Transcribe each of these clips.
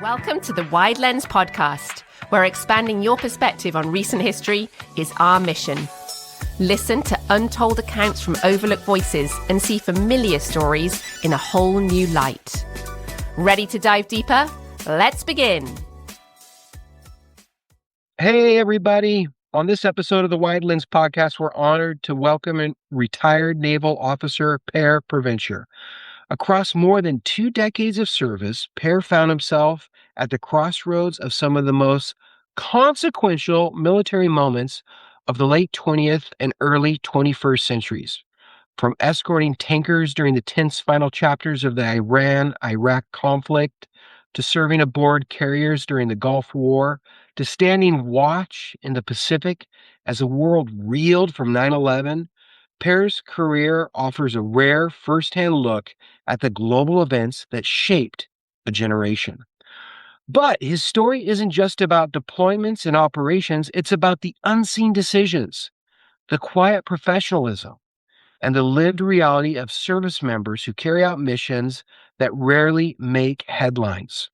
Welcome to the Wide Lens podcast, where expanding your perspective on recent history is our mission. Listen to untold accounts from overlooked voices and see familiar stories in a whole new light. Ready to dive deeper? Let's begin. Hey, everybody. On this episode of the Wide Lens podcast, we're honored to welcome a retired naval officer, Per Provencher. Across more than 2 decades of service, Per found himself at the crossroads of some of the most consequential military moments of the late 20th and early 21st centuries. From escorting tankers during the tense final chapters of the Iran-Iraq conflict, to serving aboard carriers during the Gulf War, to standing watch in the Pacific as the world reeled from 9/11, Per's career offers a rare firsthand look at the global events that shaped a generation. But his story isn't just about deployments and operations, it's about the unseen decisions, the quiet professionalism, and the lived reality of service members who carry out missions that rarely make headlines.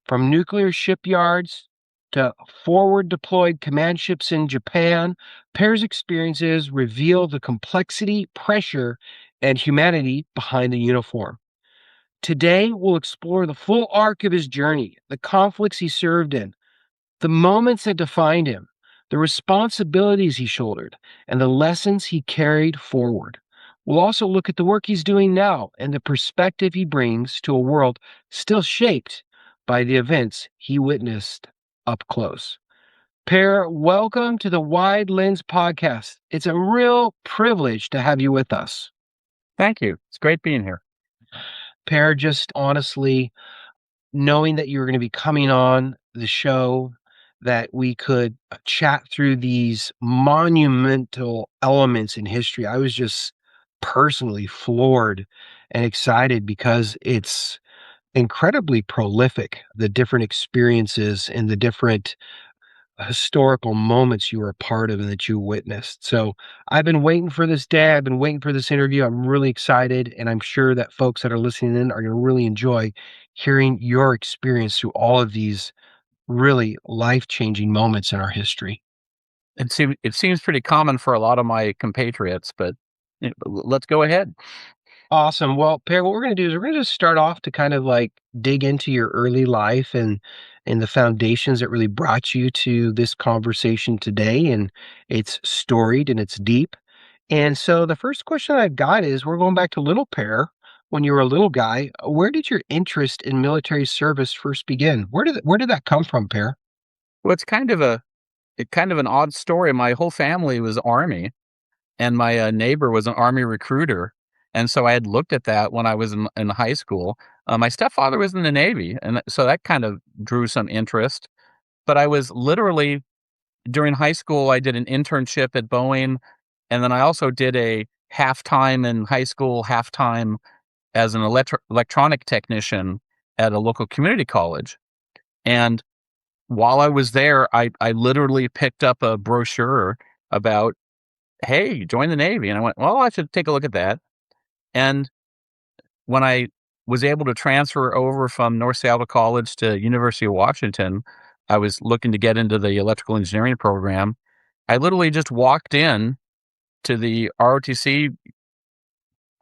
From nuclear shipyards to forward deployed command ships in Japan, Per's experiences reveal the complexity, pressure, and humanity behind the uniform. Today, we'll explore the full arc of his journey, the conflicts he served in, the moments that defined him, the responsibilities he shouldered, and the lessons he carried forward. We'll also look at the work he's doing now and the perspective he brings to a world still shaped by the events he witnessed up close. Per, welcome to the Wide Lens podcast. It's a real privilege to have you with us. Thank you. It's great being here. Per, just honestly, knowing that you were going to be coming on the show, that we could chat through these monumental elements in history, I was just personally floored and excited because it's incredibly prolific, the different experiences and the different historical moments you were a part of and that you witnessed. So I've been waiting for this day. I've been waiting for this interview. I'm really excited, and I'm sure that folks that are listening in are going to really enjoy hearing your experience through all of these really life-changing moments in our history. It seems pretty common for a lot of my compatriots, but let's go ahead. Awesome. Well, Per, what we're going to do is we're going to just start off to kind of like dig into your early life and the foundations that really brought you to this conversation today. And it's storied and it's deep. And so the first question I've got is we're going back to little Per. When you were a little guy, where did your interest in military service first begin? Where did that come from, Per? Well, it's kind of an odd story. My whole family was Army, and my neighbor was an Army recruiter. And so I had looked at that when I was in high school. My stepfather was in the Navy, and so that kind of drew some interest. But I was literally, during high school, I did an internship at Boeing, and then I also did a half-time in high school, half-time as an electronic technician at a local community college. And while I was there, I literally picked up a brochure about, hey, join the Navy. And I went, well, I should take a look at that. And when I was able to transfer over from North Seattle College to University of Washington, I was looking to get into the electrical engineering program. I literally just walked in to the ROTC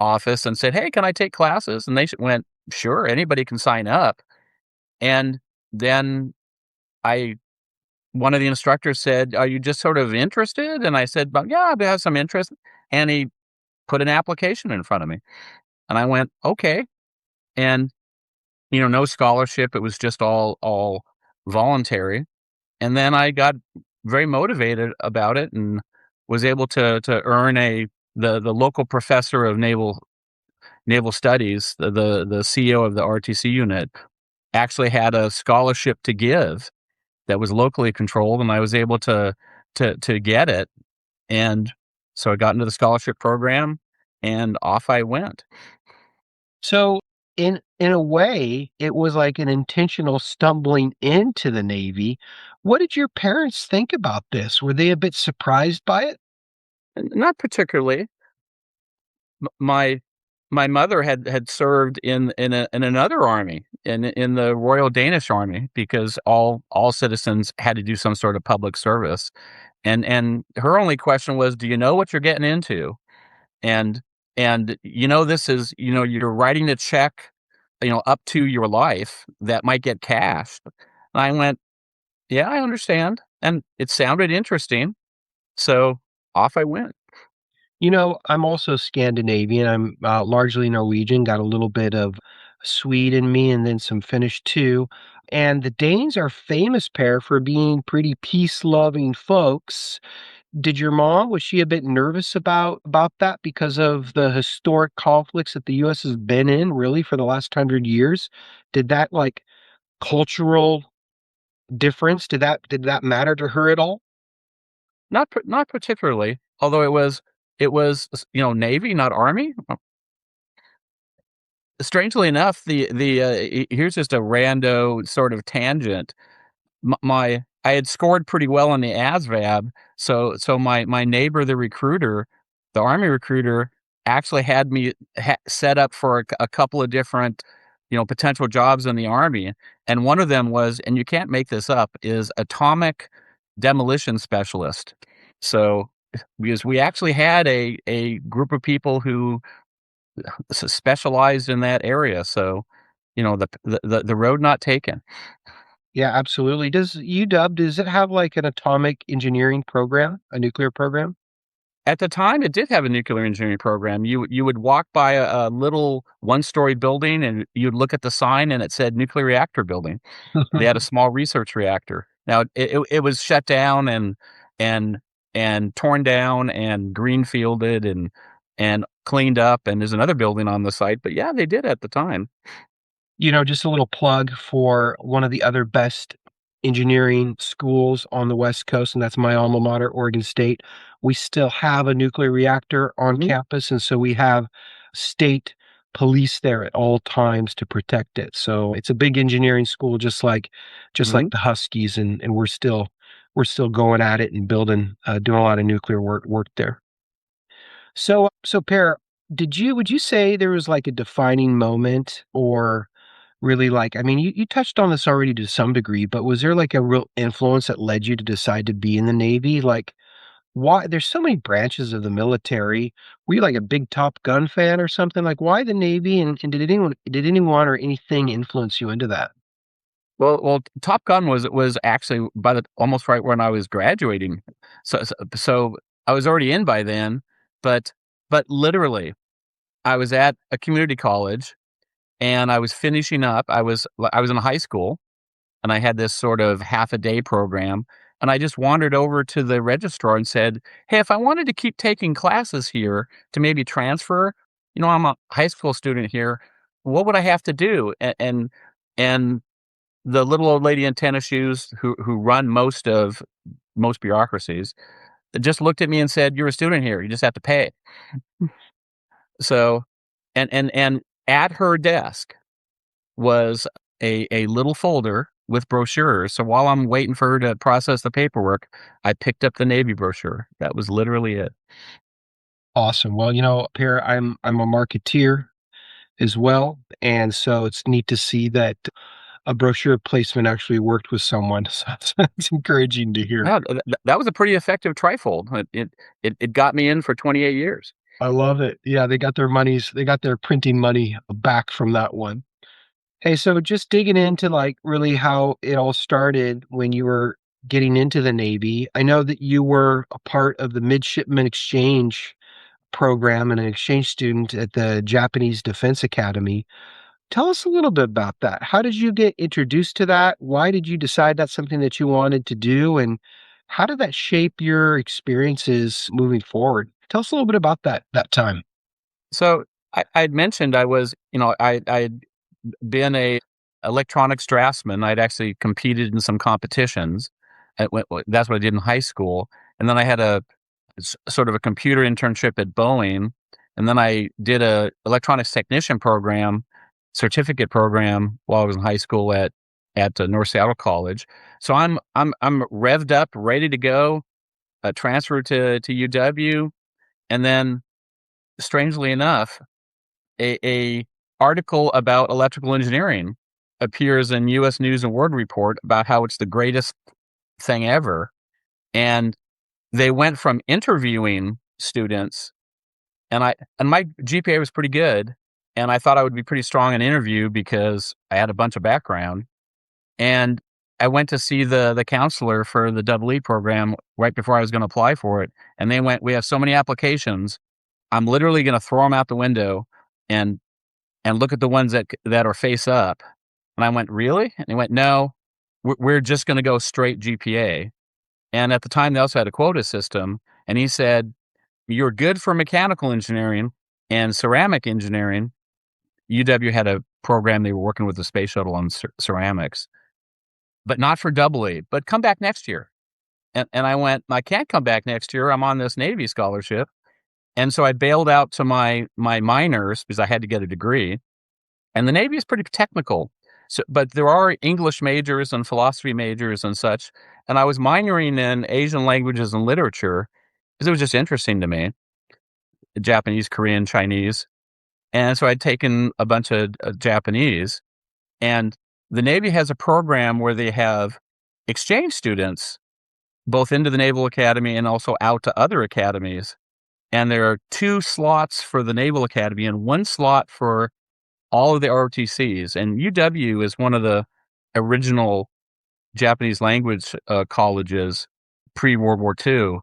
office and said, hey, can I take classes? And they went, sure, anybody can sign up. And then one of the instructors said, are you just sort of interested? And I said, well, yeah, I have some interest. And he put an application in front of me. And I went, okay. And, no scholarship. It was just all voluntary. And then I got very motivated about it and was able to earn the local professor of naval studies, the CEO of the RTC unit, actually had a scholarship to give that was locally controlled, and I was able to get it. And so I got into the scholarship program, and off I went. So in a way, it was like an intentional stumbling into the Navy. What did your parents think about this? Were they a bit surprised by it? Not particularly. My my mother had served in another army, in the Royal Danish Army, because all citizens had to do some sort of public service, and her only question was, "Do you know what you're getting into?" And this is, you're writing a check, up to your life that might get cashed. And I went, "Yeah, I understand," and it sounded interesting, so off I went. I'm also Scandinavian. I'm largely Norwegian, got a little bit of Swede in me and then some Finnish too. And the Danes are famous, pair, for being pretty peace-loving folks. Did your mom, was she a bit nervous about that because of the historic conflicts that the US has been in really for the last 100 years? Did that like cultural difference, did that matter to her at all? Not particularly, although it was Navy, not Army. Strangely enough, here's just a rando sort of tangent. My I had scored pretty well on the ASVAB, so my neighbor, the recruiter, the Army recruiter, actually had me set up for a couple of different, potential jobs in the Army, and one of them was, and you can't make this up, is atomic demolition specialist. So, because we actually had a group of people who specialized in that area, so, the road not taken. Yeah, absolutely. Does UW, does it have like an atomic engineering program, a nuclear program? At the time, it did have a nuclear engineering program. You would walk by a little one-story building, and you'd look at the sign, and it said nuclear reactor building. They had a small research reactor. Now, it was shut down and and torn down and greenfielded and cleaned up, and there's another building on the site, but yeah, they did at the time. Just a little plug for one of the other best engineering schools on the West Coast, and that's my alma mater, Oregon State. We still have a nuclear reactor on Mhm, campus, and so we have state police there at all times to protect it. So it's a big engineering school, just like mhm. the Huskies, and we're still going at it and building, doing a lot of nuclear work there. So Per, would you say there was like a defining moment or really like, I mean, you touched on this already to some degree, but was there like a real influence that led you to decide to be in the Navy? Like, why there's so many branches of the military. Were you like a big Top Gun fan or something? Like, why the Navy? And did anyone or anything influence you into that? Well, Top Gun was actually by the almost right when I was graduating. So I was already in by then, but literally, I was at a community college, and I was finishing up. I was in high school, and I had this sort of half a day program, and I just wandered over to the registrar and said, "Hey, if I wanted to keep taking classes here to maybe transfer, I'm a high school student here, what would I have to do?" And the little old lady in tennis shoes who run most bureaucracies just looked at me and said, "You're a student here. You just have to pay." So, and at her desk was a little folder with brochures. So while I'm waiting for her to process the paperwork, I picked up the Navy brochure. That was literally it. Awesome. Well, Per, I'm a marketeer as well, and so it's neat to see that a brochure placement actually worked with someone. So it's encouraging to hear. Yeah, that was a pretty effective trifold. It got me in for 28 years. I love it. Yeah, they got their printing money back from that one. Hey, so just digging into like really how it all started when you were getting into the Navy. I know that you were a part of the midshipman exchange program and an exchange student at the Japanese Defense Academy. Tell us a little bit about that. How did you get introduced to that? Why did you decide that's something that you wanted to do? And how did that shape your experiences moving forward? Tell us a little bit about that time. So I'd mentioned I was, I'd been a electronics draftsman. I'd actually competed in some competitions. That's what I did in high school, and then I had sort of a computer internship at Boeing, and then I did a electronics technician program, certificate program while I was in high school at North Seattle College. So I'm revved up, ready to go, transfer to UW, and then strangely enough, a article about electrical engineering appears in U.S. News and World Report about how it's the greatest thing ever. And they went from interviewing students, and my GPA was pretty good, and I thought I would be pretty strong in interview because I had a bunch of background. And I went to see the counselor for the EE program right before I was going to apply for it, and they went, "We have so many applications. I'm literally going to throw them out the window and look at the ones that are face up." And I went, "Really?" And he went, "No, we're just going to go straight GPA." And at the time, they also had a quota system. And he said, "You're good for mechanical engineering and ceramic engineering." UW had a program, they were working with the space shuttle on ceramics, but not for EE, but come back next year. And I went, "I can't come back next year. I'm on this Navy scholarship." And so I bailed out to my minors because I had to get a degree. And the Navy is pretty technical. So, but there are English majors and philosophy majors and such. And I was minoring in Asian languages and literature because it was just interesting to me, Japanese, Korean, Chinese. And so I'd taken a bunch of Japanese. And the Navy has a program where they have exchange students both into the Naval Academy and also out to other academies. And there are 2 slots for the Naval Academy and 1 slot for all of the ROTCs. And UW is one of the original Japanese language colleges pre-World War II.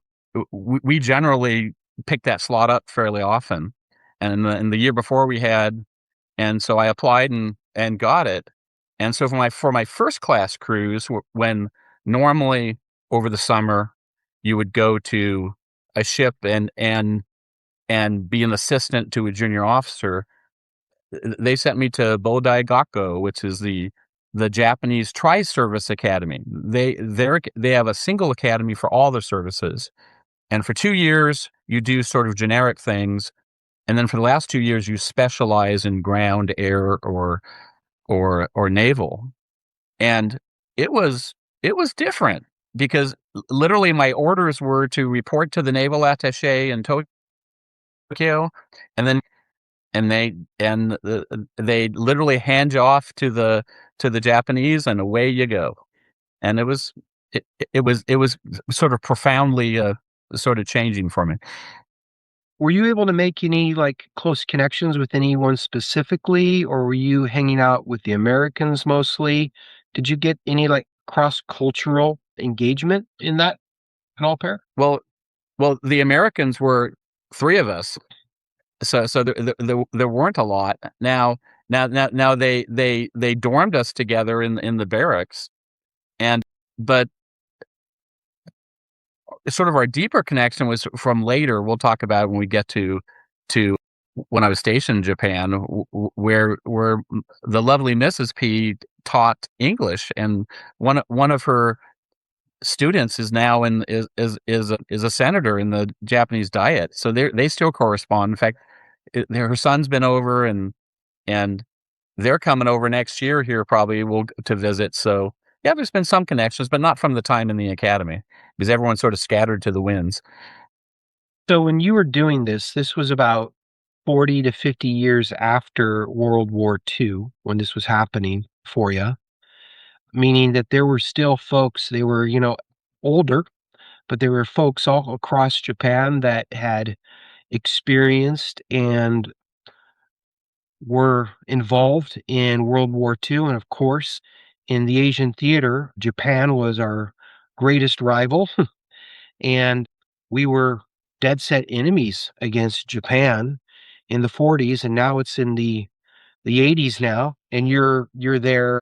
We generally pick that slot up fairly often. And in the year before we had, and so I applied and got it. And so for my first class cruise, when normally over the summer you would go to a ship and be an assistant to a junior officer, they sent me to Bodai Gakko, which is the Japanese Tri-Service Academy. They have a single academy for all their services, and for 2 years you do sort of generic things, and then for the last 2 years you specialize in ground, air, or naval. And it was different because literally my orders were to report to the naval attaché in Tokyo, and then they literally hand you off to the Japanese, and away you go. And it was sort of profoundly sort of changing for me. Were you able to make any like close connections with anyone specifically, or were you hanging out with the Americans mostly? Did you get any like cross-cultural engagement in that at all, Pair? Well, the Americans were 3 of us, so there weren't a lot. Now they dormed us together in the barracks, and but sort of our deeper connection was from later. We'll talk about when we get to when I was stationed in Japan, where the lovely Mrs. P taught English, and one of her students is now is a senator in the Japanese Diet. So they still correspond. In fact, her son's been over, and they're coming over next year here probably to visit. So yeah, there's been some connections, but not from the time in the academy because everyone's sort of scattered to the winds. So when you were doing this was about 40 to 50 years after World War II when this was happening for you, meaning that there were still folks, they were, older, but there were folks all across Japan that had experienced and were involved in World War II. And of course, in the Asian theater, Japan was our greatest rival. And we were dead set enemies against Japan in the 40s. And now it's in the 80s now. And you're there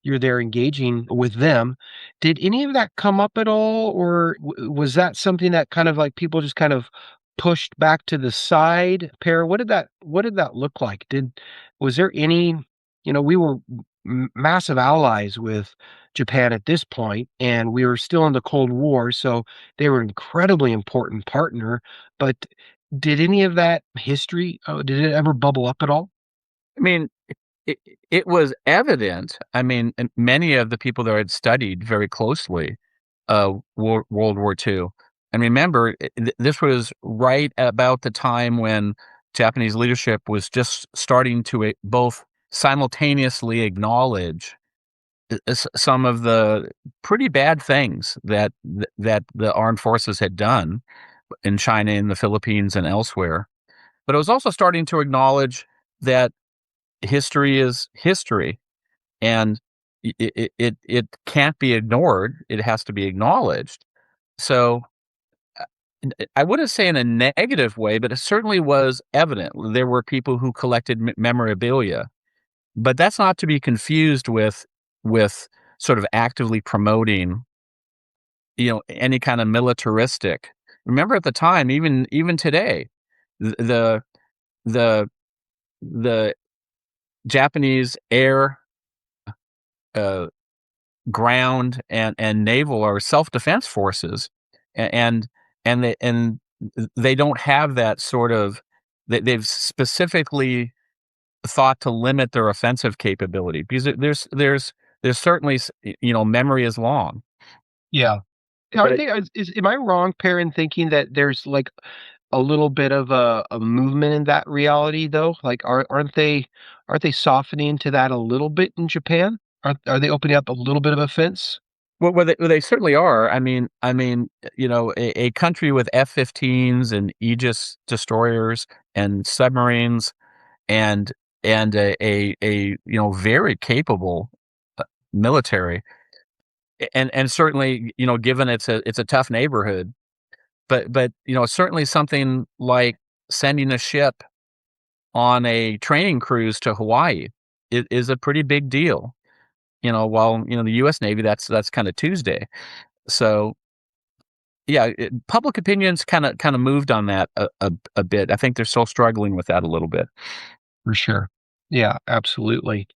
engaging with them. Did any of that come up at all, or was that something that kind of like people just kind of pushed back to the side? Pair, what did that look like? Was there any, we were massive allies with Japan at this point, and we were still in the Cold War, so they were an incredibly important partner. But did any of that history, did it ever bubble up at all? I mean, it was evident. I mean, and many of the people that I'd studied very closely, World War II. And remember, this was right about the time when Japanese leadership was just starting to both simultaneously acknowledge some of the pretty bad things that the armed forces had done in China, in the Philippines, and elsewhere. But it was also starting to acknowledge that history is history, and it can't be ignored. It has to be acknowledged. So I wouldn't say in a negative way, but it certainly was evident. There were people who collected memorabilia, but that's not to be confused with sort of actively promoting, any kind of militaristic. Remember at the time, even today, the the the Japanese air, uh, ground, and naval are self-defense forces, and they don't have that sort of. They've specifically thought to limit their offensive capability because there's certainly memory is long. Yeah. But Are they, am I wrong, Per, in thinking that there's like a little bit of a movement in that reality though? Like aren't they softening to that a little bit in Japan? Are they opening up a little bit of a fence? Well, they certainly are. I mean, a country with F-15s and Aegis destroyers and submarines and a very capable military, and certainly given it's a tough neighborhood, but certainly something like sending a ship on a training cruise to Hawaii is a pretty big deal. While the U.S. Navy, that's kind of Tuesday. So yeah, public opinion's kind of moved on that a bit. I think they're still struggling with that a little bit. For sure. Yeah, absolutely.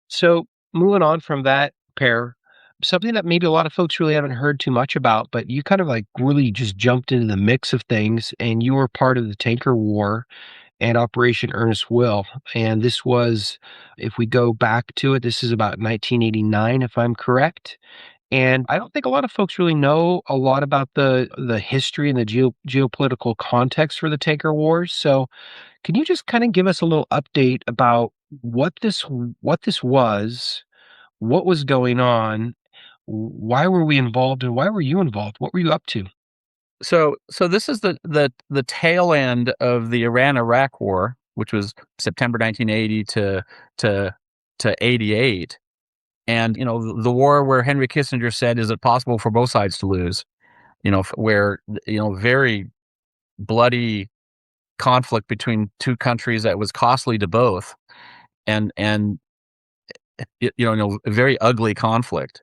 So moving on from that, pair, something that maybe a lot of folks really haven't heard too much about, but you kind of like really just jumped into the mix of things and you were part of the tanker war and Operation Earnest Will. And this was, if we go back to it, this is about 1989, if I'm correct. And I don't think a lot of folks really know a lot about the history and the geopolitical context for the tanker wars. So can you just kind of give us a little update about what this was, what was going on, why were we involved, and why were you involved? What were you up to? So this is the tail end of the Iran-Iraq War, which was September 1980 to to 88, and the war where Henry Kissinger said, "Is it possible for both sides to lose?" Where very bloody conflict between two countries that was costly to both, and a very ugly conflict.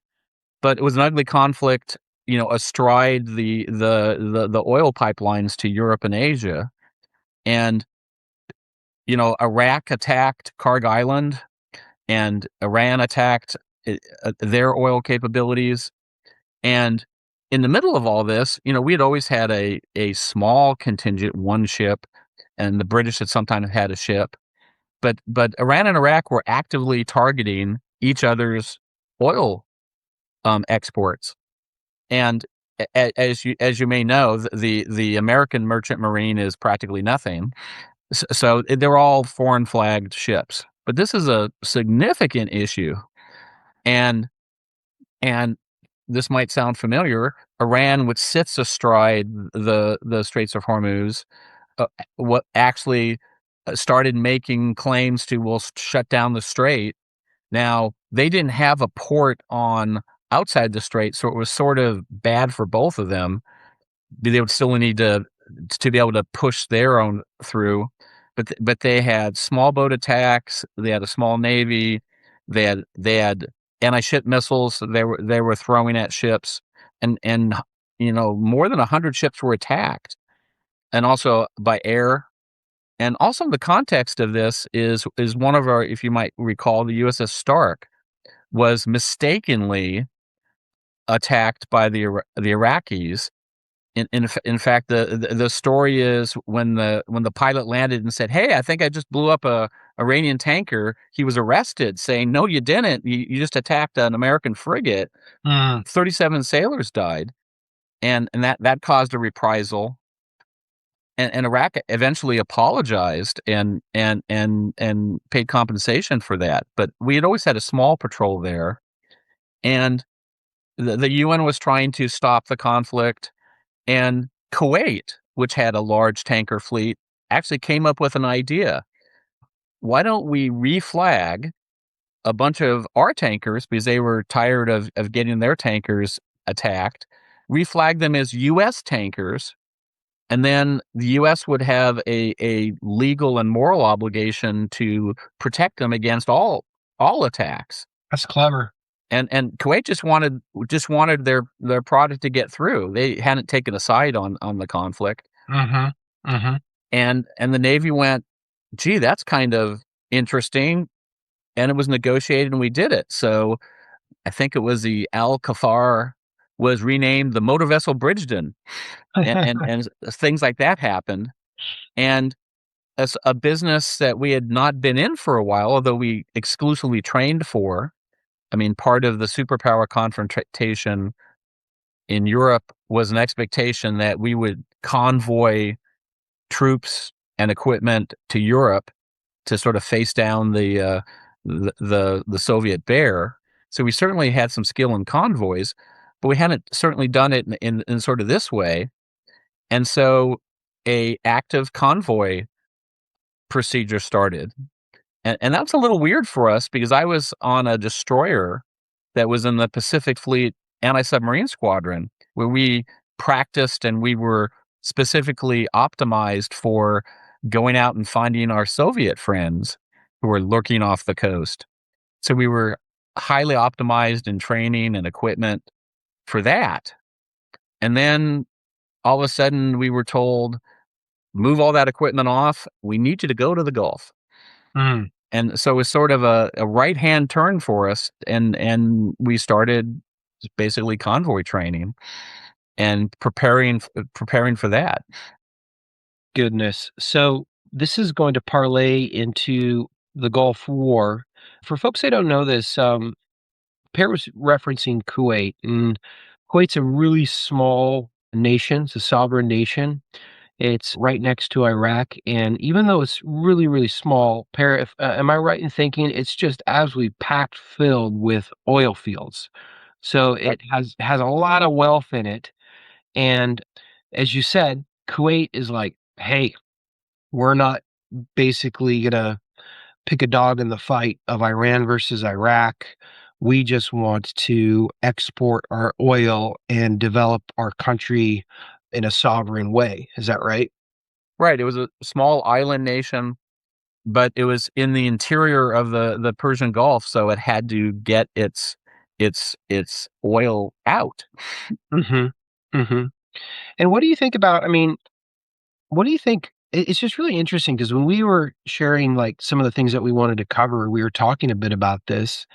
But it was an ugly conflict, astride the oil pipelines to Europe and Asia. And, Iraq attacked Karg Island and Iran attacked their oil capabilities. And in the middle of all this, we had always had a small contingent, one ship, and the British had sometimes had a ship. But Iran and Iraq were actively targeting each other's oil exports. And as you may know, the American merchant marine is practically nothing. So they're all foreign flagged ships. But this is a significant issue, and and this might sound familiar. Iran, which sits astride the Straits of Hormuz, what actually started making claims to will shut down the strait. Now, they didn't have a port on outside the strait, so it was sort of bad for both of them. They would still need to be able to push their own through, but they had small boat attacks. They had a small navy. They had anti-ship missiles they were throwing at ships, and more than 100 ships were attacked, and also by air. And also the context of this is one of our, if you might recall, the USS Stark was mistakenly attacked by the Iraqis. In fact, the story is when the pilot landed and said, "Hey, I think I just blew up a Iranian tanker," he was arrested, saying, "No, you didn't. You just attacked an American frigate." Mm, 37 sailors died, and that caused a reprisal. and Iraq eventually apologized and paid compensation for that. But we had always had a small patrol there, and the UN was trying to stop the conflict, and Kuwait, which had a large tanker fleet, actually came up with an idea. Why don't we reflag a bunch of our tankers because they were tired of getting their tankers attacked, reflag them as U.S. tankers, and then the U.S. would have a legal and moral obligation to protect them against all attacks. That's clever. And Kuwait just wanted their product to get through. They hadn't taken a side on the conflict. Mm-hmm. Mm-hmm. And the Navy went, gee, that's kind of interesting. And it was negotiated and we did it. So I think it was the Al Kafar was renamed the motor vessel Bridgeton, and things like that happened. And as a business that we had not been in for a while, although we exclusively trained for, I mean, part of the superpower confrontation in Europe was an expectation that we would convoy troops and equipment to Europe to sort of face down the Soviet bear. So we certainly had some skill in convoys, but we hadn't certainly done it in sort of this way. And so a active convoy procedure started. And that's a little weird for us because I was on a destroyer that was in the Pacific Fleet Anti-Submarine Squadron, where we practiced and we were specifically optimized for going out and finding our Soviet friends who were lurking off the coast. So we were highly optimized in training and equipment for that. And then all of a sudden we were told, move all that equipment off. We need you to go to the Gulf. Mm. And so it was sort of a right-hand turn for us, and we started basically convoy training and preparing for that. Goodness. So this is going to parlay into the Gulf War. For folks that don't know this, Per was referencing Kuwait, and Kuwait's a really small nation. It's a sovereign nation. It's right next to Iraq, and even though it's really, really small, Per, if, am I right in thinking it's just absolutely packed filled with oil fields? So it has a lot of wealth in it, and as you said, Kuwait is like, hey, we're not basically gonna pick a dog in the fight of Iran versus Iraq. We just want to export our oil and develop our country in a sovereign way. Is that right? Right. It was a small island nation, but it was in the interior of the Persian Gulf, so it had to get its oil out. Mhm. Mhm. And what do you think about, I mean, what do you think it's just really interesting because when we were sharing, like, some of the things that we wanted to cover, we were talking a bit about this,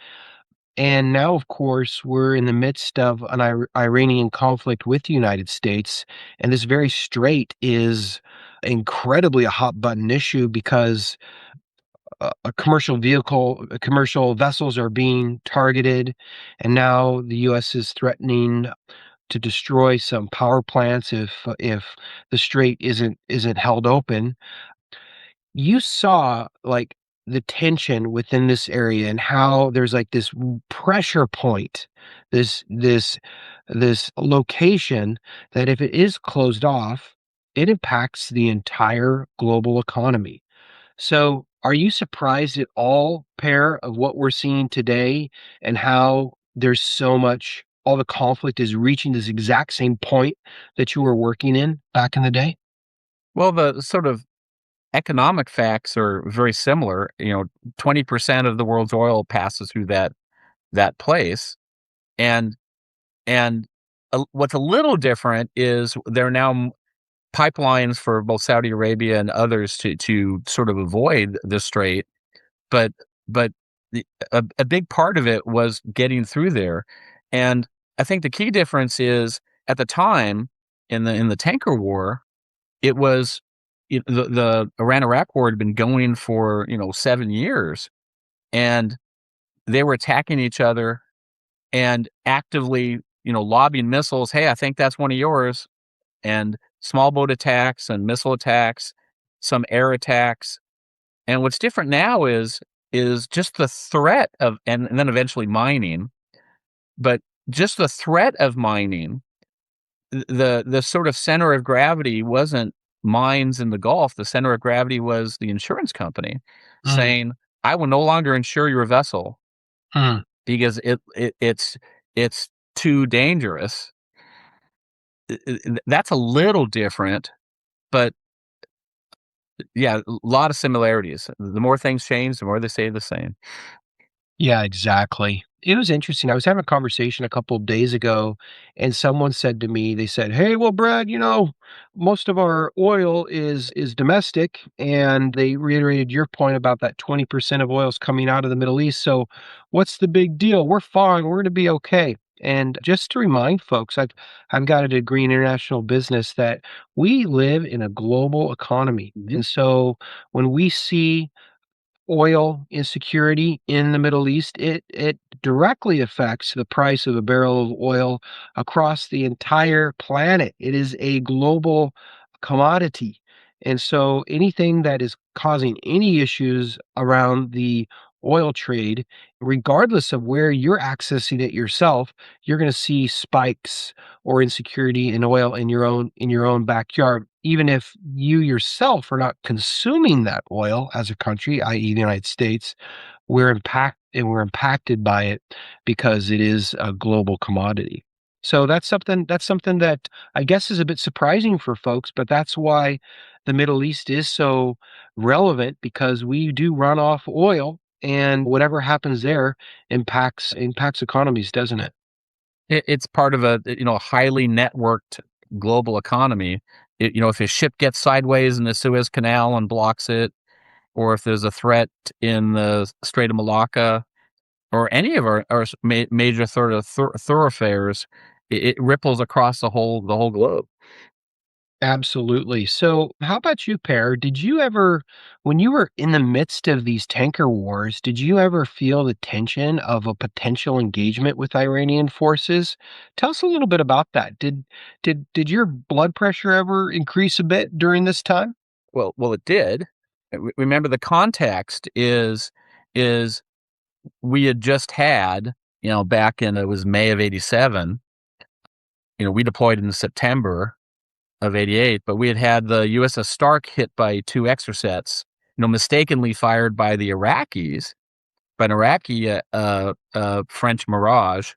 and now, of course, we're in the midst of an Iranian conflict with the United States, and this very strait is incredibly a hot button issue because commercial vessels are being targeted, and now the U.S. is threatening to destroy some power plants if the strait isn't held open. You saw, like, the tension within this area and how there's, like, this pressure point, this location that if it is closed off, it impacts the entire global economy. So, are you surprised at all, Per, of what we're seeing today and how there's so much all the conflict is reaching this exact same point that you were working in back in the day? Well, the sort of economic facts are very similar. 20% of the world's oil passes through that place, and what's a little different is there are now pipelines for both Saudi Arabia and others to sort of avoid the strait, but but a big part of it was getting through there, and I think the key difference is at the time in the tanker war, it was the Iran-Iraq war had been going for 7 years, and they were attacking each other and actively lobbying missiles. Hey, I think that's one of yours, and small boat attacks and missile attacks, some air attacks. And what's different now is just the threat of, and then eventually mining, but just the threat of mining. The sort of center of gravity wasn't mines in the Gulf. The center of gravity was the insurance company Mm, saying, "I will no longer insure your vessel mm. because it's too dangerous." That's a little different, but yeah, a lot of similarities. The more things change, the more they stay the same. Yeah, exactly. It was interesting. I was having a conversation a couple of days ago, and someone said to me, they said, "Hey, well, Brad, most of our oil is domestic," and they reiterated your point about that 20% of oil is coming out of the Middle East. So, what's the big deal? We're fine. We're going to be okay. And just to remind folks, I've got a degree in international business that we live in a global economy, Mhm. and so when we see oil insecurity in the Middle East, it directly affects the price of a barrel of oil across the entire planet. It is a global commodity. And so anything that is causing any issues around the oil trade, regardless of where you're accessing it yourself, you're going to see spikes or insecurity in oil in your own backyard, even if you yourself are not consuming that oil as a country, i.e., the United States. We're impacted by it because it is a global commodity. So that's something that I guess is a bit surprising for folks, but that's why the Middle East is so relevant, because we do run off oil, and whatever happens there impacts economies, doesn't it? It's part of a, highly networked global economy. If a ship gets sideways in the Suez Canal and blocks it, or if there's a threat in the Strait of Malacca, or any of our major sort of thoroughfares, it ripples across the whole globe. Absolutely. So, how about you, Pear? Did you ever, when you were in the midst of these tanker wars, did you ever feel the tension of a potential engagement with Iranian forces? Tell us a little bit about that. Did your blood pressure ever increase a bit during this time? Well, it did. Remember, the context is we had just had, back in, it was May of '87. We deployed in September of '88, but we had had the USS Stark hit by two Exocets, mistakenly fired by the Iraqis, by an Iraqi French Mirage.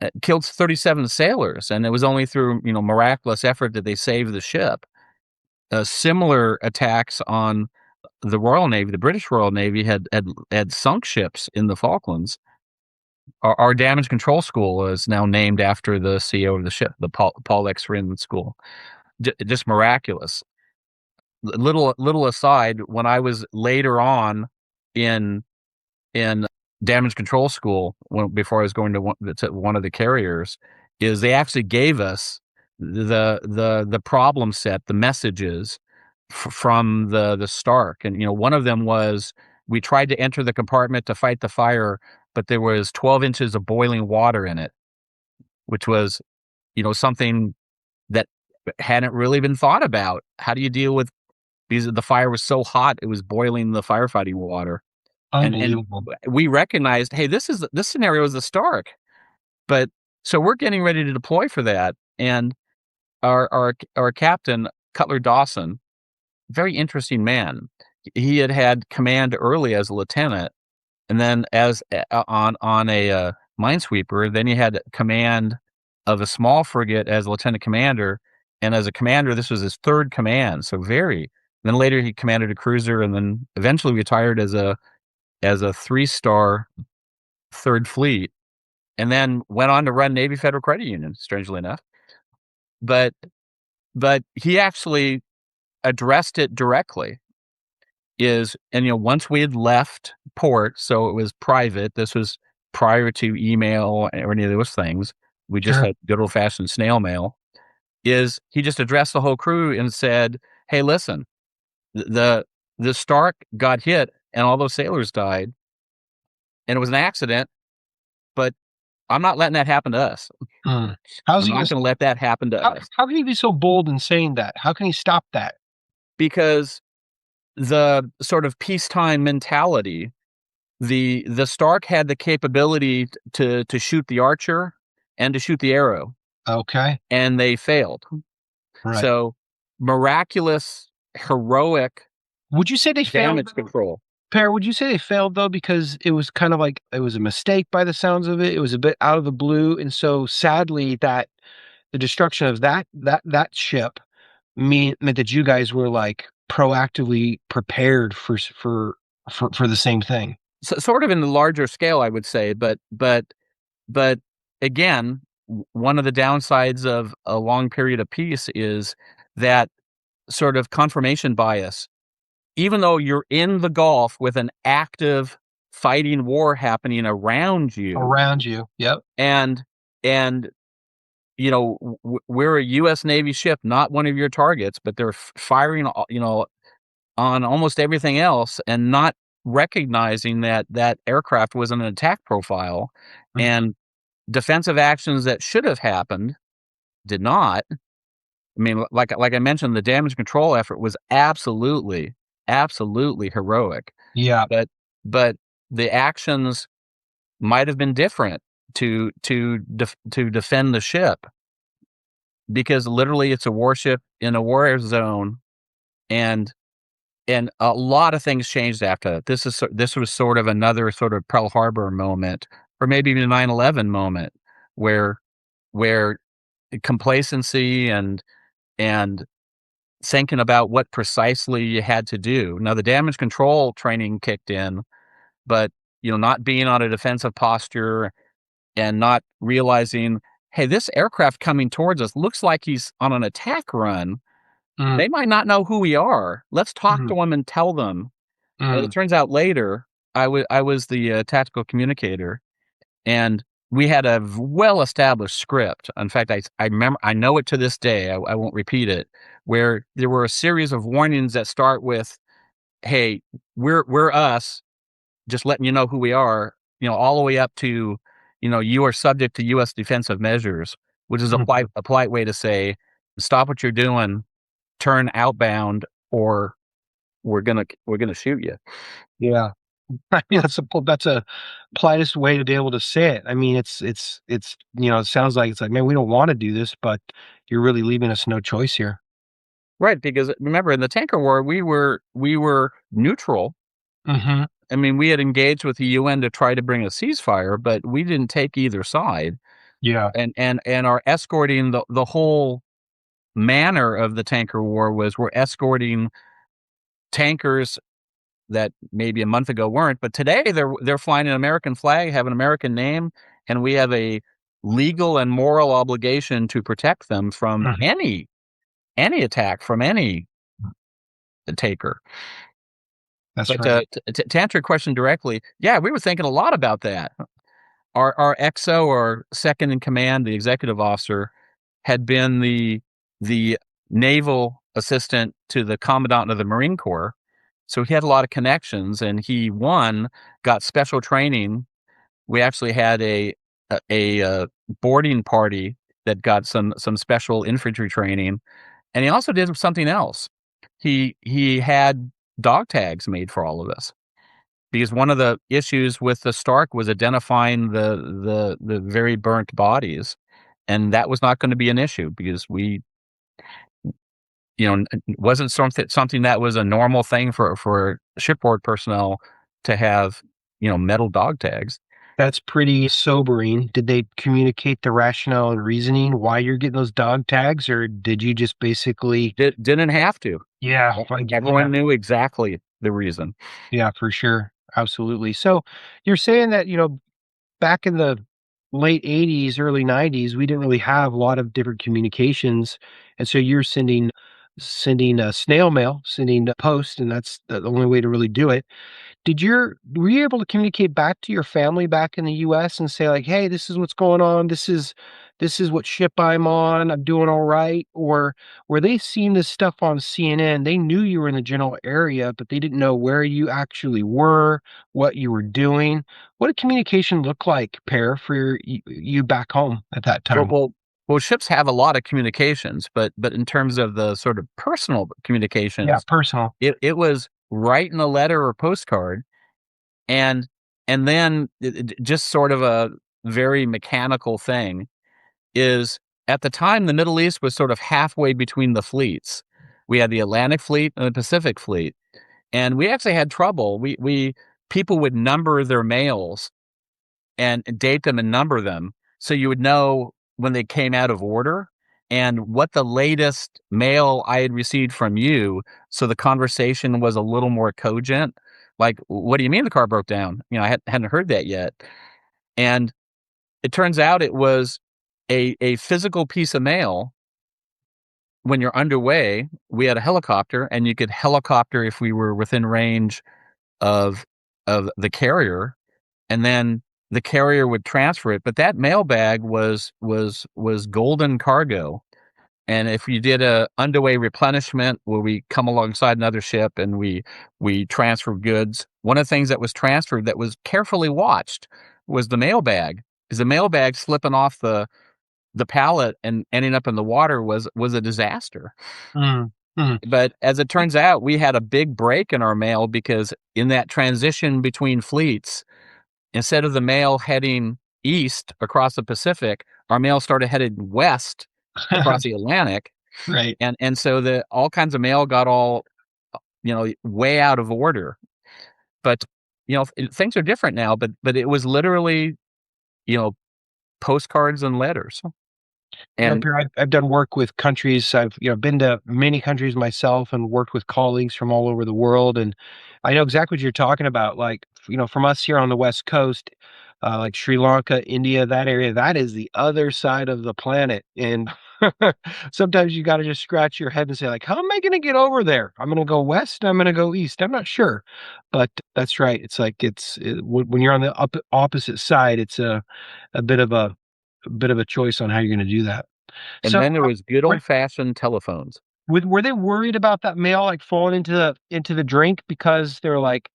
It killed 37 sailors, and it was only through miraculous effort that they saved the ship. Similar attacks on the Royal Navy, the British Royal Navy had sunk ships in the Falklands. Our damage control school is now named after the CEO of the ship, the Paul X. Rinn School. Just miraculous. Little aside, when I was later on in in damage control school, before I was going to one of the carriers, is they actually gave us the problem set, the messages from the Stark, and one of them was, we tried to enter the compartment to fight the fire, but there was 12 inches of boiling water in it, which was something that hadn't really been thought about. How do you deal with, because the fire was so hot, it was boiling the firefighting water. And Unbelievable. we recognized, hey, this scenario is the Stark, but so we're getting ready to deploy for that. And our captain, Cutler Dawson, very interesting man. He had command early as a lieutenant, and then as on a minesweeper. Then he had command of a small frigate as a lieutenant commander, and as a commander, this was his third command. So very. Then later he commanded a cruiser, and then eventually retired as a 3-star third fleet, and then went on to run Navy Federal Credit Union, strangely enough. But he actually addressed it directly. And once we had left port, so it was private. This was prior to email or any of those things. We just Sure. had good old fashioned snail mail. Is he just addressed the whole crew and said, "Hey, listen, the the Stark got hit and all those sailors died, and it was an accident, but I'm not letting that happen to us. Hmm. How's I'm he not gonna, going to let that happen to us how can he be so bold in saying that? How can he stop that? because the sort of peacetime mentality, the Stark had the capability to shoot the archer and to shoot the arrow, Okay. and they failed. Right. So miraculous, heroic Would you say they failed, damage control. Per? Would you say they failed though because it was kind of like it was a mistake by the sounds of it? It was a bit out of the blue, and so sadly that the destruction of that ship meant that you guys were like proactively prepared for the same thing. So, sort of in the larger scale, I would say, but again, one of the downsides of a long period of peace is that sort of confirmation bias. Even though you're in the Gulf with an active fighting war happening around you, Around you. Yep. and and we're a U.S. Navy ship, not one of your targets, but they're firing, on almost everything else, and not recognizing that that aircraft was an attack profile, Mhm. and defensive actions that should have happened did not. I mean, like I mentioned, the damage control effort was absolutely, absolutely heroic. Yeah. But but the actions might have been different to defend the ship, because literally it's a warship in a war zone, and a lot of things changed after that. This was sort of another sort of Pearl Harbor moment, or maybe even a 9/11 moment, where where complacency and thinking about what precisely you had to do. Now the damage control training kicked in, but not being on a defensive posture and not realizing, hey, this aircraft coming towards us looks like he's on an attack run. Mm, They might not know who we are. Let's talk mm, to them and tell them. And it mm, turns out later, I was the tactical communicator, and we had a well established script. In fact, I remember, I know it to this day. I won't repeat it. Where there were a series of warnings that start with, "Hey, we're us. Just letting you know who we are," all the way up to, "You are subject to U.S. defensive measures," which is a polite, mhm. a polite way to say, "Stop what you're doing, turn outbound, or we're gonna shoot you." Yeah. I mean, that's a politest way to be able to say it. I mean, it sounds like it's like, man, we don't want to do this, but you're really leaving us no choice here. Right, because remember in the tanker war, we were neutral. Hmm. I mean, we had engaged with the UN to try to bring a ceasefire, but we didn't take either side, Yeah. and our escorting, the whole manner of the tanker war was we're escorting tankers that maybe a month ago weren't, but today they're flying an American flag, have an American name, and we have a legal and moral obligation to protect them from Mhm. any attack from any taker. That's But right. to answer your question directly, yeah, we were thinking a lot about that. Our XO, or second in command, the executive officer, had been the naval assistant to the commandant of the Marine Corps, so he had a lot of connections, and he got special training. We actually had a boarding party that got some special infantry training, and he also did something else. He had dog tags made for all of us, because one of the issues with the Stark was identifying the very burnt bodies, and that was not going to be an issue because it wasn't something that was a normal thing for shipboard personnel to have, metal dog tags. That's pretty sobering. Did they communicate the rationale and reasoning why you're getting those dog tags, or did you just basically? Didn't have to. Yeah, like, yeah, Everyone knew exactly the reason. yeah, for sure, absolutely. So you're saying that back in the late 80s, early 90s, we didn't really have a lot of different communications, and so you're sending snail mail, sending post, and that's the only way to really do it. Were you able to communicate back to your family back in the US and say like, "Hey, this is what's going on. This is this is what ship I'm on, I'm doing all right? Or were they seeing this stuff on CNN? They knew you were in the general area, but they didn't know where you actually were, what you were doing. What did communication look like, Per, for you back home at that Well, time? well, well, ships have a lot of communications, but in terms of the sort of personal Yeah, communications, personal. it was writing a letter or postcard, and then just sort of a very mechanical thing is at the time the Middle East was sort of halfway between the fleets. We had the Atlantic Fleet and the Pacific Fleet, and we actually had trouble. We people would number their mails and date them and number them so you would know when they came out of order and what the latest mail I had received from you, so the conversation was a little more cogent. Like, what do you mean the car broke down? Hadn't heard that yet. And it turns out it was a physical piece of mail. When you're underway, we had a helicopter, and you could helicopter if we were within range of the carrier, and then the carrier would transfer it. But that mailbag was golden cargo. And if you did a underway replenishment where we come alongside another ship and we transfer goods, one of the things that was transferred that was carefully watched was the mailbag. Because the mailbag slipping off the pallet and ending up in the water was a disaster. Mm, mm. But as it turns out, we had a big break in our mail because in that transition between fleets, instead of the mail heading east across the Pacific, our mail started headed west across the Atlantic. Right. And so the all kinds of mail got all, way out of order. But, things are different now, but it was literally, postcards and letters. And Per, I've done work with countries. I've been to many countries myself and worked with colleagues from all over the world, and I know exactly what you're talking about. Like from us here on the West Coast, like Sri Lanka, India, that area, that is the other side of the planet, and sometimes you got to just scratch your head and say, like, how am I going to get over there? I'm going to go west. I'm going to go east. I'm not sure, but that's right. It's like when you're on the opposite side, it's a bit of a choice on how you're going to do that. and So, then there was good were, old-fashioned telephones. were they worried about that mail like falling into the drink because they're like,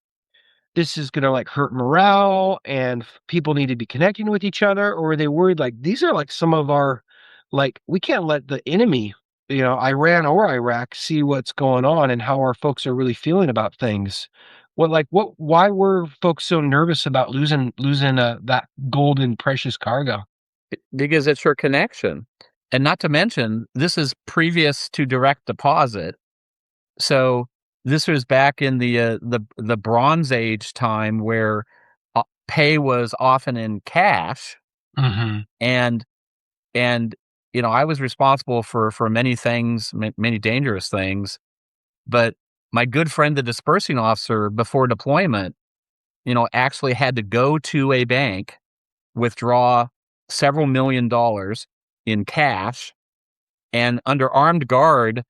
this is gonna like hurt morale and people need to be connecting with each other, or were they worried like these are like some of our like we can't let the enemy, Iran or Iraq, see what's going on and how our folks are really feeling about things. Why were folks so nervous about losing that golden precious cargo? Because it's your connection. And not to mention, this is previous to direct deposit. So this was back in the Bronze Age time where pay was often in cash, Hmm. and and I was responsible for many things, many dangerous things. But my good friend, the dispersing officer, before deployment, actually had to go to a bank, withdraw several $1 million in cash, and under armed guard,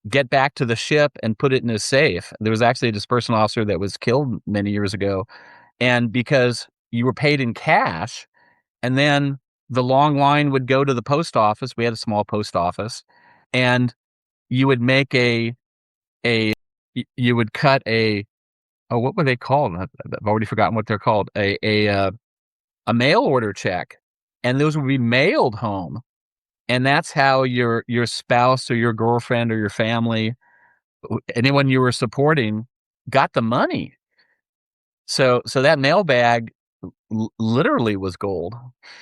get back to the ship and put it in his safe. There was actually a dispersant officer that was killed many years ago. And because you were paid in cash, and then the long line would go to the post office. We had a small post office, and you would make you would cut what were they called? I've already forgotten what they're called. A mail order check, and those would be mailed home. And that's how your spouse or your girlfriend or your family, anyone you were supporting, got the money. So that mailbag literally was gold.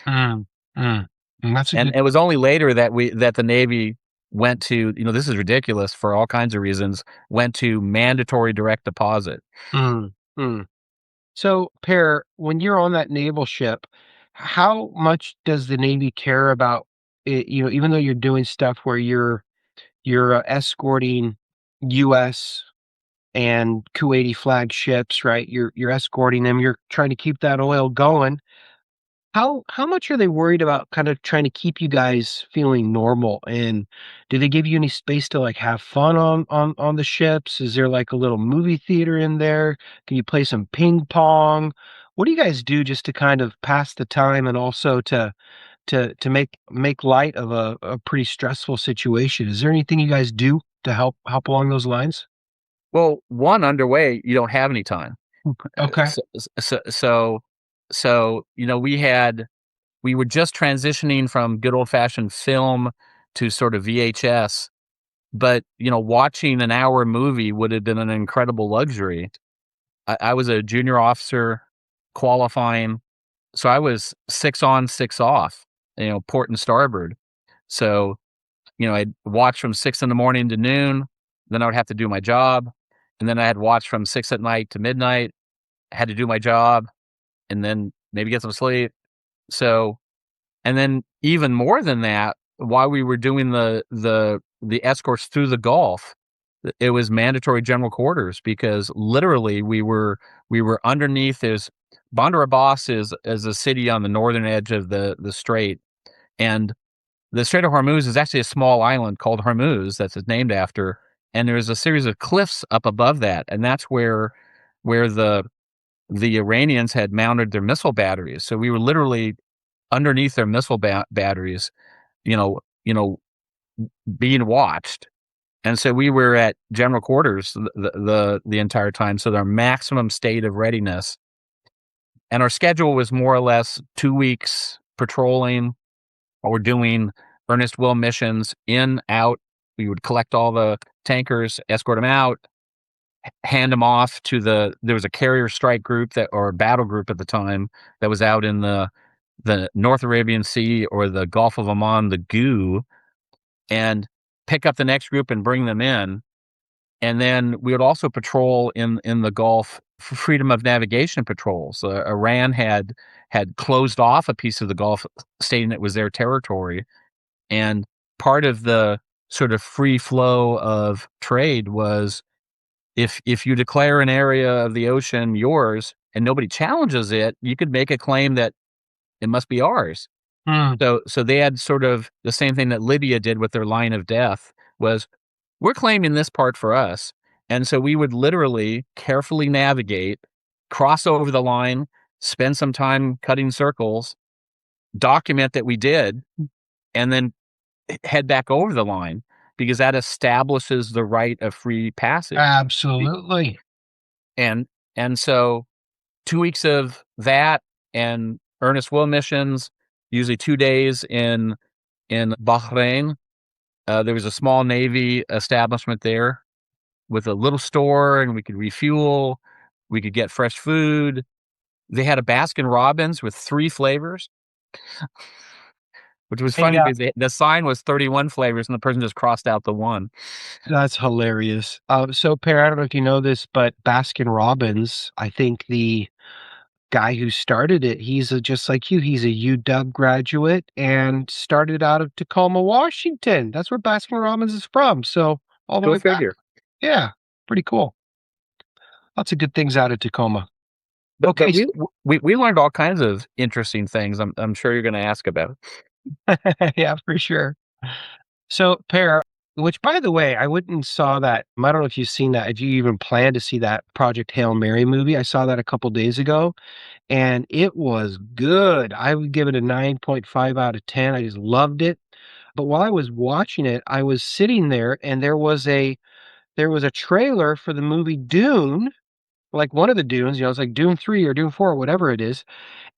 Mm, mm. That's a And good. it was only later that the Navy went to, this is ridiculous for all kinds of reasons, went to mandatory direct deposit. Mm, mm. So, Per, when you're on that naval ship, how much does the Navy care about it? Even though you're doing stuff where you're escorting U.S. and Kuwaiti flag ships, right? You're escorting them. You're trying to keep that oil going. How much are they worried about kind of trying to keep you guys feeling normal? And do they give you any space to like have fun on the ships? Is there like a little movie theater in there? Can you play some ping pong? What do you guys do just to kind of pass the time and also to to make light of a pretty stressful situation. Is there anything you guys do to help along those lines? Well, one underway, you don't have any time. Okay. So we were just transitioning from good old fashioned film to sort of VHS, but watching an hour movie would have been an incredible luxury. I was a junior officer qualifying, so I was 6 on, 6 off, port and starboard. So, I'd watch from 6 in the morning to noon, then I would have to do my job, and then I had watch from 6 at night to midnight, I had to do my job, and then maybe get some sleep. So, and then even more than that, while we were doing the escorts through the Gulf, it was mandatory general quarters because literally we were underneath. There's Bandar Abbas is a city on the northern edge of the strait, and the Strait of Hormuz is actually a small island called Hormuz that's named after, and there's a series of cliffs up above that, and that's where the Iranians had mounted their missile batteries. So we were literally underneath their missile batteries, you know, you know, being watched. And so we were at general quarters the entire time. So our maximum state of readiness, and our schedule was more or less 2 weeks patrolling, or doing earnest will missions in, out. We would collect all the tankers, escort them out, hand them off to there was a carrier strike group or battle group at the time that was out in the North Arabian Sea or the Gulf of Oman, the GU, and pick up the next group and bring them in. And then we would also patrol in the Gulf for freedom of navigation patrols. Iran had closed off a piece of the Gulf, stating it was their territory. And part of the sort of free flow of trade was if you declare an area of the ocean yours and nobody challenges it, you could make a claim that it must be ours. Hmm. So they had sort of the same thing that Libya did with their line of death was, we're claiming this part for us. And so we would literally carefully navigate, cross over the line, spend some time cutting circles, document that we did, and then head back over the line, because that establishes the right of free passage. Absolutely. And so 2 weeks of that and earnest will missions, usually 2 days in Bahrain. There was a small Navy establishment there with a little store, and we could refuel. We could get fresh food. They had a Baskin Robbins with 3 flavors, which was funny because the sign was 31 flavors, and the person just crossed out the one. That's hilarious. So, Per, I don't know if you know this, but Baskin Robbins, I think the guy who started it, he's just like you. He's a UW graduate and started out of Tacoma, Washington. That's where Baskin Robbins is from. So all the Go way back. figure. Yeah, pretty cool. Lots of good things out of Tacoma. But Okay. we learned all kinds of interesting things. I'm sure you're going to ask about. Yeah, for sure. So, Per, which by the way, I went and saw that. I don't know if you've seen that. If you even plan to see that Project Hail Mary movie, I saw that a couple days ago, and it was good. I would give it a 9.5 out of 10. I just loved it. But while I was watching it, I was sitting there, and there was a trailer for the movie Dune, like one of the Dunes. It's like Dune 3 or Dune 4 or whatever it is.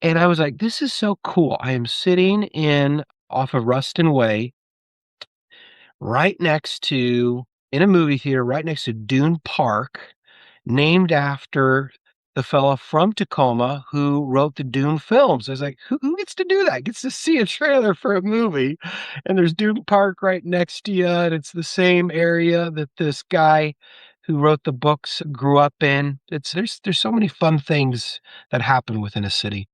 And I was like, this is so cool. I am sitting off of Ruston Way, right next to in a movie theater, right next to Dune Park, named after the fella from Tacoma who wrote the Dune films. I was like, who gets to do that? Gets to see a trailer for a movie, and there's Dune Park right next to you, and it's the same area that this guy who wrote the books grew up in. There's so many fun things that happen within a city.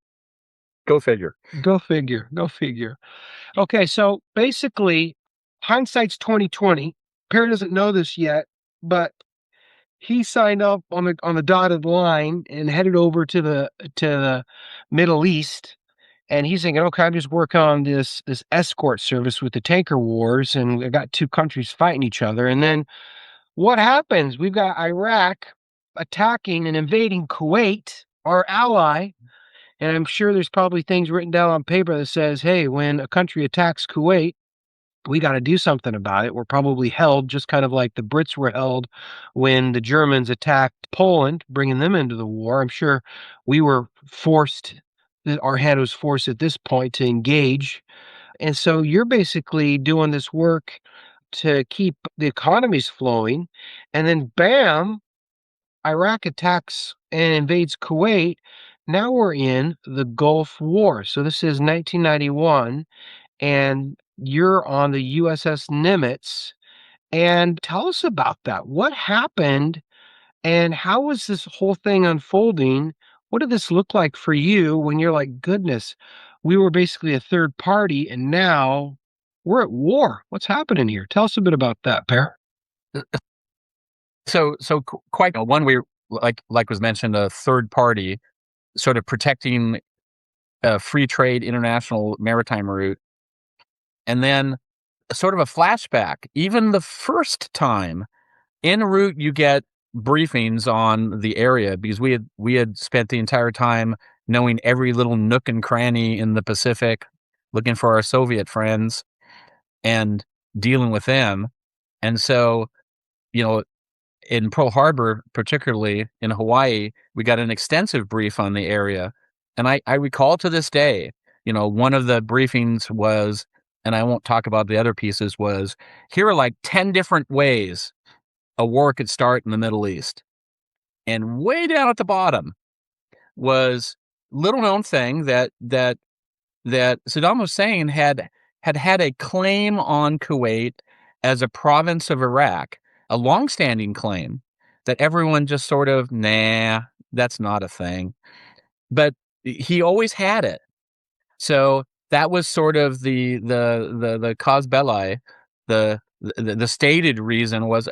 Go figure. Go figure. Go figure. Okay, so basically, hindsight's 2020. Perry doesn't know this yet, but he signed up on the dotted line and headed over to the Middle East. And he's thinking, okay, I'm just working on this escort service with the tanker wars, and we got 2 countries fighting each other. And then what happens? We've got Iraq attacking and invading Kuwait, our ally. And I'm sure there's probably things written down on paper that says, hey, when a country attacks Kuwait, we got to do something about it. We're probably held just kind of like the Brits were held when the Germans attacked Poland, bringing them into the war. I'm sure we were forced, our hand was forced at this point to engage. And so you're basically doing this work to keep the economies flowing. And then, bam, Iraq attacks and invades Kuwait. Now we're in the Gulf War. So this is 1991, and you're on the USS Nimitz. And tell us about that. What happened, and how was this whole thing unfolding? What did this look like for you when you're like, goodness, we were basically a third party, and now we're at war? What's happening here? Tell us a bit about that, Per. Quite one, we like was mentioned, a third party sort of protecting a free trade international maritime route. And then sort of a flashback, even the first time en route, you get briefings on the area, because we had spent the entire time knowing every little nook and cranny in the Pacific, looking for our Soviet friends and dealing with them. And so, you know, in Pearl Harbor, particularly in Hawaii, we got an extensive brief on the area. And I recall to this day, one of the briefings was, and I won't talk about the other pieces, was here are like 10 different ways a war could start in the Middle East. And way down at the bottom was little known thing that Saddam Hussein had a claim on Kuwait as a province of Iraq, a longstanding claim that everyone just sort of, nah, that's not a thing. But he always had it. So that was sort of the cause belli. The stated reason was,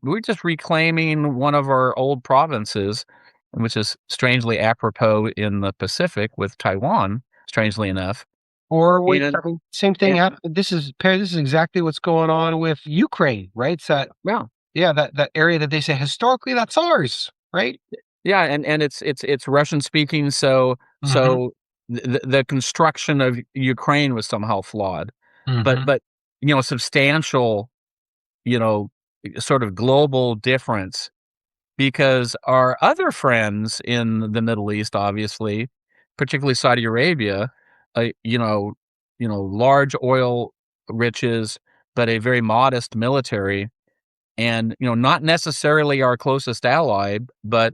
we're just reclaiming one of our old provinces, which is strangely apropos in the Pacific with Taiwan, strangely enough. Or wait, And, same thing happened. This is exactly what's going on with Ukraine, right? It's that, that area that they say historically that's ours, right? Yeah, and it's Russian speaking, so the construction of Ukraine was somehow flawed, but substantial, sort of global difference, because our other friends in the Middle East, obviously, particularly Saudi Arabia, large oil riches, but a very modest military, and not necessarily our closest ally, but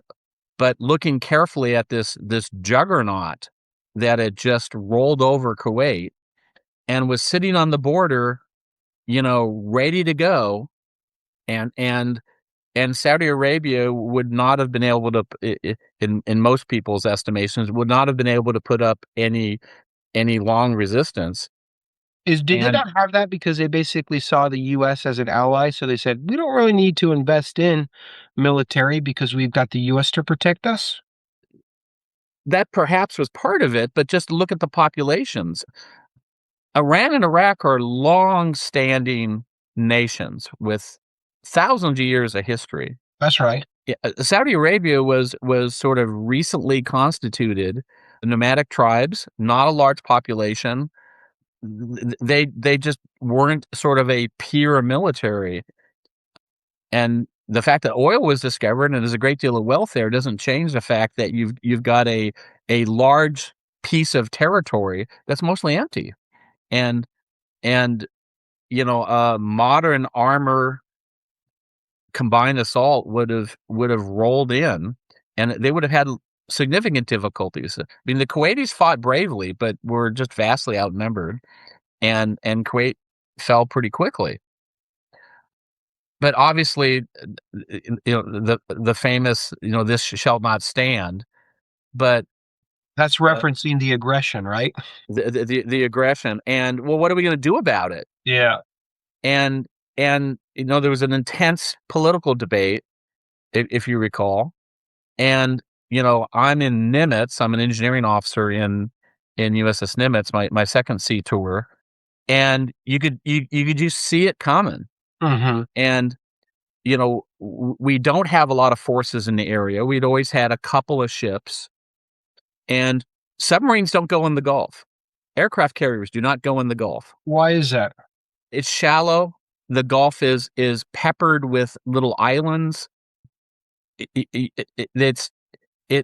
looking carefully at this juggernaut that had just rolled over Kuwait and was sitting on the border, ready to go, and Saudi Arabia would not have been able to, in most people's estimations, would not have been able to put up any long resistance. Did they not have that because they basically saw the U.S. as an ally? So they said, we don't really need to invest in military because we've got the U.S. to protect us? That perhaps was part of it, but just look at the populations. Iran and Iraq are long-standing nations with thousands of years of history. That's right. Yeah, Saudi Arabia was sort of recently constituted, nomadic tribes, not a large population. They just weren't sort of a peer military. And the fact that oil was discovered and there's a great deal of wealth there doesn't change the fact that you've got a large piece of territory that's mostly empty. And modern armor combined assault would have rolled in, and they would have had significant difficulties. I mean, the Kuwaitis fought bravely, but were just vastly outnumbered, and Kuwait fell pretty quickly. But obviously, the famous, this shall not stand. But that's referencing the aggression, right? The aggression, and well, what are we going to do about it? Yeah, and there was an intense political debate, if you recall, and I'm in Nimitz. I'm an engineering officer in USS Nimitz, my second sea tour, and you could just see it coming. And we don't have a lot of forces in the area. We'd always had a couple of ships, and Submarines don't go in the Gulf. Aircraft carriers do not go in the Gulf. Why is that? It's shallow. The Gulf is peppered with little islands. It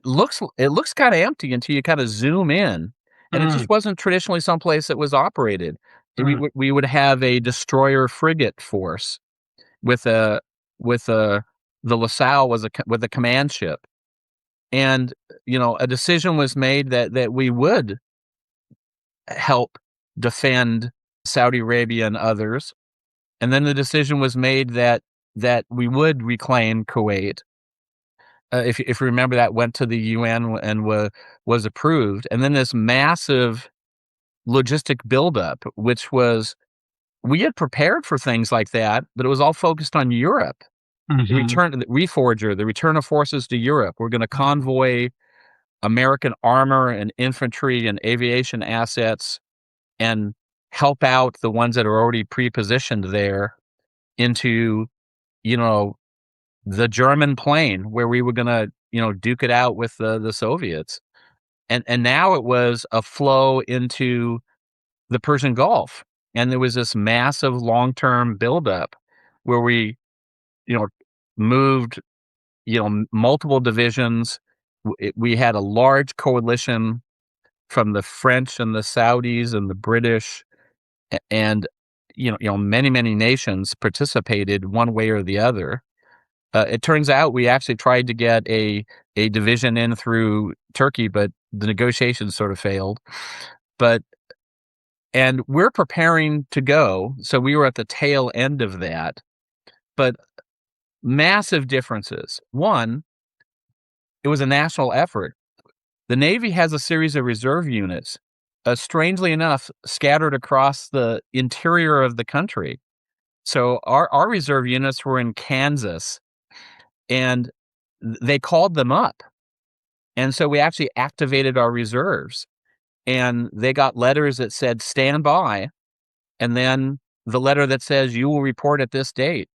looks kind of empty until you kind of zoom in, and it just wasn't traditionally someplace that was operated. We would have a destroyer frigate force with the LaSalle with a command ship, and a decision was made that we would help defend Saudi Arabia and others. And then the decision was made that we would reclaim Kuwait. If you remember, that went to the UN and was approved. And then this massive logistic buildup, which was, we had prepared for things like that, but it was all focused on Europe. The return of forces to Europe. We're going to convoy American armor and infantry and aviation assets and help out the ones that are already pre-positioned there into, the German plane, where we were going to, duke it out with the Soviets. And now it was a flow into the Persian Gulf. And there was this massive long-term buildup where we, moved, multiple divisions. We had a large coalition from the French and the Saudis and the British, and many nations participated one way or the other. It turns out we actually tried to get a division in through Turkey, but the negotiations sort of failed. And we're preparing to go, so we were at the tail end of that. But massive differences. One, it was a national effort. The Navy has a series of reserve units, strangely enough, scattered across the interior of the country. So our reserve units were in Kansas, and they called them up. And so we actually activated our reserves, and they got letters that said, stand by, and then the letter that says, you will report at this date.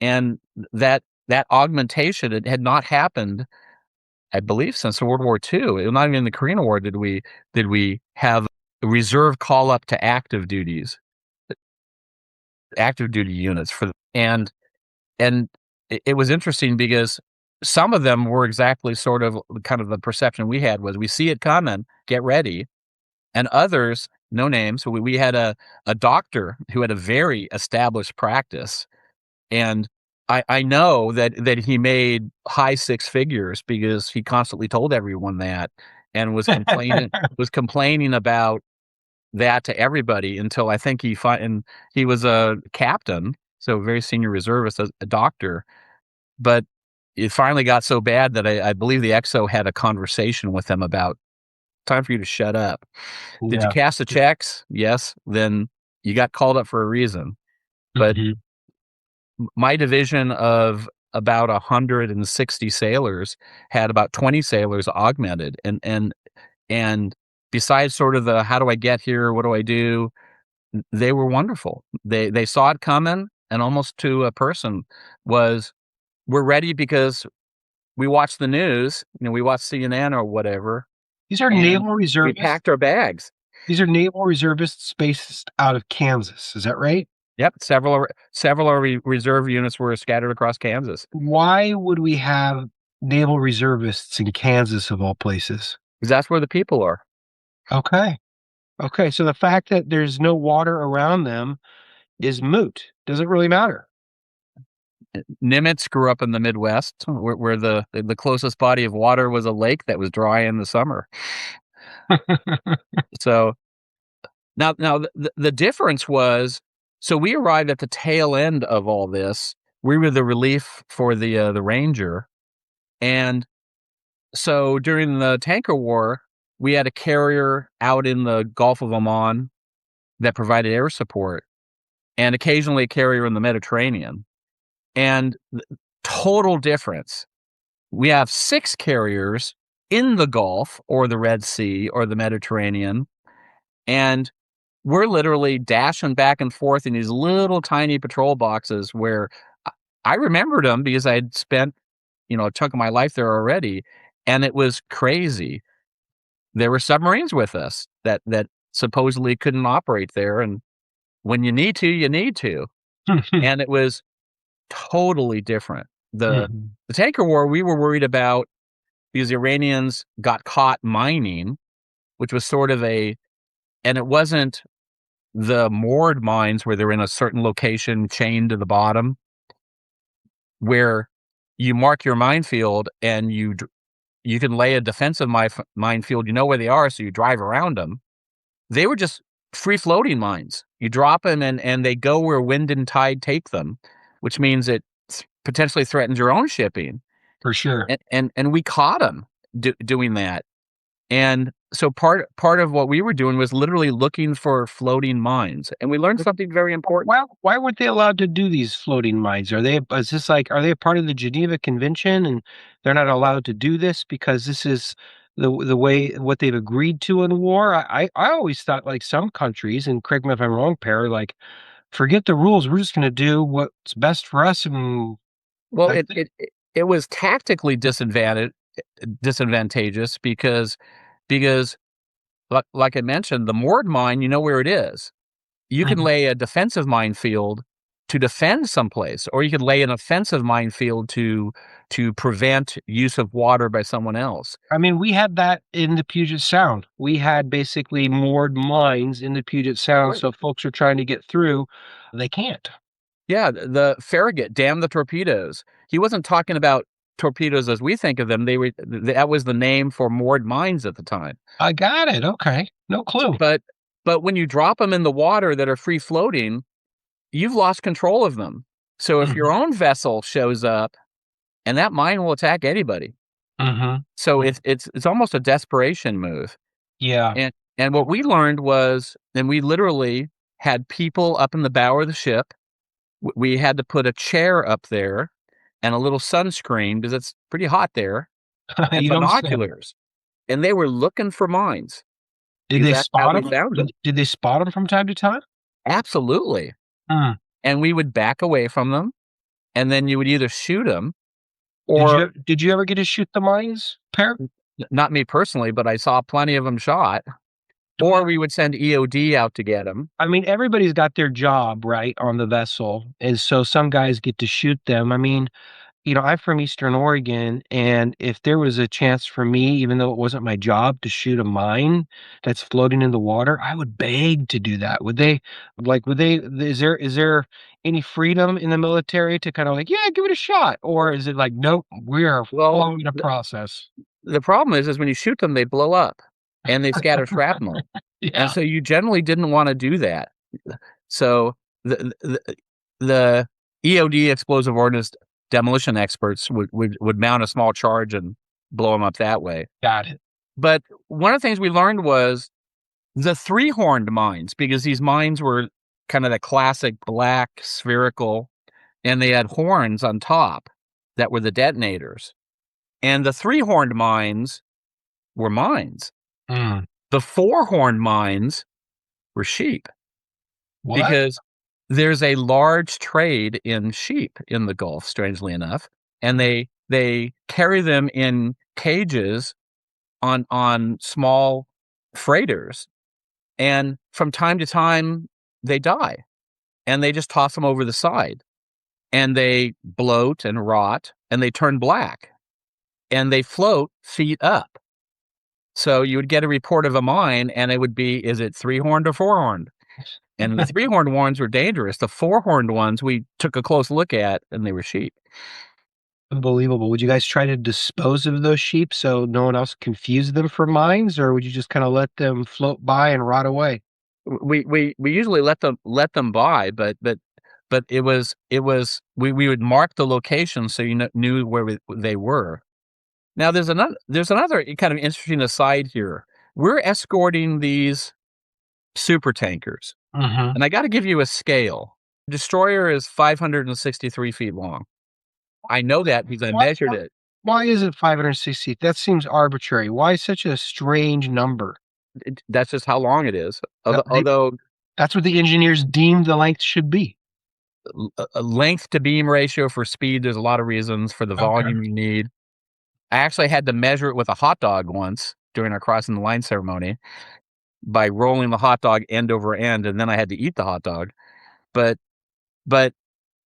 And that augmentation, it had not happened, I believe, since World War II. Not even in the Korean War did we have a reserve call up to active duty units and it was interesting because some of them were exactly sort of kind of the perception we had was, we see it coming, get ready. And others, no names. We had a doctor who had a very established practice, and I know that he made high six figures because he constantly told everyone that, and was complaining about that to everybody until I think he was a captain, so a very senior reservist, a doctor. But it finally got so bad that I believe the XO had a conversation with him about, time for you to shut up. Yeah. Did you cash the checks? Yes. Then you got called up for a reason. But my division of about 160 sailors had about 20 sailors augmented, and besides sort of the, how do I get here? What do I do? They were wonderful. They saw it coming, and almost to a person was, we're ready because we watched the news, we watched CNN or whatever. These are naval reservists. We packed our bags. These are naval reservists based out of Kansas. Is that right? Yep. Several reserve units were scattered across Kansas. Why would we have naval reservists in Kansas, of all places? Because that's where the people are. Okay. So the fact that there's no water around them is moot. Doesn't really matter. Nimitz grew up in the Midwest, where the closest body of water was a lake that was dry in the summer. So now the difference was, so we arrived at the tail end of all this. We were the relief for the Ranger, and so during the tanker war, we had a carrier out in the Gulf of Oman that provided air support, and occasionally a carrier in the Mediterranean. And total difference. We have 6 carriers in the Gulf or the Red Sea or the Mediterranean, and we're literally dashing back and forth in these little tiny patrol boxes where I remembered them because I had spent, a chunk of my life there already, and it was crazy. there were submarines with us that supposedly couldn't operate there, and when you need to, you need to. And it was totally different. The Mhm. tanker war we were worried about because the Iranians got caught mining, which was sort of and it wasn't the moored mines where they're in a certain location chained to the bottom, where you mark your minefield and you can lay a defensive minefield, you know where they are, so you drive around them. They were just free floating mines. You drop them and they go where wind and tide take them, which means it potentially threatens your own shipping. For sure. And we caught them doing that. And so part of what we were doing was literally looking for floating mines, and we learned something very important. Why weren't they allowed to do these floating mines? Are they a part of the Geneva Convention and they're not allowed to do this because this is the way what they've agreed to in war? I always thought like some countries, and correct me if I'm wrong, Per, like forget the rules, we're just gonna do what's best for us and Well, that's it was tactically disadvantageous because like I mentioned, the moored mine, you know where it is. You can Mhm. lay a defensive minefield to defend someplace, or you could lay an offensive minefield to prevent use of water by someone else. I mean, we had that in the Puget Sound. We had basically moored mines in the Puget Sound, Right. so if folks are trying to get through, they can't. Yeah, the Farragut, damn the torpedoes. He wasn't talking about torpedoes as we think of them. That was the name for moored mines at the time. I got it. Okay. No clue. But when you drop them in the water that are free floating, you've lost control of them. So if your Mhm. own vessel shows up, and that mine will attack anybody. Mhm. So Mm. it's almost a desperation move. Yeah. And what we learned was, and we literally had people up in the bow of the ship. We had to put a chair up there and a little sunscreen because it's pretty hot there, and You don't say. binoculars. And they were looking for mines Did because they that's how spot we them? found them. Did they spot them from time to time? Absolutely. Mm. And we would back away from them, and then you would either shoot them Did or you ever get to shoot the mines, Per? not me personally, but I saw plenty of them shot, or we would send EOD out to get them. I mean, everybody's got their job, right, on the vessel, and so some guys get to shoot them. I mean, I'm from Eastern Oregon, and if there was a chance for me, even though it wasn't my job, to shoot a mine that's floating in the water, I would beg to do that. Is there any freedom in the military to kind of like, yeah, give it a shot? Or is it like, nope, we are Well, following a process? the problem is when you shoot them, they blow up and they scatter shrapnel. And Yeah. so you generally didn't wanna do that. So the EOD, explosive ordnance demolition experts, would mount a small charge and blow them up that way. Got it. But one of the things we learned was the three-horned mines, because these mines were kind of the classic black spherical, and they had horns on top that were the detonators. And the three-horned mines were mines. Mm. The four-horned mines were sheep, What? because there's a large trade in sheep in the Gulf, strangely enough, and they carry them in cages on small freighters, and from time to time they die, and they just toss them over the side, and they bloat and rot, and they turn black, and they float feet up. So you would get a report of a mine, and it would be, is it three-horned or four-horned? And the three-horned ones were dangerous. The four-horned ones we took a close look at, and they were sheep. Unbelievable. Would you guys try to dispose of those sheep so no one else confused them for mines, or would you just kind of let them float by and rot away? We usually let them by, but we would mark the location so you knew where they were. Now there's another kind of interesting aside here. We're escorting these super tankers, Mhm. and I got to give you a scale. Destroyer is 563 feet long. I know that because I Why measured why it. why is it 560? That seems arbitrary. Why such a strange number? That's just how long it is. That they Although That's what the engineers deemed the length should be. a length to beam ratio for speed, there's a lot of reasons for the Okay. volume you need. I actually had to measure it with a hot dog once during our crossing the line ceremony by rolling the hot dog end over end, and then I had to eat the hot dog. But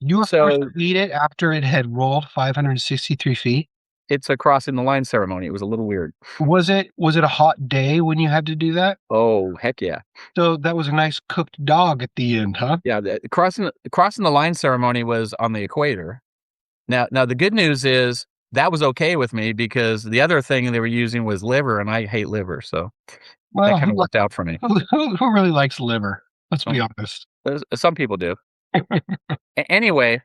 You were so forced to eat it after it had rolled 563 feet? it's a crossing the line ceremony. It was a little weird. Was it a hot day when you had to do that? Oh, heck yeah. So that was a nice cooked dog at the end, huh? Yeah, the crossing the line ceremony was on the equator. Now the good news is that was okay with me because the other thing they were using was liver, and I hate liver, so that Well, kind of worked out for me. who really likes liver? Let's be Oh, honest. some people do. Anyway,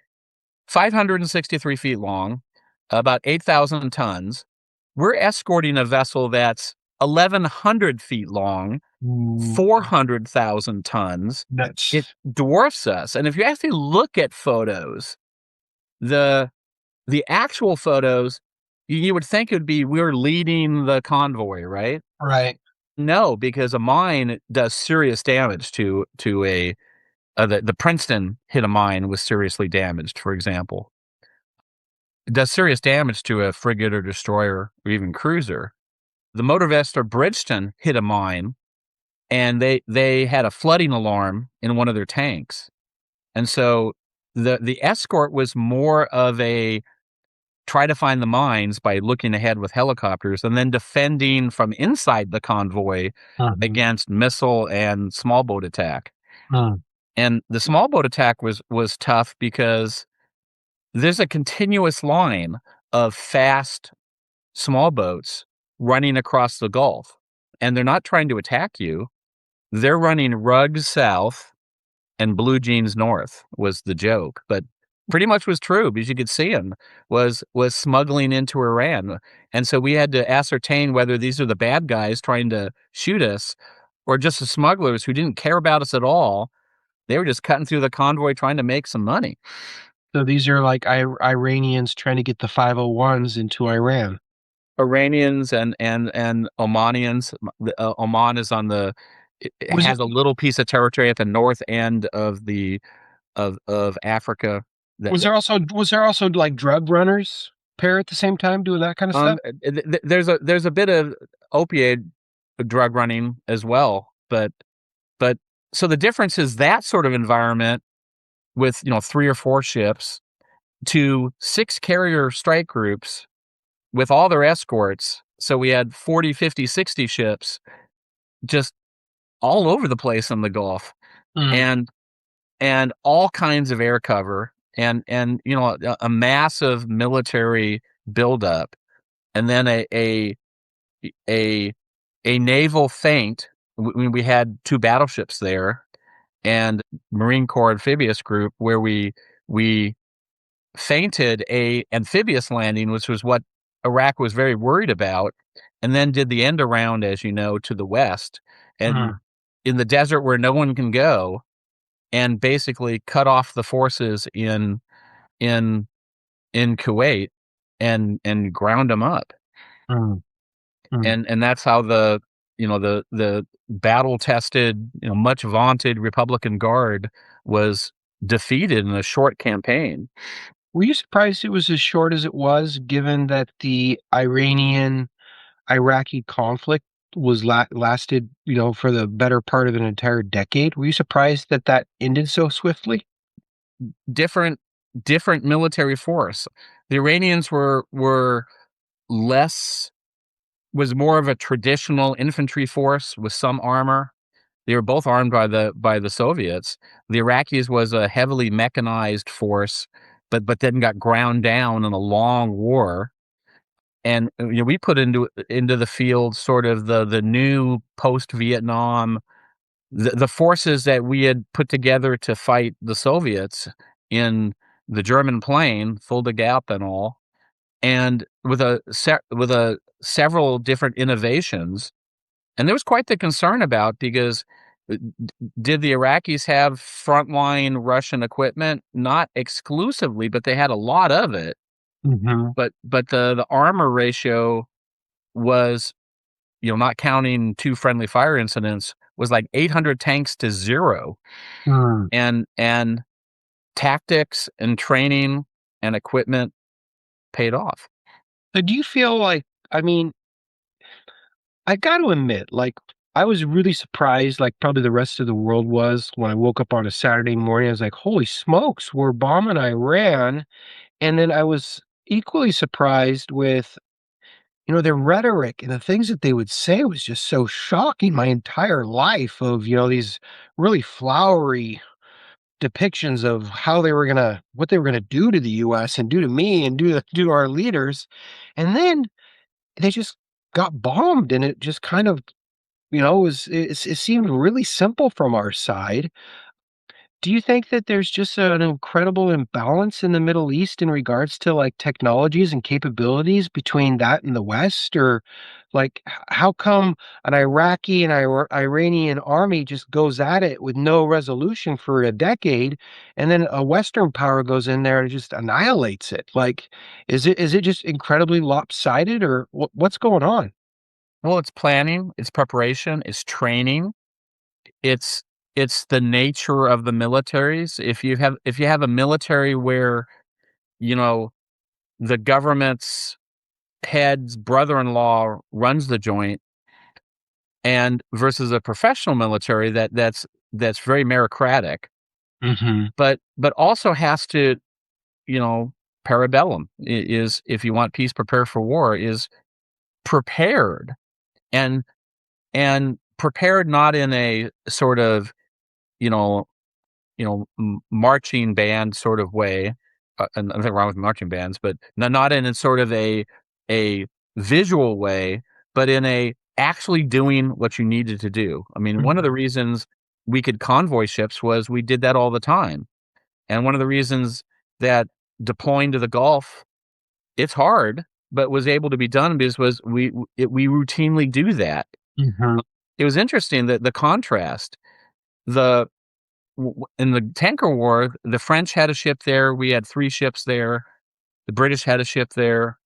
563 feet long, about 8,000 tons. We're escorting a vessel that's 1,100 feet long, Ooh, 400,000 tons. nuts. It dwarfs us. And if you actually look at photos, the actual photos, you would think it would be we're leading the convoy, right? Right. No, because a mine does serious damage to a the Princeton hit a mine, was seriously damaged, for example. It does serious damage to a frigate or destroyer or even cruiser. The motor vessel Bridgeton hit a mine, and they had a flooding alarm in one of their tanks. And so the escort was more of a try to find the mines by looking ahead with helicopters and then defending from inside the convoy against missile and small boat attack. And the small boat attack was tough because there's a continuous line of fast small boats running across the Gulf, and they're not trying to attack you. They're running rugs south and blue jeans north was the joke, but pretty much was true because you could see them was smuggling into Iran. And so we had to ascertain whether these are the bad guys trying to shoot us or just the smugglers who didn't care about us at all. They were just cutting through the convoy trying to make some money. So these are like Iranians trying to get the 501s into Iran. Iranians and Omanians. Oman is on the it has a little piece of territory at the north end of the of Africa. Was there also like drug runners pair at the same time doing that kind of stuff? There's a bit of opiate drug running as well, but so the difference is that sort of environment with 3 or 4 ships to 6 carrier strike groups with all their escorts. So we had 40, 50, 60 ships just all over the place in the Gulf, and all kinds of air cover, and a massive military buildup, and then a naval feint. We had 2 battleships there, and Marine Corps amphibious group where we feinted a amphibious landing, which was what Iraq was very worried about, and then did the end around, as you know, to the west and in the desert where no one can go, and basically cut off the forces in Kuwait and ground them up. And that's how the battle tested, much vaunted Republican Guard was defeated in a short campaign. Were you surprised it was as short as it was, given that the Iranian-Iraqi conflict was lasted, for the better part of an entire decade? Were you surprised that ended so swiftly? Different military force. The Iranians were was more of a traditional infantry force with some armor. They were both armed by the Soviets. The Iraqis was a heavily mechanized force, but then got ground down in a long war. And we put into the field sort of the new post-Vietnam, the forces that we had put together to fight the Soviets in the German plain, Fulda Gap and all, and with several different innovations. And there was quite the concern about, because did the Iraqis have frontline Russian equipment? Not exclusively, but they had a lot of it. But the armor ratio was, not counting 2 friendly fire incidents, was like 800 tanks to 0. And tactics and training and equipment paid off. So do you feel like, I mean, I got to admit, like, I was really surprised, like probably the rest of the world was, when I woke up on a Saturday morning. I was like, holy smokes, we're bombing Iran. And then I was equally surprised with, their rhetoric and the things that they would say was just so shocking. My entire life of, these really flowery depictions of how they were gonna what they were gonna do to the US and do to me and do to our leaders. And then they just got bombed, and it just kind of, it seemed really simple from our side. Do you think that there's just an incredible imbalance in the Middle East in regards to, like, technologies and capabilities between that and the West? Or, like, how come an Iraqi and Iranian army just goes at it with no resolution for a decade, and then a Western power goes in there and just annihilates it? Like, is it just incredibly lopsided, or what's going on? Well, it's planning, it's preparation, it's training, it's it's the nature of the militaries. If you have a military where, you know, the government's head's brother-in-law runs the joint, and versus a professional military that's very meritocratic, Mhm. but also has to, you know, parabellum is, if you want peace, prepare for war, is prepared, and prepared not in a sort of, you know marching band sort of way. And nothing wrong with marching bands, but not in a sort of a visual way, but in a actually doing what you needed to do. I mean, one of the Mhm. reasons we could convoy ships was we did that all the time. And one of the reasons that deploying to the Gulf, it's hard, but was able to be done because we routinely do that. Mhm. It was interesting that the contrast. The In the tanker war, the French had a ship there. We had 3 ships there. The British had a ship there,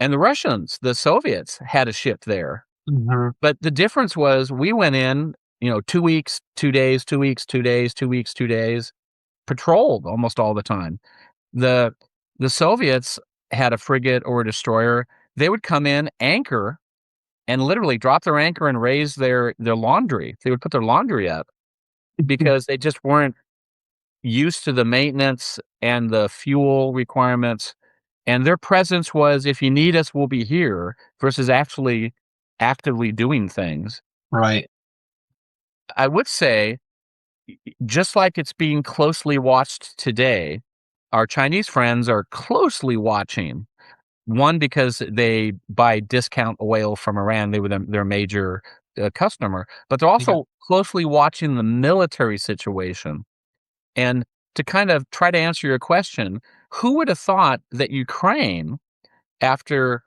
and the Russians, the Soviets, had a ship there. Mhm. But the difference was we went in, 2 weeks, 2 days, 2 weeks, 2 days, 2 weeks, 2 days, patrolled almost all the time. The the Soviets had a frigate or a destroyer. They would come in, anchor, and literally drop their anchor and raise their laundry. They would put their laundry up because they just weren't used to the maintenance and the fuel requirements, and their presence was, "If you need us, we'll be here," versus actually actively doing things. Right. I would say, just like it's being closely watched today, our Chinese friends are closely watching. One, because they buy discount oil from Iran, they were their major, customer, but they're Yeah. also closely watching the military situation. And to kind of try to answer your question, who would have thought that Ukraine, after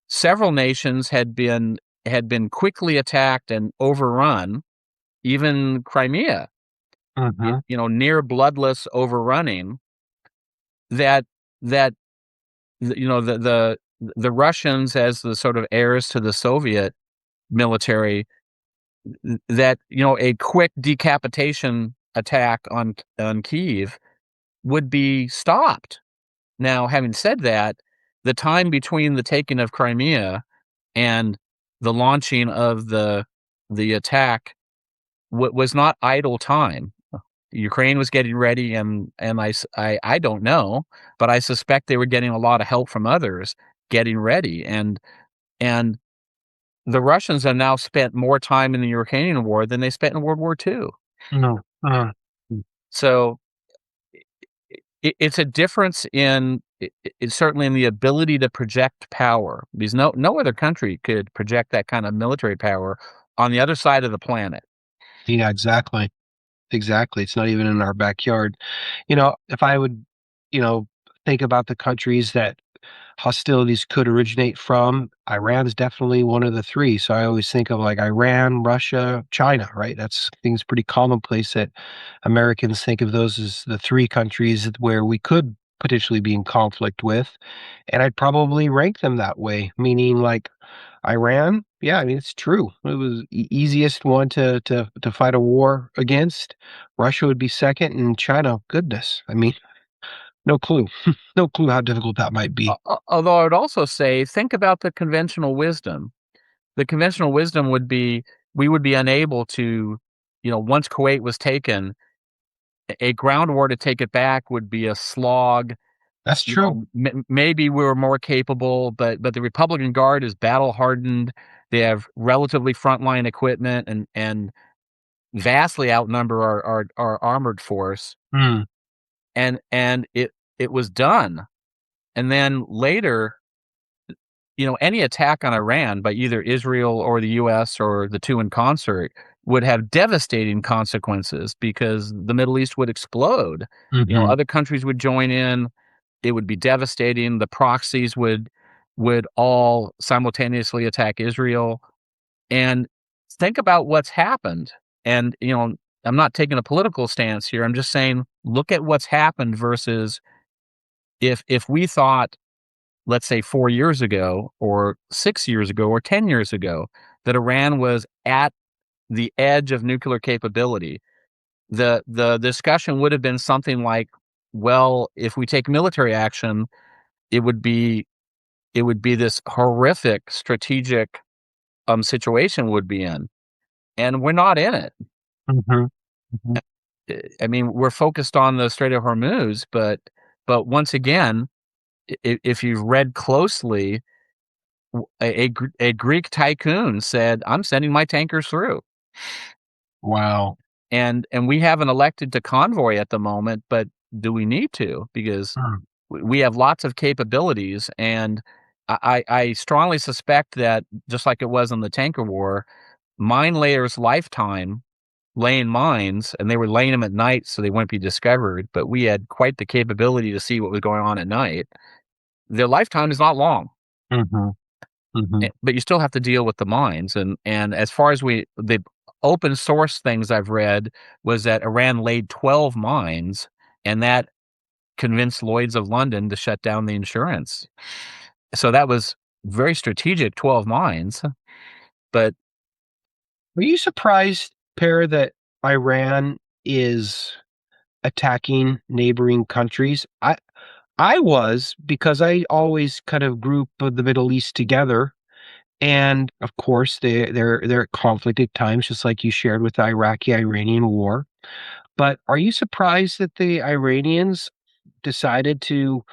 several nations had been quickly attacked and overrun, even Crimea, Mhm. near bloodless overrunning, that that the Russians, as the sort of heirs to the Soviet military, that a quick decapitation attack on Kyiv would be stopped. Now, having said that, the time between the taking of Crimea and the launching of the attack was not idle time. Ukraine was getting ready, and I don't know, but I suspect they were getting a lot of help from others getting ready, and the Russians have now spent more time in the Ukrainian war than they spent in World War II. No. So it's a difference in it's certainly in the ability to project power, because no other country could project that kind of military power on the other side of the planet. Yeah, exactly. Exactly. It's not even in our backyard. If I would, think about the countries that hostilities could originate from, Iran is definitely one of the three. So I always think of, like, Iran, Russia, China, right? That's things pretty commonplace that Americans think of those as the three countries where we could potentially be in conflict with. And I'd probably rank them that way, meaning, like, Iran, yeah, I mean, it's true. It was easiest one to fight a war against. Russia would be second, and China, goodness, I mean, no clue. No clue how difficult that might be. Although I would also say, think about the conventional wisdom. the conventional wisdom would be we would be unable to, once Kuwait was taken, a ground war to take it back would be a slog. That's true. Maybe we were more capable, but the Republican Guard is battle hardened. They have relatively frontline equipment and vastly outnumber our armored force. Mm. And it was done. And then later, any attack on Iran by either Israel or the US or the two in concert would have devastating consequences because the Middle East would explode. Hmm. Other countries would join in. It would be devastating. The proxies would all simultaneously attack Israel. And think about what's happened. And, I'm not taking a political stance here. I'm just saying, look at what's happened versus if we thought, let's say 4 years ago or 6 years ago or 10 years ago, that Iran was at the edge of nuclear capability, the discussion would have been something like, well, if we take military action, it would be this horrific strategic situation would be in, and we're not in it. Hmm. Hmm. I mean, we're focused on the Strait of Hormuz, but once again, if you've read closely, a Greek tycoon said, "I'm sending my tankers through." Wow. And we haven't elected to convoy at the moment, but do we need to? Because Mm. we have lots of capabilities, and I strongly suspect that just like it was in the tanker war, mine layers' lifetime laying mines, and they were laying them at night so they wouldn't be discovered, but we had quite the capability to see what was going on at night. Their lifetime is not long. Hmm. Hmm. But you still have to deal with the mines, and as far as the open source things I've read was that Iran laid 12 mines, and that convinced Lloyd's of London to shut down the insurance. So that was very strategic, 12 mines, but Were you surprised, Per, that Iran is attacking neighboring countries? I was, because I always kind of group the Middle East together. And of course, they're at conflict at times, just like you shared with the Iraqi-Iranian war. But are you surprised that the Iranians decided to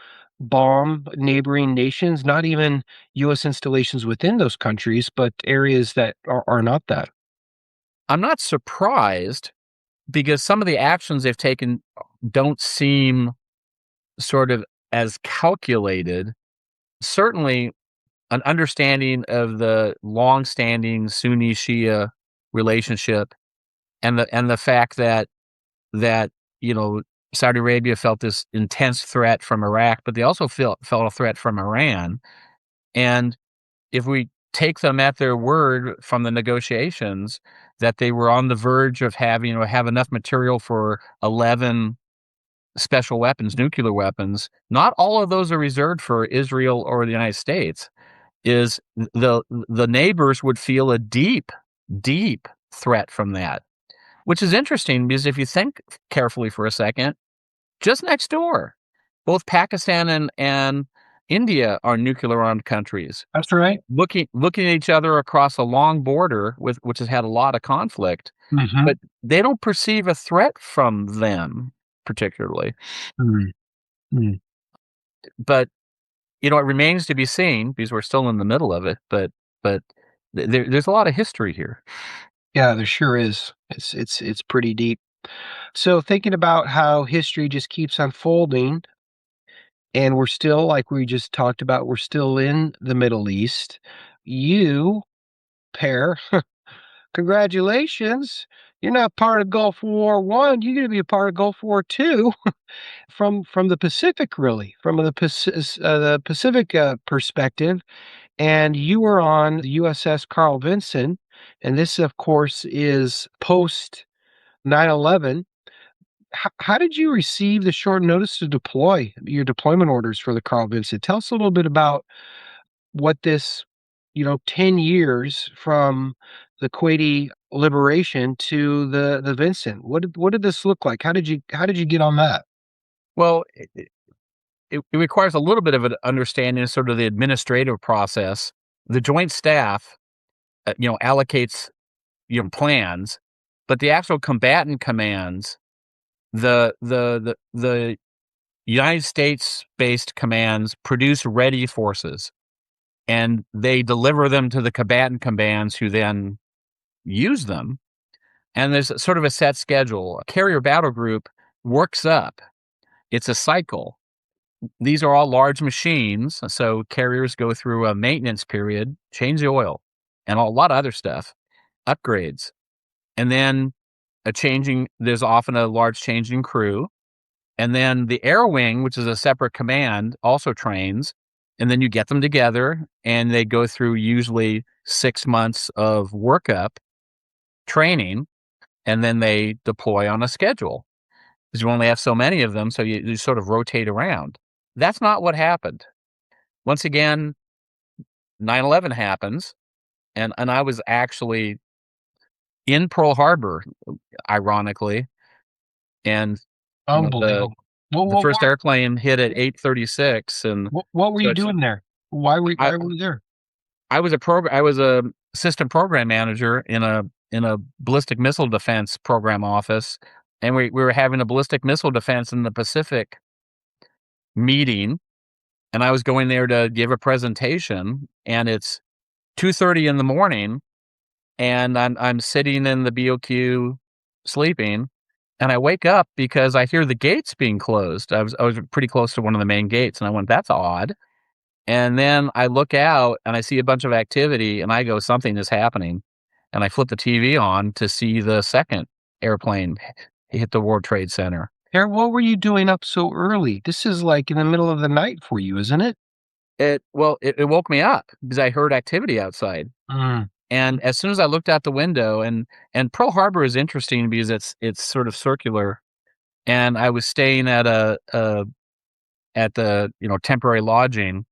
bomb neighboring nations, not even U.S. installations within those countries, but areas that are not that? I'm not surprised because some of the actions they've taken don't seem sort of as calculated. Certainly an understanding of the long-standing Sunni-Shia relationship and the fact that you know Saudi Arabia felt this intense threat from Iraq, but they also felt a threat from Iran. And if we take them at their word from the negotiations that they were on the verge of having or have enough material for 11 special weapons, nuclear weapons, not all of those are reserved for Israel or the United States. Is the neighbors would feel a deep, deep threat from that, which is interesting because if you think carefully for a second, just next door, both Pakistan and India are nuclear armed countries. That's right. Looking at each other across a long border with which has had a lot of conflict, Hmm. but they don't perceive a threat from them particularly. Mm. Mm. But it remains to be seen because we're still in the middle of it. But there's a lot of history here. Yeah, there sure is. It's pretty deep. So thinking about how history just keeps unfolding, and we're still, like we just talked about, we're still in the Middle East. You, Per, congratulations. You're not part of Gulf War One. You're going to be a part of Gulf War Two, from the Pacific, really, from the Pacific perspective. And you were on the USS Carl Vinson, and this, of course, is post 9/11. How did you receive the short notice to deploy your deployment orders for the Carl Vinson? Tell us a little bit about what this, 10 years from the Kuwaiti liberation to the Vincent. What did this look like? How did you get on that? Well, it requires a little bit of an understanding of sort of the administrative process. The Joint Staff allocates plans, but the actual combatant commands, the United States-based commands produce ready forces, and they deliver them to the combatant commands, who then use them. And there's sort of a set schedule. A carrier battle group works up. It's a cycle. These are all large machines, so carriers go through a maintenance period, change the oil, and a lot of other stuff, upgrades. And then there's often a large change in crew. And then the air wing, which is a separate command, also trains. And then you get them together, and they go through usually 6 months of workup training, and then they deploy on a schedule, because you only have so many of them, so you sort of rotate around. That's not what happened. Once again, 9/11 happens, and I was actually in Pearl Harbor, ironically, and Unbelievable. the first airplane hit at 8:36, and what were so you doing there? Why were you there? I was a system program manager in a ballistic missile defense program office, and we were having a ballistic missile defense in the Pacific meeting, and I was going there to give a presentation, and it's 2:30 in the morning, and I'm sitting in the BOQ sleeping, and I wake up because I hear the gates being closed. I was pretty close to one of the main gates, and I went, "That's odd." And then I look out and I see a bunch of activity, and I go, "Something is happening." And I flip the TV on to see the second airplane hit the World Trade Center. Aaron, what were you doing up so early? This is like in the middle of the night for you, isn't it? It woke me up because I heard activity outside. Mm. And as soon as I looked out the window, and Pearl Harbor is interesting because it's sort of circular, and I was staying at at the temporary lodging,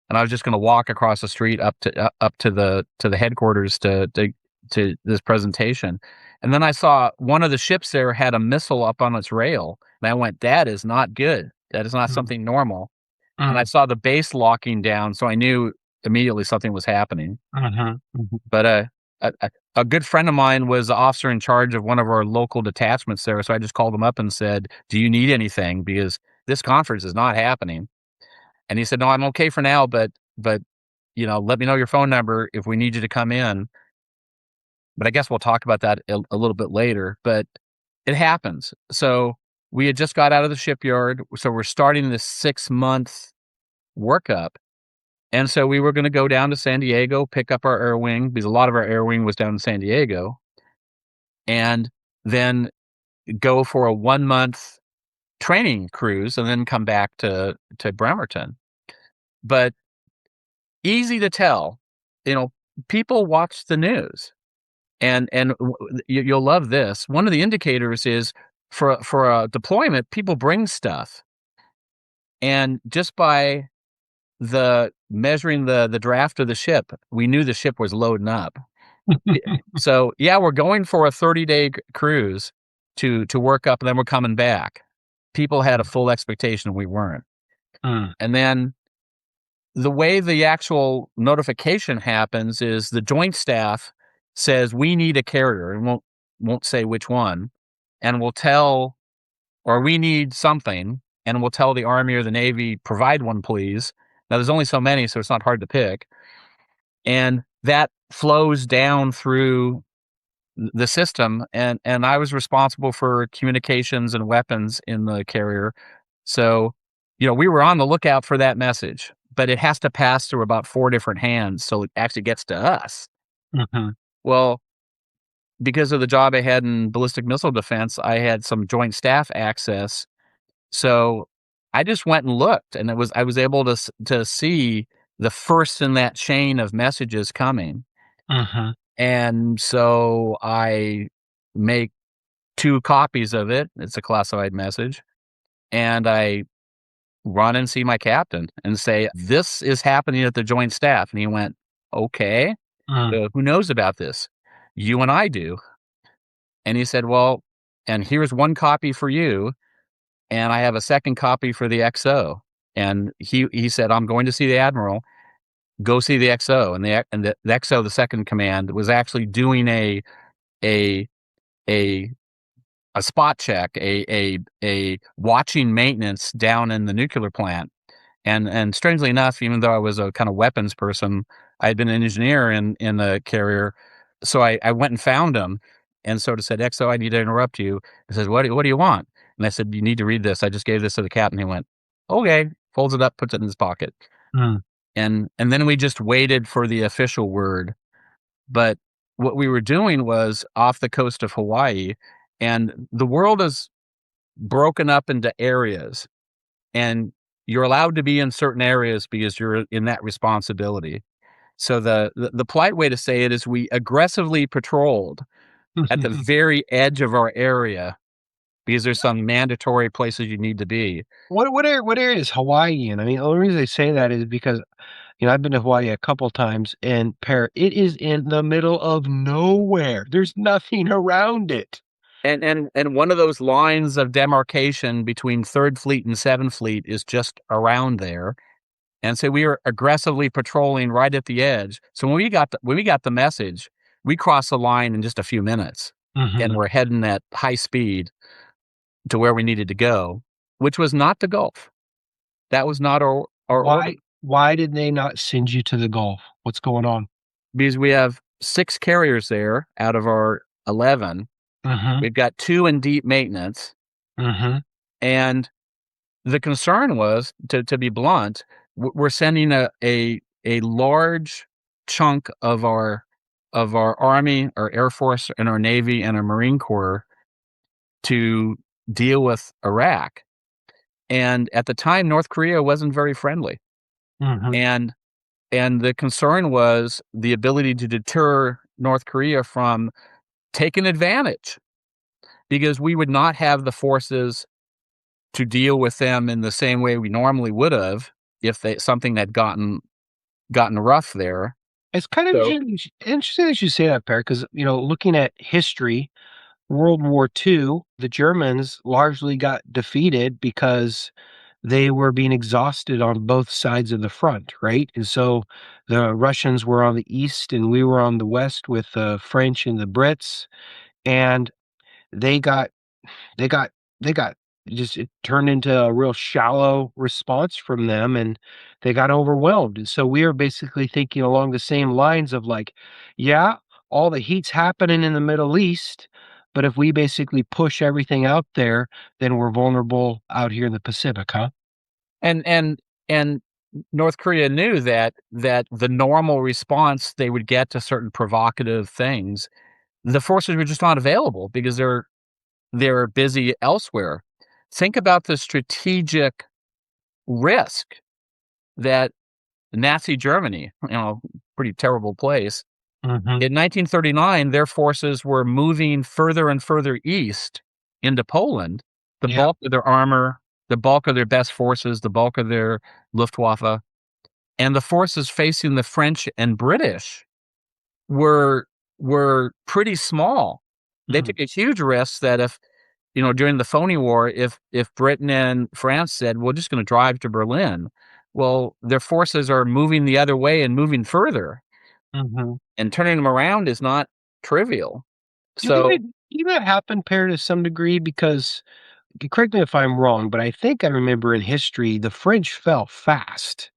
and I was just going to walk across the street up to the headquarters to this presentation. And then I saw one of the ships there had a missile up on its rail, and I went, "That is not good. That is not something normal." And I saw the base locking down, so I knew immediately something was happening. But a good friend of mine was the officer in charge of one of our local detachments there, so I just called him up and said, "Do you need anything? Because this conference is not happening." And he said, "No, I'm okay for now, but let me know your phone number if we need you to come in." But I guess we'll talk about that a little bit later. But it happens. So we had just got out of the shipyard, so we're starting this 6-month workup. And so we were going to go down to San Diego, pick up our air wing, because a lot of our air wing was down in San Diego, and then go for a 1-month training cruise, and then come back to Bremerton. But easy to tell, people watch the news, and you'll love this. One of the indicators is for a deployment, people bring stuff, and just by measuring the draft of the ship, we knew the ship was loading up. So yeah, we're going for a 30-day cruise to work up, and then we're coming back. People had a full expectation, we weren't. And then the way the actual notification happens is the Joint Staff says, "We need a carrier," and won't say which one, and we'll tell, or "We need something," and we'll tell the Army or the Navy, "Provide one, please." Now, there's only so many, so it's not hard to pick. And that flows down through the system, and I was responsible for communications and weapons in the carrier. So, we were on the lookout for that message, but it has to pass through about 4 different hands, so it actually gets to us. Well, because of the job I had in ballistic missile defense, I had some Joint Staff access. So I just went and looked, and I was able to see the first in that chain of messages coming. And so I make 2 copies of it. It's a classified message. And I run and see my captain and say, "This is happening at the Joint Staff." And he went, "Okay, who knows about this?" "You and I do." And he said, "Well, and here's 1 copy for you, and I have a second copy for the XO." And he said, "I'm going to see the Admiral, go see the XO, and the XO, the second command, was actually doing a a a spot check, a watching maintenance down in the nuclear plant. And strangely enough, even though I was a kind of weapons person, I had been an engineer in the carrier. So I went and found him and sort of said, XO, I need to interrupt you. He says, what do you want? And I said, you need to read this. I just gave this to the captain. He went, okay, folds it up, puts it in his pocket. Mm. And then we just waited for the official word. But what we were doing was off the coast of Hawaii, and the world is broken up into areas, and you're allowed to be in certain areas because you're in that responsibility. So the polite way to say it is we aggressively patrolled at the very edge of our area because there's some mandatory places you need to be. What area is Hawaii in? I mean, the only reason I say that is because, I've been to Hawaii a couple times, and it is in the middle of nowhere. There's nothing around it. And one of those lines of demarcation between Third Fleet and Seventh Fleet is just around there. And so we were aggressively patrolling right at the edge. So when we got the message, we crossed the line in just a few minutes, and we're heading at high speed to where we needed to go, which was not the Gulf. That was not our order, Why did they not send you to the Gulf? What's going on? because we have 6 carriers there out of our 11. Mhm. We've got 2 in deep maintenance, Mhm. and the concern was, to be blunt, we're sending a large chunk of our Army, our Air Force, and our Navy, and our Marine Corps to deal with Iraq. And at the time, North Korea wasn't very friendly. Mhm. And the concern was the ability to deter North Korea from taking advantage, because we would not have the forces to deal with them in the same way we normally would have if something had gotten rough there. It's kind of So interesting that you say that, Per, because, looking at history, World War II, the Germans largely got defeated because they were being exhausted on both sides of the front, right? And so the Russians were on the east and we were on the west with the French and the Brits, and they got they got they got just it turned into a real shallow response from them, and they got overwhelmed. And so we are basically thinking along the same lines of like, yeah, all the heat's happening in the Middle East, but if we basically push everything out there, then we're vulnerable out here in the Pacific, huh? and North Korea knew that the normal response they would get to certain provocative things, the forces were just not available because they're busy elsewhere. Think about the strategic risk that Nazi Germany, pretty terrible place. Mhm. In 1939, their forces were moving further and further east into Poland. The Yeah. bulk of their armor, the bulk of their best forces, the bulk of their Luftwaffe, and the forces facing the French and British were pretty small. They Mhm. took a huge risk that if, during the phony war, if Britain and France said, "We're just gonna drive to Berlin," well, their forces are moving the other way and moving further, Mhm. and turning them around is not trivial. Do you think So, that happened, Per, to some degree? Because, correct me if I'm wrong, but I think I remember in history the French fell fast.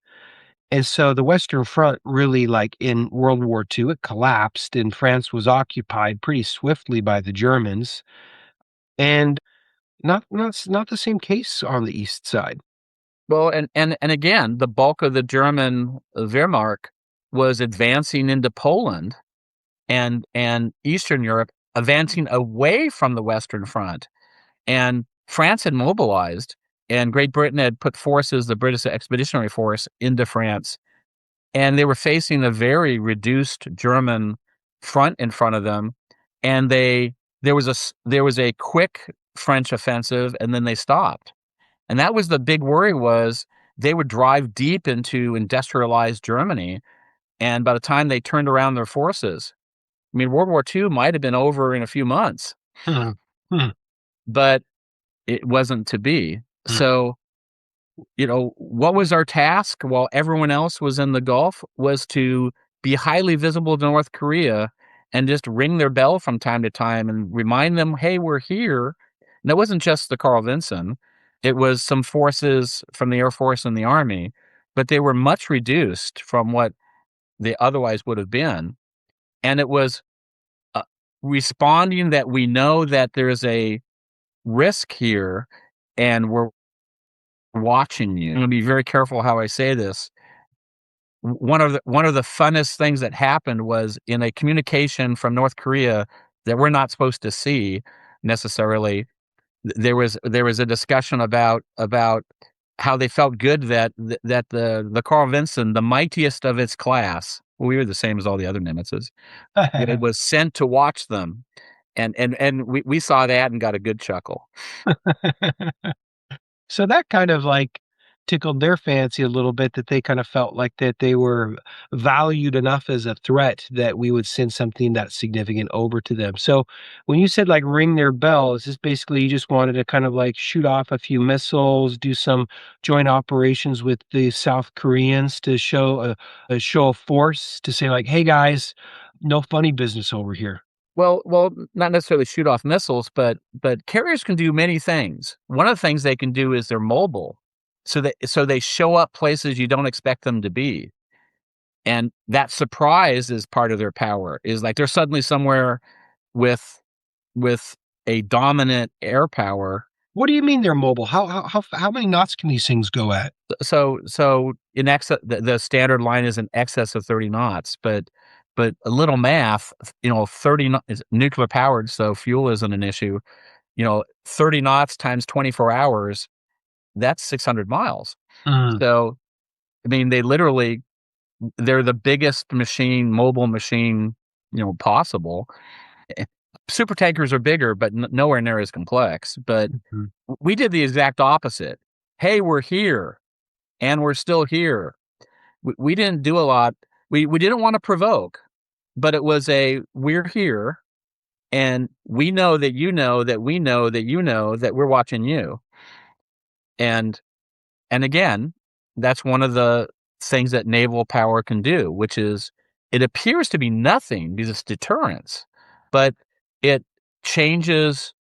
And so the Western Front really, like in World War II, it collapsed and France was occupied pretty swiftly by the Germans. And not the same case on the east side. well, and again, the bulk of the German Wehrmacht was advancing into Poland and Eastern Europe, advancing away from the Western Front. And France had mobilized, and Great Britain had put forces, the British Expeditionary Force, into France, and they were facing a very reduced German front in front of them. And there was a quick French offensive, and then they stopped. And that was the big worry, was they would drive deep into industrialized Germany, and by the time they turned around their forces, I mean, World War II might have been over in a few months, Hmm. Hmm. but it wasn't to be. Hmm. So what was our task while everyone else was in the Gulf was to be highly visible to North Korea and just ring their bell from time to time and remind them, hey, we're here. And it wasn't just the Carl Vinson. It was some forces from the Air Force and the Army, but they were much reduced from what they otherwise would have been. And it was uh, responding that we know that there's a risk here and we're watching you. I'm going to be very careful how I say this. One of the funnest things that happened was in a communication from North Korea that we're not supposed to see necessarily. There was a discussion about how they felt good that the Carl Vinson, the mightiest of its class, we were the same as all the other Nimitz, it was sent to watch them, and we saw that and got a good chuckle. So that kind of like tickled their fancy a little bit, that they kind of felt like that they were valued enough as a threat that we would send something that significant over to them. So when you said like ring their bell, is this basically you just wanted to kind of like shoot off a few missiles, do some joint operations with the South Koreans to show a show of force to say like, hey guys, no funny business over here. Well, not necessarily shoot off missiles, but carriers can do many things. One of the things they can do is they're mobile, so they show up places you don't expect them to be, and that surprise is part of their power. Is like they're suddenly somewhere with with a dominant air power. What do you mean they're mobile? How many knots can these things go at? So in excess, the standard line is in excess of 30 knots, but a little math, 30 is nuclear powered, so fuel isn't an issue. 30 knots times 24 hours, that's 600 miles. Mm. So, I mean, they're the biggest mobile machine, possible. Eh, Super tankers are bigger, but nowhere near as complex. But Mhm. we did the exact opposite. Hey, we're here and we're still here. We didn't do a lot. We didn't want to provoke, but it was we're here and we know that you know that we know that you know that we're watching you. And and again, that's one of the things that naval power can do, which is it appears to be nothing because it's deterrence, but it changes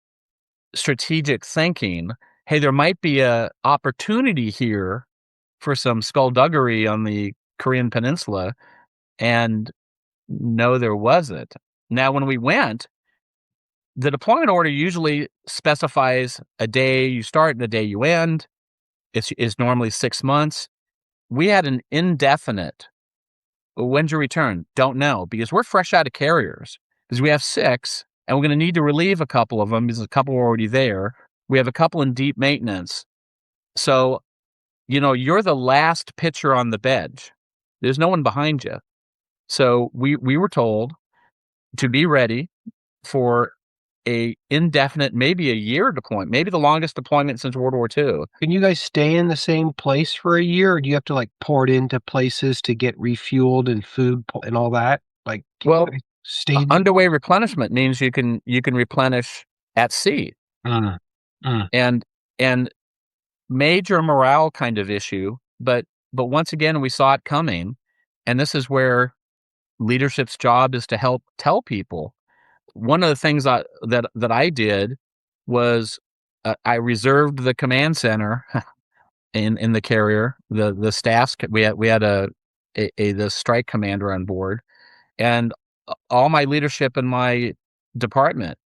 strategic thinking. Hey, there might be a opportunity here for some skullduggery on the Korean Peninsula, and no, there wasn't. Now, when we went, the deployment order usually specifies a day you start and a day you end. It's normally 6 months. We had an indefinite. When's your return? Don't know, because we're fresh out of carriers. Because we have 6, and we're going to need to relieve a couple of them because a couple are already there. We have a couple in deep maintenance. So, you're the last pitcher on the bench. There's no one behind you. So we were told to be ready for a indefinite, maybe a year deployment, maybe the longest deployment since World War II. Can you guys stay in the same place for a year, or do you have to like port into places to get refueled and food and all that? Like, can you Well, guys stay? underway replenishment means you can replenish at sea, Mm, mm. and and major morale kind of issue. But once again, we saw it coming, and this is where leadership's job is to help tell people. One of the things that I did was I reserved the command center in the carrier, the staffs. We had the strike commander on board, and all my leadership in my department.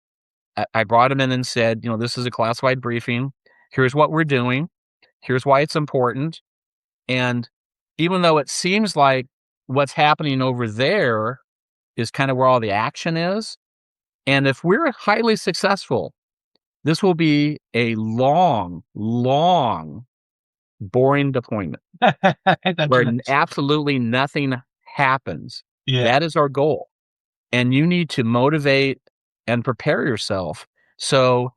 I brought him in and said, this is a classified briefing. Here's what we're doing. Here's why it's important. And even though it seems like what's happening over there is kind of where all the action is, and if we're highly successful, this will be a long, long, boring deployment That's where right. absolutely nothing happens. Yeah. That is our goal. And you need to motivate and prepare yourself. So,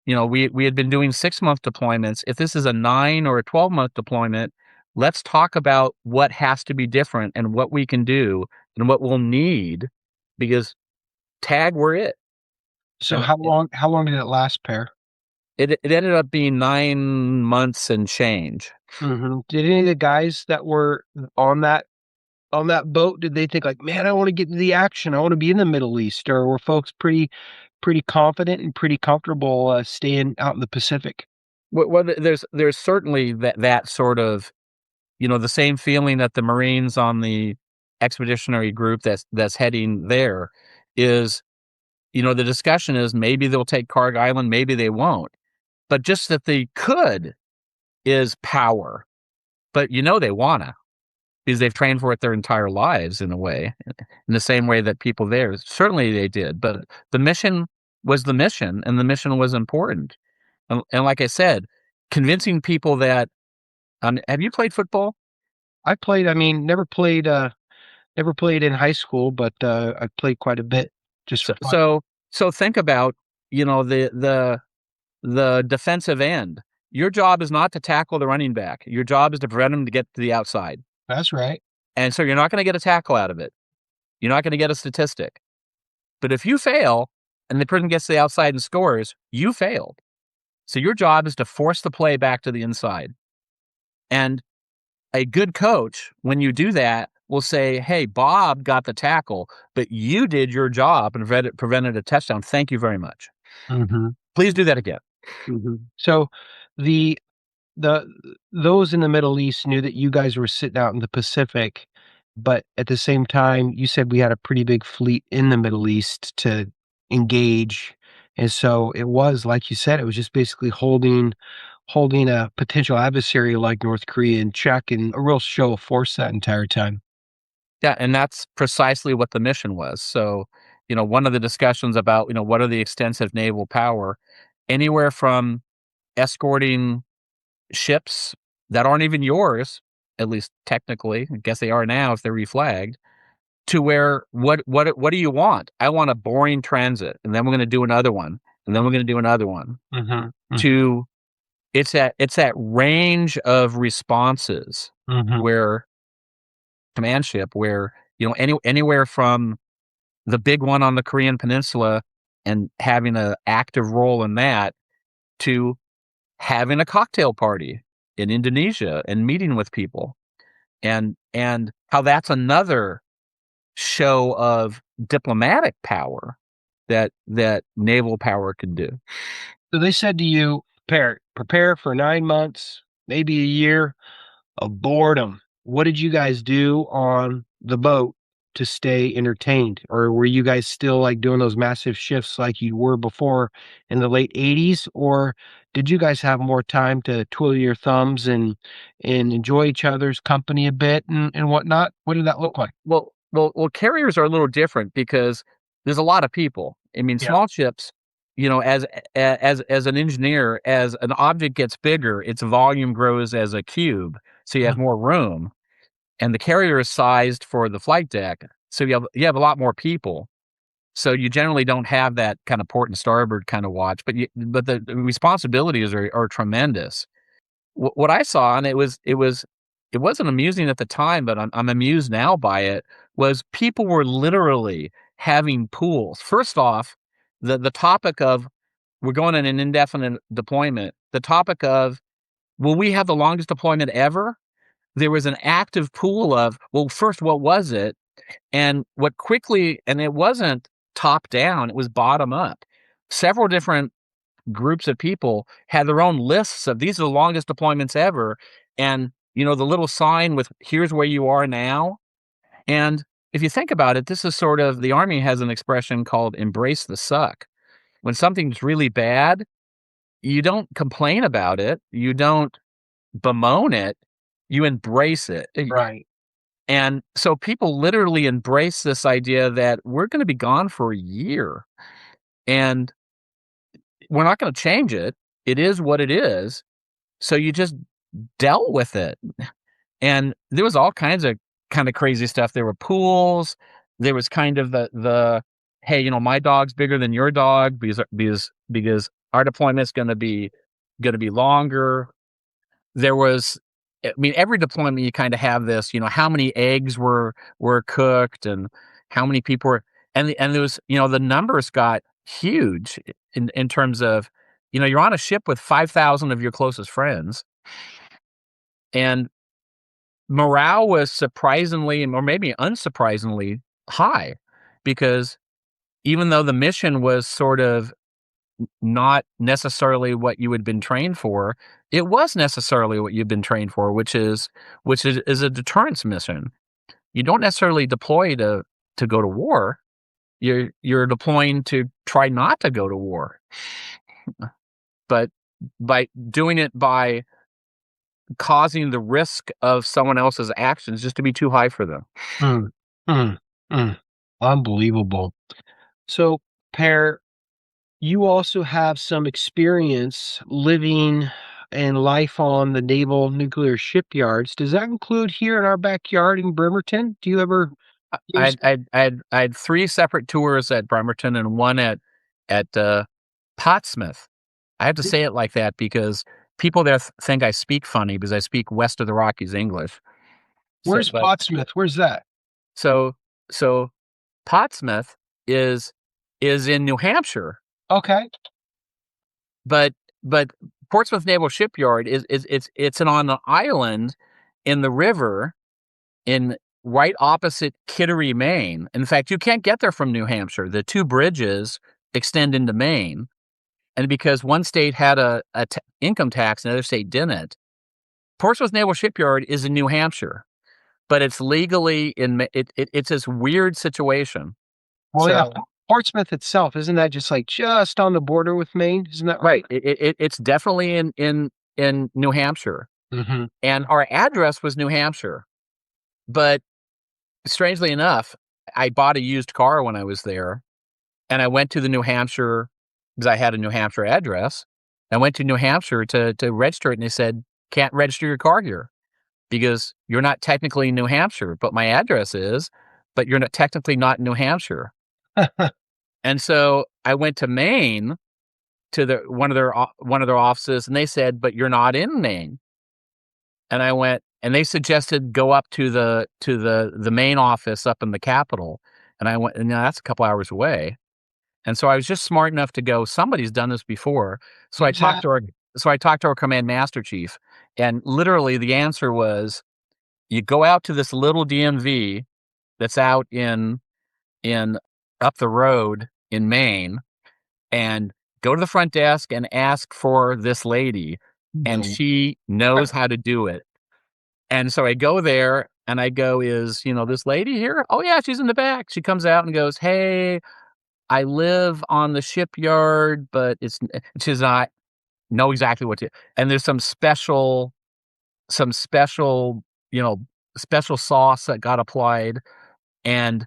we had been doing 6-month deployments. If this is a 9 or a 12-month deployment, let's talk about what has to be different and what we can do and what we'll need, because we're it. So And how long did it last, Per? It ended up being 9 months and change. Did any of the guys that were on that boat, did they think like, man, I want to get into the action. I want to be in the Middle East, or were folks pretty confident and pretty comfortable staying out in the Pacific? Well, there's certainly that sort of, the same feeling that the Marines on the expeditionary group that's heading there is, the discussion is maybe they'll take Carg Island, maybe they won't. But just that they could is power. But they wanna, because they've trained for it their entire lives in a way, in the same way that people there certainly they did. But the mission was the mission, and the mission was important. And like I said, convincing people that have you played football? I played, I mean, never played in high school, but I played quite a bit just So for fun. so so think about, the defensive end. Your job is not to tackle the running back. Your job is to prevent him to get to the outside. That's right. And so you're not gonna get a tackle out of it. You're not gonna get a statistic. But if you fail and the person gets to the outside and scores, you failed. So your job is to force the play back to the inside. And a good coach, when you do that, will say, "Hey, Bob got the tackle, but you did your job and prevented a touchdown. Thank you very much. hmm Please do that again." So the the those in the Middle East knew that you guys were sitting out in the Pacific, but at the same time, you said we had a pretty big fleet in the Middle East to engage, and so it was like you said, it was just basically holding a potential adversary like North Korea in check, and a real show of force that entire time. Yeah, and that's precisely what the mission was. So, one of the discussions about, what are the extensive naval power, anywhere from escorting ships that aren't even yours, at least technically, I guess they are now if they're reflagged, to where what do you want? I want a boring transit, and then we're gonna do another one, and then we're gonna do another one. Mhm, mm, To it's that range of responses mhm, where command ship where, anywhere from the big one on the Korean Peninsula and having an active role in that to having a cocktail party in Indonesia and meeting with people, and how that's another show of diplomatic power that naval power could do. So they said to you, prepare for 9 months, maybe a year of boredom. What did you guys do on the boat to stay entertained? Or were you guys still, like, doing those massive shifts like you were before in the late '80s? Or did you guys have more time to twiddle your thumbs and enjoy each other's company a bit and whatnot? What did that look like? Carriers are a little different because there's a lot of people. I mean, Yeah. small ships, as an engineer, as an object gets bigger, its volume grows as a cube, so you have Mhm, more room, and the carrier is sized for the flight deck, so you have a lot more people. So you generally don't have that kind of port and starboard kind of watch, but the responsibilities are tremendous. What I saw, and it wasn't amusing at the time, but I'm amused now by it, was people were literally having pools. First off, the topic of we're going on an indefinite deployment, the topic of will we have the longest deployment ever? There was an active pool of, well, first, what was it? And it wasn't top down, it was bottom up. Several different groups of people had their own lists of these are the longest deployments ever. And, the little sign with here's where you are now. And if you think about it, this is sort of the Army has an expression called embrace the suck. When something's really bad, you don't complain about it, you don't bemoan it, you embrace it. right. And so people literally embrace this idea that we're going to be gone for a year and we're not going to change it. It is what it is. So you just dealt with it. And there was all kinds of kind of crazy stuff. There were pools. There was kind of the hey, my dog's bigger than your dog because our deployment's going to be longer. There was, I mean, every deployment you kind of have this, how many eggs were cooked and how many people were, and there was, the numbers got huge in terms of, you're on a ship with 5,000 of your closest friends, and morale was surprisingly, or maybe unsurprisingly, high, because even though the mission was sort of not necessarily what you had been trained for, it was necessarily what you've been trained for, which is a deterrence mission. You don't necessarily deploy to go to war. You're deploying to try not to go to war. But by doing it, by causing the risk of someone else's actions just to be too high for them. Mm, mm, mm. Unbelievable. So, Per, you also have some experience living and life on the naval nuclear shipyards. Does that include here in our backyard in Bremerton? Do you ever I use? had, I had, I had, I had 3 separate tours at Bremerton and one at Portsmouth. I have to say it like that because people there think I speak funny because I speak west of the Rockies English. So, Where's Portsmouth? Where's that? so, so Portsmouth is in New Hampshire, Okay. but Portsmouth Naval Shipyard it's on an island in the river in right opposite Kittery, Maine. In fact, you can't get there from New Hampshire. The 2 bridges extend into Maine, and because one state had a income tax and the other state didn't, Portsmouth Naval Shipyard is in New Hampshire, but it's legally it's this weird situation. Well, yeah, So Portsmouth itself, isn't that just on the border with Maine? Isn't that right? it's definitely in New Hampshire, Mhm. and our address was New Hampshire, but strangely enough, I bought a used car when I was there, and I went to the New Hampshire because I had a New Hampshire address. I went to New Hampshire to register it, and they said, "Can't register your car here because you're not technically in New Hampshire, but my address is, but you're not technically not in New Hampshire." And so I went to Maine to one of their offices, and they said, "But you're not in Maine." And I went, and they suggested go up to the main office up in the Capitol, and I went, and that's a couple hours away. And so I was just smart enough to go, somebody's done this before. So I talked to our command master chief, and literally the answer was, you go out to this little DMV that's out in up the road in Maine, and go to the front desk and ask for this lady, and No. she knows how to do it. And so I go there and I go, "Is, this lady here?" "Oh, yeah, she's in the back." She comes out and goes, "Hey, I live on the shipyard, but she's not know exactly what to, and there's some special, you know, special sauce that got applied, and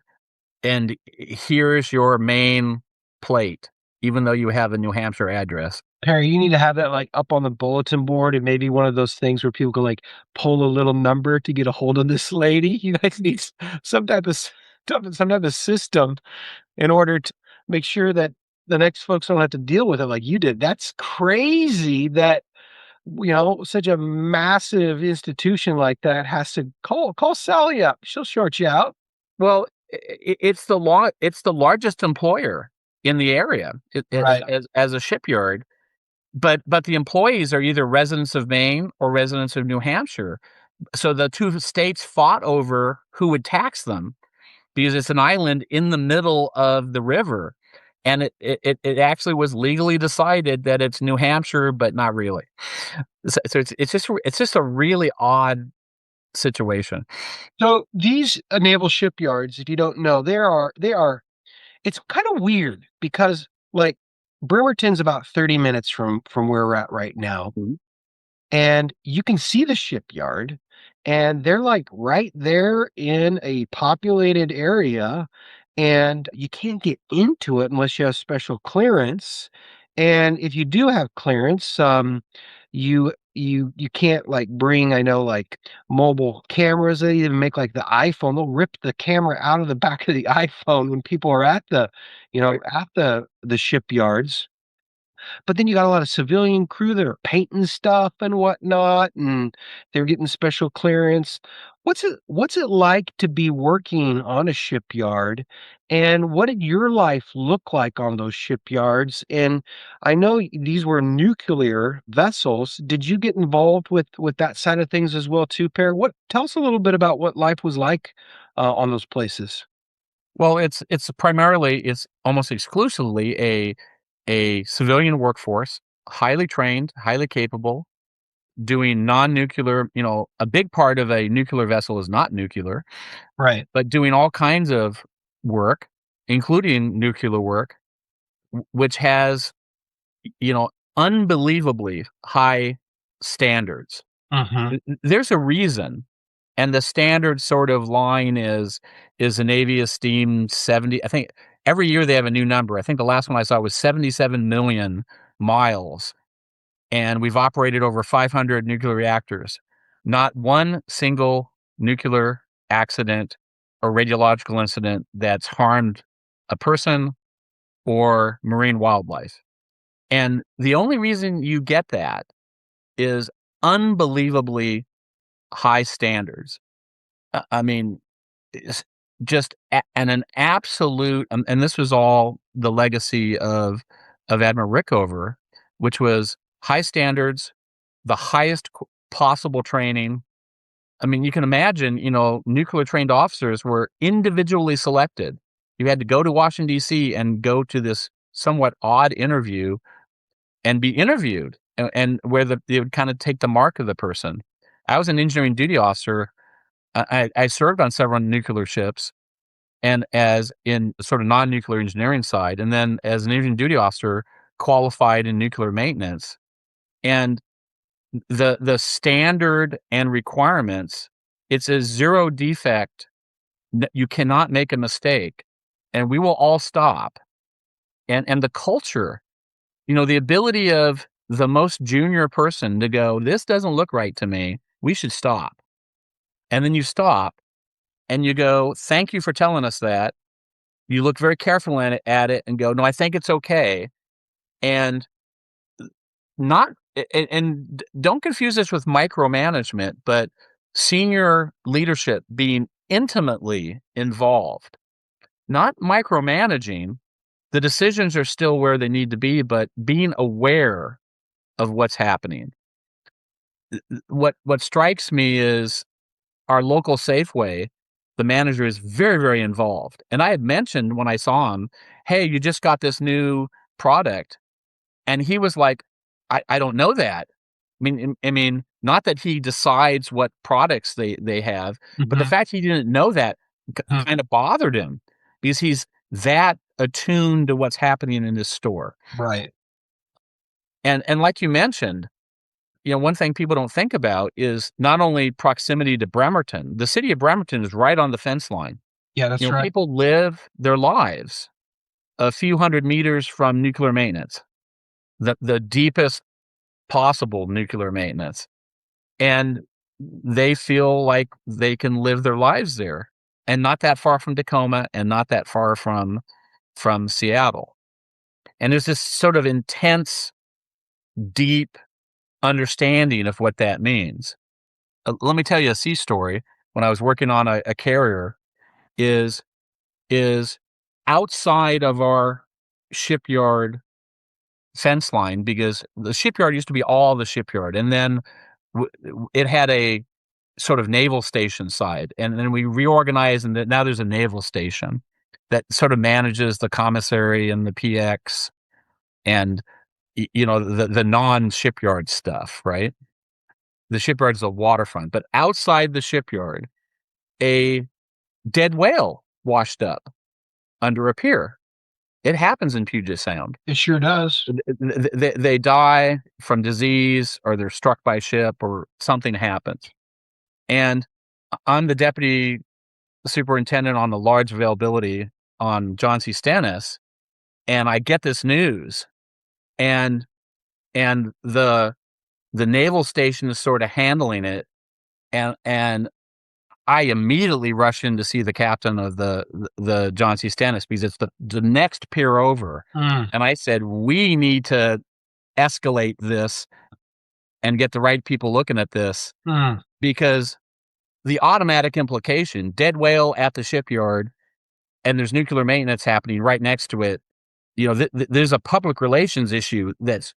here's your main plate, even though you have a New Hampshire address." Perry, you need to have that up on the bulletin board and maybe one of those things where people can pull a little number to get a hold of this lady. You guys need some type of some type of system in order to make sure that the next folks don't have to deal with it like you did. That's crazy that such a massive institution like that has to call Sally up. She'll short you out. Well, it's the largest employer in the area, Right. as a shipyard. But the employees are either residents of Maine or residents of New Hampshire. So the 2 states fought over who would tax them because it's an island in the middle of the river, and it actually was legally decided that it's New Hampshire, but not really. So it's just a really odd situation. So these naval shipyards, if you don't know, they are it's kind of weird because Bremerton's about 30 minutes from where we're at right now. Mhm. And you can see the shipyard, and they're right there in a populated area, and you can't get into it unless you have special clearance. And if you do have clearance, you can't bring, I know, mobile cameras. They even make the iPhone. They'll rip the camera out of the back of the iPhone when people are at the, at the shipyards. But then you got a lot of civilian crew that are painting stuff and whatnot, and they're getting special clearance. What's it like to be working on a shipyard? And what did your life look like on those shipyards? And I know these were nuclear vessels. Did you get involved with that side of things as well too, Per? What tell us a little bit about what life was like on those places. Well, it's almost exclusively a civilian workforce, highly trained, highly capable, doing non-nuclear. A big part of a nuclear vessel is not nuclear, Right. but doing all kinds of work, including nuclear work, which has you know unbelievably high standards. Hmm. There's a reason, and the standard sort of line is the Navy esteemed 70. I think every year they have a new number. I think the last one I saw was 77 million miles, and we've operated over 500 nuclear reactors. Not one single nuclear accident or radiological incident that's harmed a person or marine wildlife. And the only reason you get that is unbelievably high standards. I mean, it's just and an absolute, and this was all the legacy of Admiral Rickover, which was high standards, the highest possible training. I mean, you can imagine, nuclear trained officers were individually selected. You had to go to Washington, D.C. and go to this somewhat odd interview and be interviewed, and where they would kind of take the mark of the person. I was an engineering duty officer. I served on several nuclear ships, and as in sort of non-nuclear engineering side, and then as an engineering duty officer, qualified in nuclear maintenance. And the standard and requirements, it's a zero defect. You cannot make a mistake, and we will all stop. And the culture, the ability of the most junior person to go, this doesn't look right to me, we should stop. And then you stop and you go, thank you for telling us that. You look very careful at it and go, no, I think it's okay. And not, and don't confuse this with micromanagement, but senior leadership being intimately involved, not micromanaging. The decisions are still where they need to be, but being aware of what's happening. What strikes me is our local Safeway, the manager is very, very involved. And I had mentioned when I saw him, hey, you just got this new product. And he was like, I don't know that. I mean, not that he decides what products they have, but the Hmm. fact he didn't know that kind of bothered him, because he's that attuned to what's happening in this store. Right. And like you mentioned, one thing people don't think about is not only proximity to Bremerton. The city of Bremerton is right on the fence line. Yeah, that's right. People live their lives a few hundred meters from nuclear maintenance, the deepest possible nuclear maintenance. And they feel like they can live their lives there, and not that far from Tacoma and not that far from Seattle. And there's this sort of intense, deep understanding of what that means. Let me tell you a sea story. When I was working on a carrier, is outside of our shipyard fence line, because the shipyard used to be all the shipyard, and then it had a sort of naval station side, and then we reorganized, and now there's a naval station that sort of manages the commissary and the PX and the non-shipyard stuff, right? The shipyard's a waterfront, but outside the shipyard, a dead whale washed up under a pier. It happens in Puget Sound. It sure does. They die from disease, or they're struck by ship, or something happens. And I'm the deputy superintendent on the large availability on John C. Stennis, and I get this news, and the naval station is sort of handling it, and I immediately rush in to see the captain of the John C. Stennis, because it's the next pier over. Mm. And I said, we need to escalate this and get the right people looking at this, because the automatic implication, dead whale at the shipyard, and there's nuclear maintenance happening right next to it. There's a public relations issue that's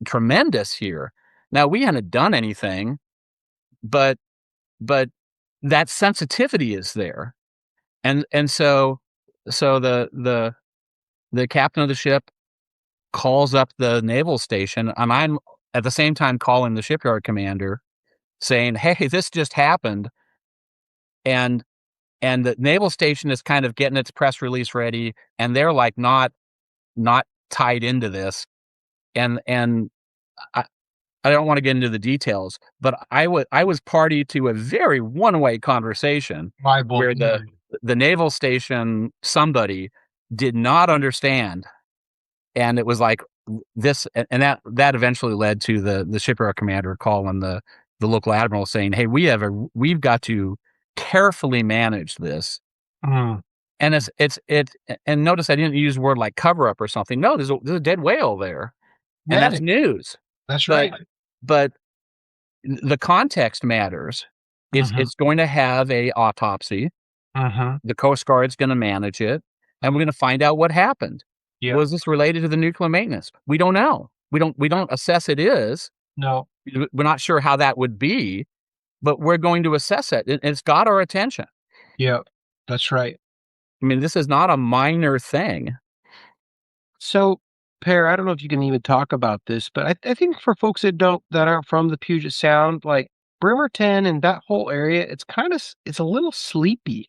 tremendous here. Now, we hadn't done anything, but that sensitivity is there, and so the captain of the ship calls up the naval station, and I'm at the same time calling the shipyard commander, saying, "Hey, this just happened," and the naval station is kind of getting its press release ready, and they're like not tied into this, and I, I don't want to get into the details, but I was party to a very one-way conversation where the naval station somebody did not understand, and it was like this, and that eventually led to the shipyard commander calling the local admiral saying, "Hey, we've got to carefully manage this." And and notice I didn't use a word like cover up or something. No, there's a dead whale there, and Yeah, that's news. that's But right. but the context matters. It's going to have a autopsy. The Coast Guard's going to manage it, and we're going to find out what happened. Yeah. Was this related to the nuclear maintenance? We don't know. We don't assess it is. No. We're not sure how that would be, but we're going to assess it. It's got our attention. Yeah, that's right. I mean, this is not a minor thing. So, Per, I don't know if you can even talk about this, but I think for folks that aren't from the Puget Sound, like Bremerton and that whole area, it's a little sleepy.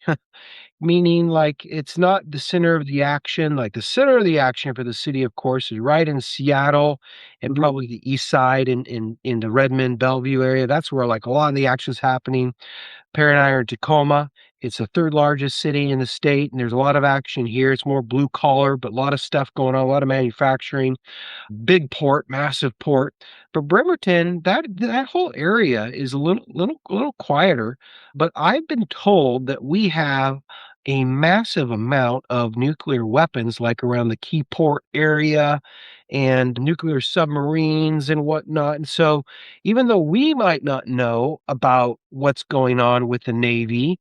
Meaning, like, it's not the center of the action. Like, the center of the action for the city, of course, is right in Seattle and probably the east side in the Redmond, Bellevue area. That's where, like, a lot of the action's happening. Per and I are in Tacoma. It's the third largest city in the state, and there's a lot of action here. It's more blue collar, but a lot of stuff going on, a lot of manufacturing. Big port, massive port. But Bremerton, that whole area is a little quieter. But I've been told that we have a massive amount of nuclear weapons, like around the key port area, and nuclear submarines and whatnot. And so, even though we might not know about what's going on with the Navy,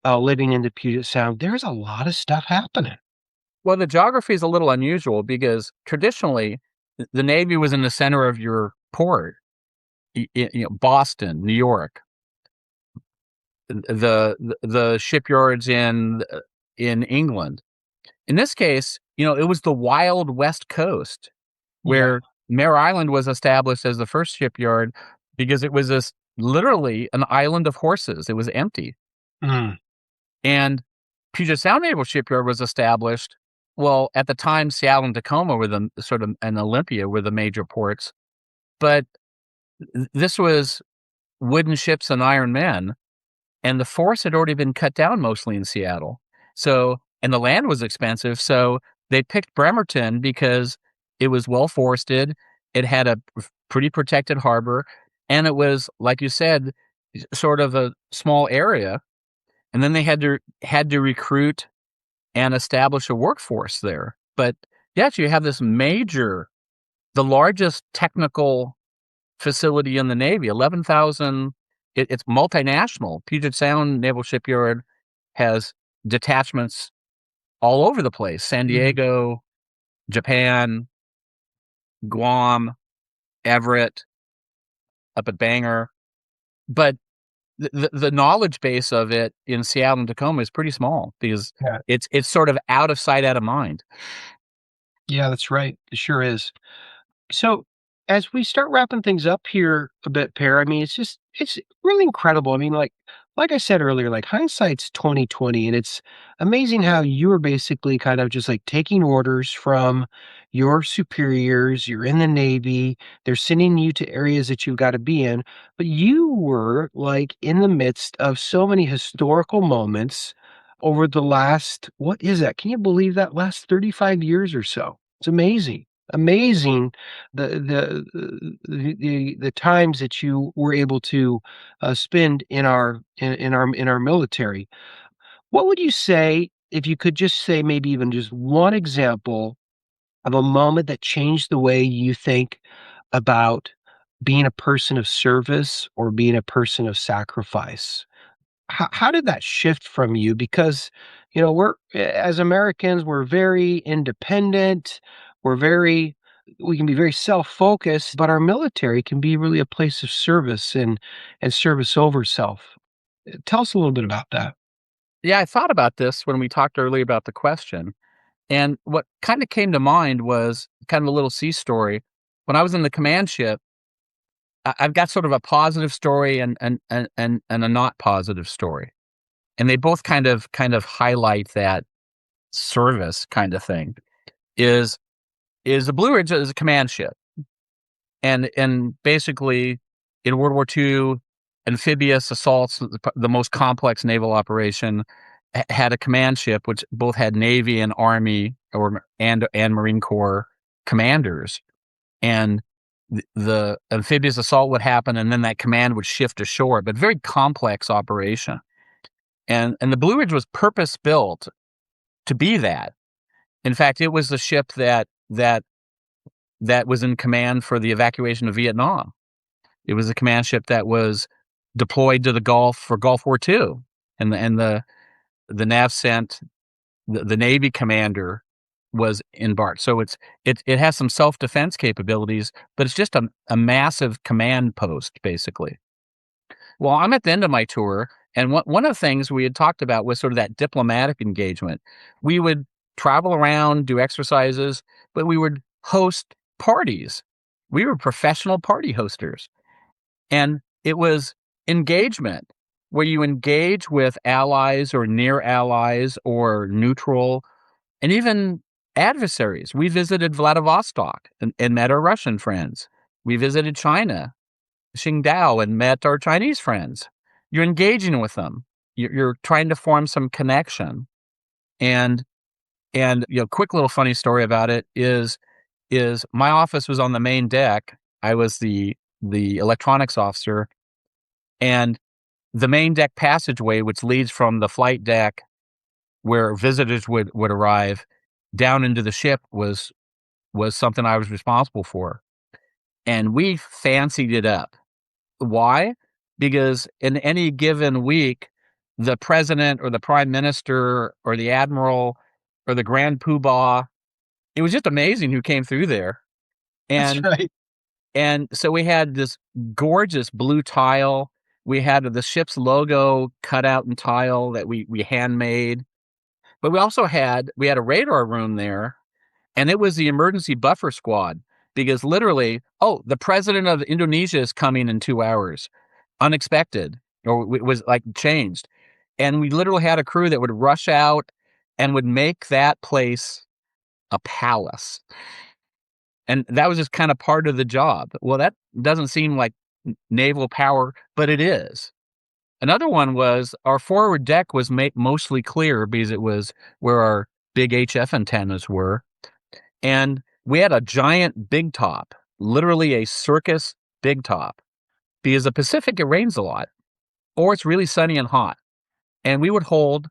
living in the Puget Sound, there's a lot of stuff happening. Well, the geography is a little unusual because traditionally the Navy was in the center of your port, Boston, New York, the shipyards in England. In this case, it was the wild West Coast Yeah. where Mare Island was established as the first shipyard because it was literally an island of horses. It was empty. Mm. And Puget Sound Naval Shipyard was established. Well, at the time, Seattle and Tacoma were and Olympia were the major ports. But this was wooden ships and iron men, and the force had already been cut down mostly in Seattle. So, and the land was expensive. So they picked Bremerton because it was well forested. It had a pretty protected harbor, and it was, like you said, sort of a small area. And then they had to recruit and establish a workforce there. But yes, you have this the largest technical facility in the Navy, 11,000. It's multinational. Puget Sound Naval Shipyard has detachments all over the place: San Diego, Japan, Guam, Everett, up at Bangor. But the knowledge base of it in Seattle and Tacoma is pretty small because Yeah. it's sort of out of sight, out of mind. Yeah, that's right. It sure is. So, as we start wrapping things up here a bit, Per, I mean, it's really incredible. I mean, like I said earlier, like hindsight's 2020, and it's amazing how you were basically kind of just like taking orders from your superiors. You're in the Navy, they're sending you to areas that you've got to be in, but you were like in the midst of so many historical moments over the last, what is that? Can you believe that? Last 35 years or so. It's amazing. Amazing the times that you were able to spend in our military. What would you say if you could just say maybe even just one example of a moment that changed the way you think about being a person of service or being a person of sacrifice? How did that shift from you? Because, we're as Americans, we're very independent. We're very we can be very self-focused, but our military can be really a place of service and service over self. Tell us a little bit about that. Yeah, I thought about this when we talked earlier about the question. And what kind of came to mind was kind of a little sea story. When I was in the command ship, I've got sort of a positive story and a not positive story. And they both kind of highlight that service kind of thing. Is is the Blue Ridge is a command ship. And basically in World War II, amphibious assaults, the most complex naval operation, had a command ship which both had Navy and Army and Marine Corps commanders. And the amphibious assault would happen, and then that command would shift ashore, but very complex operation. And the Blue Ridge was purpose built to be that. In fact, it was the ship that was in command for the evacuation of Vietnam. It was a command ship that was deployed to the Gulf for Gulf War II, and the Nav sent the Navy commander was embarked. So it has some self defense capabilities, but it's just a massive command post basically. Well, I'm at the end of my tour, and one of the things we had talked about was sort of that diplomatic engagement. We would travel around, do exercises, but we would host parties. We were professional party hosters. And it was engagement where you engage with allies or near allies or neutral and even adversaries. We visited Vladivostok and met our Russian friends. We visited China, Qingdao, and met our Chinese friends. You're engaging with them. You're trying to form some connection. And quick little funny story about it is my office was on the main deck. I was the electronics officer, and the main deck passageway, which leads from the flight deck where visitors would arrive down into the ship, was something I was responsible for. And we fancied it up. Why? Because in any given week, the president or the prime minister or the admiral or the grand poobah, it was just amazing who came through there. That's And right. And so we had this gorgeous blue tile. We had the ship's logo cut out in tile that we handmade. But we had a radar room there, and it was the emergency buffer squad because literally, oh, the president of Indonesia is coming in 2 hours, unexpected, or it was like changed. And we literally had a crew that would rush out and would make that place a palace. And that was just kind of part of the job. Well, that doesn't seem like naval power, but it is. Another one was our forward deck was mostly clear because it was where our big HF antennas were. And we had a giant big top, literally a circus big top, because the Pacific, it rains a lot, or it's really sunny and hot. And we would hold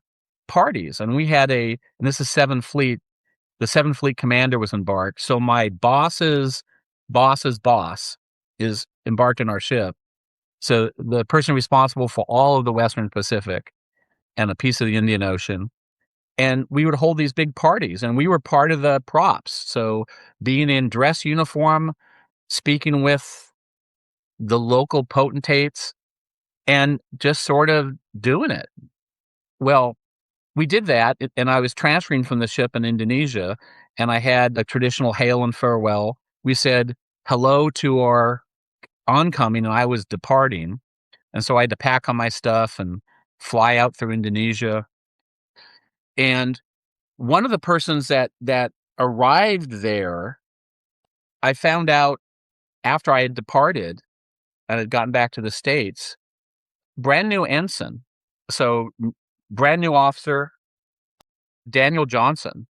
parties. And we had and this is 7th Fleet, the 7th Fleet commander was embarked. So my boss's boss's boss is embarked in our ship. So the person responsible for all of the Western Pacific and a piece of the Indian Ocean. And we would hold these big parties, and we were part of the props. So being in dress uniform, speaking with the local potentates, and just sort of doing it. Well, we did that, and I was transferring from the ship in Indonesia, and I had a traditional hail and farewell. We said hello to our oncoming, and I was departing. And so I had to pack on my stuff and fly out through Indonesia. And one of the persons that arrived there, I found out after I had departed and had gotten back to the States, brand new ensign. So brand new officer, Daniel Johnson.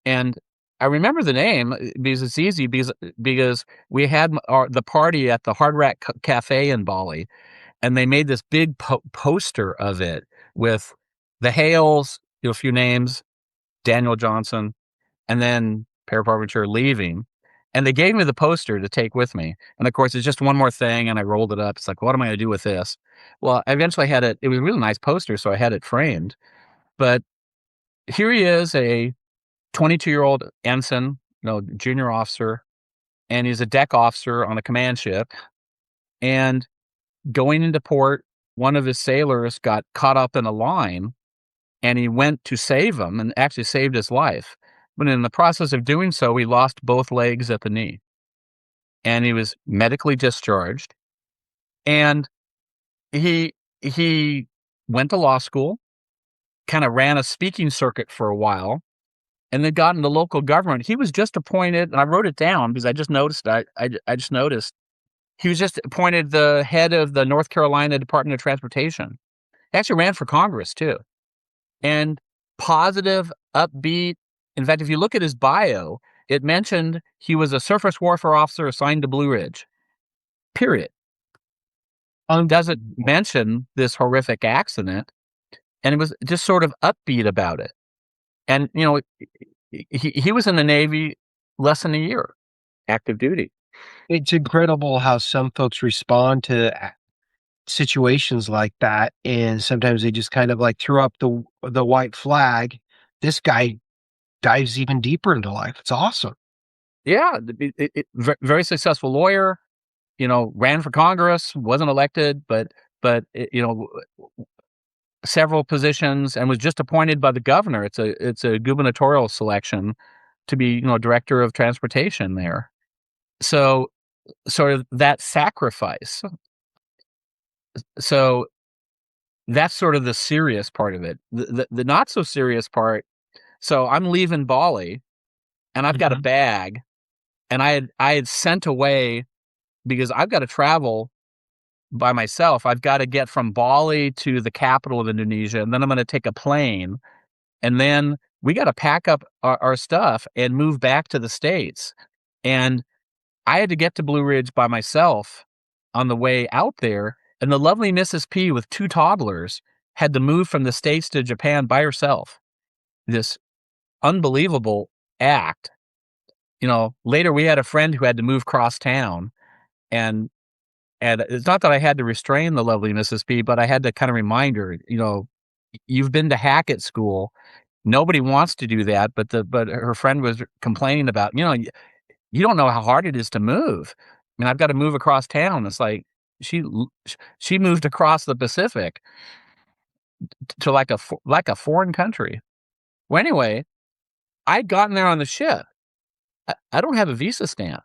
And I remember the name because it's easy because we had the party at the Hard Rock Cafe in Bali, and they made this big poster of it with the Hales, a few names, Daniel Johnson, and then Per Provencher leaving, and they gave me the poster to take with me. And of course, it's just one more thing, and I rolled it up. It's like, what am I going to do with this? Well, I eventually had it. It was a really nice poster, so I had it framed. But here he is, a 22-year-old ensign, junior officer, and he's a deck officer on a command ship. And going into port, one of his sailors got caught up in a line, and he went to save him and actually saved his life. But in the process of doing so, he lost both legs at the knee. And he was medically discharged. And he went to law school, kind of ran a speaking circuit for a while, and then got into local government. He was just appointed, and I wrote it down because I just noticed. I just noticed he was just appointed the head of the North Carolina Department of Transportation. He actually ran for Congress too, and positive, upbeat. In fact, if you look at his bio, it mentioned he was a surface warfare officer assigned to Blue Ridge. Period. Doesn't mention this horrific accident, and it was just sort of upbeat about it. And he was in the Navy less than a year, active duty. It's incredible how some folks respond to situations like that, and sometimes they just kind of like throw up the white flag. This guy dives even deeper into life. It's awesome. Yeah, very successful lawyer. Ran for Congress, wasn't elected, but several positions, and was just appointed by the governor. It's a gubernatorial selection to be director of transportation there. So sort of that sacrifice. So that's sort of the serious part of it. The not so serious part. So I'm leaving Bali, and I've got a bag, and I had sent away, because I've got to travel by myself. I've got to get from Bali to the capital of Indonesia, and then I'm going to take a plane, and then we got to pack up our stuff and move back to the States. And I had to get to Blue Ridge by myself on the way out there, and the lovely Mrs. P with 2 toddlers had to move from the States to Japan by herself. This unbelievable act. Later we had a friend who had to move cross town, and it's not that I had to restrain the lovely Mrs. P, but I had to kind of remind her, you've been to Hackett School. Nobody wants to do that, but her friend was complaining about, you don't know how hard it is to move. I mean, I've got to move across town. It's like she moved across the Pacific to like a foreign country. Well, anyway, I'd gotten there on the ship. I don't have a visa stamp.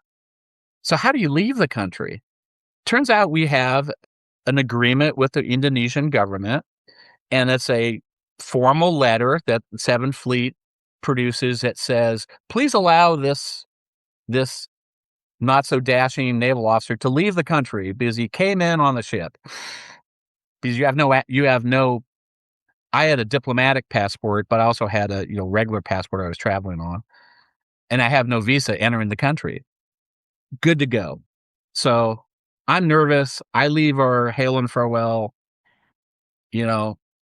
So how do you leave the country? Turns out we have an agreement with the Indonesian government, and it's a formal letter that the 7th Fleet produces that says, please allow this not so dashing naval officer to leave the country because he came in on the ship. Because you have no, I had a diplomatic passport, but I also had a regular passport I was traveling on, and I have no visa entering the country. Good to go. So I'm nervous. I leave our hail and farewell,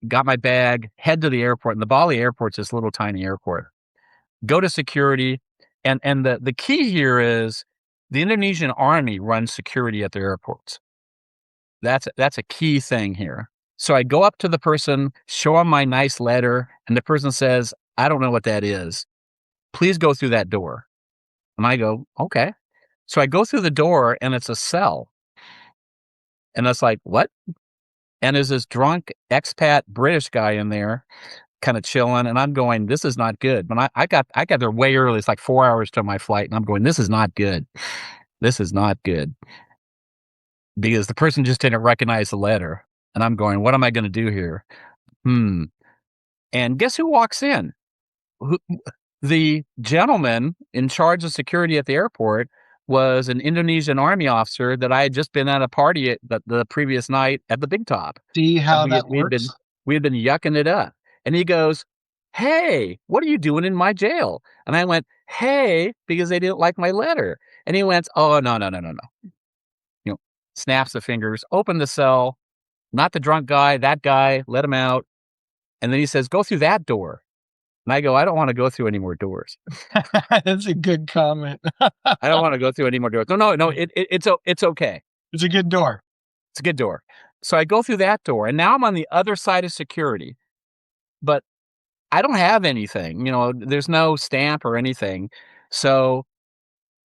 got my bag, head to the airport. And the Bali airport's this little tiny airport. Go to security. And the key here is the Indonesian army runs security at their airports. That's a key thing here. So I go up to the person, show them my nice letter, and the person says, I don't know what that is. Please go through that door. And I go, okay. So I go through the door, and it's a cell. And it's like, what? And there's this drunk expat British guy in there, kind of chilling, and I'm going, this is not good. But I got there way early. It's like 4 hours to my flight, and I'm going, this is not good. This is not good. Because the person just didn't recognize the letter. And I'm going, what am I going to do here? And guess who walks in? The gentleman in charge of security at the airport was an Indonesian army officer that I had just been at a party at the previous night at the Big Top. See how that works? We had been yucking it up. And he goes, hey, what are you doing in my jail? And I went, hey, because they didn't like my letter. And he went, oh, no. Snaps the fingers, open the cell, not the drunk guy, that guy, let him out. And then he says, go through that door. And I go, I don't want to go through any more doors. That's a good comment. I don't want to go through any more doors. No. It's okay. It's a good door. It's a good door. So I go through that door, and now I'm on the other side of security, but I don't have anything. There's no stamp or anything. So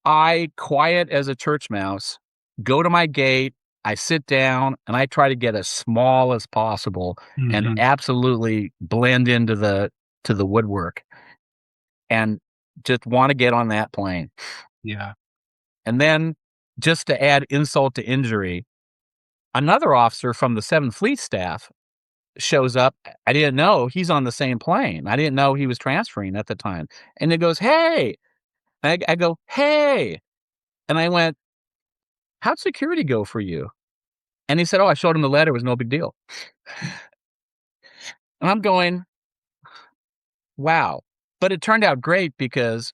I, quiet as a church mouse, go to my gate. I sit down and I try to get as small as possible and absolutely blend into the woodwork, and just want to get on that plane. Yeah. And then, just to add insult to injury, another officer from the 7th Fleet staff shows up. I didn't know he's on the same plane. I didn't know he was transferring at the time. And it goes, "Hey." I go, "Hey." And I went, "How'd security go for you?" And he said, "Oh, I showed him the letter. It was no big deal." And I'm going, wow. But it turned out great, because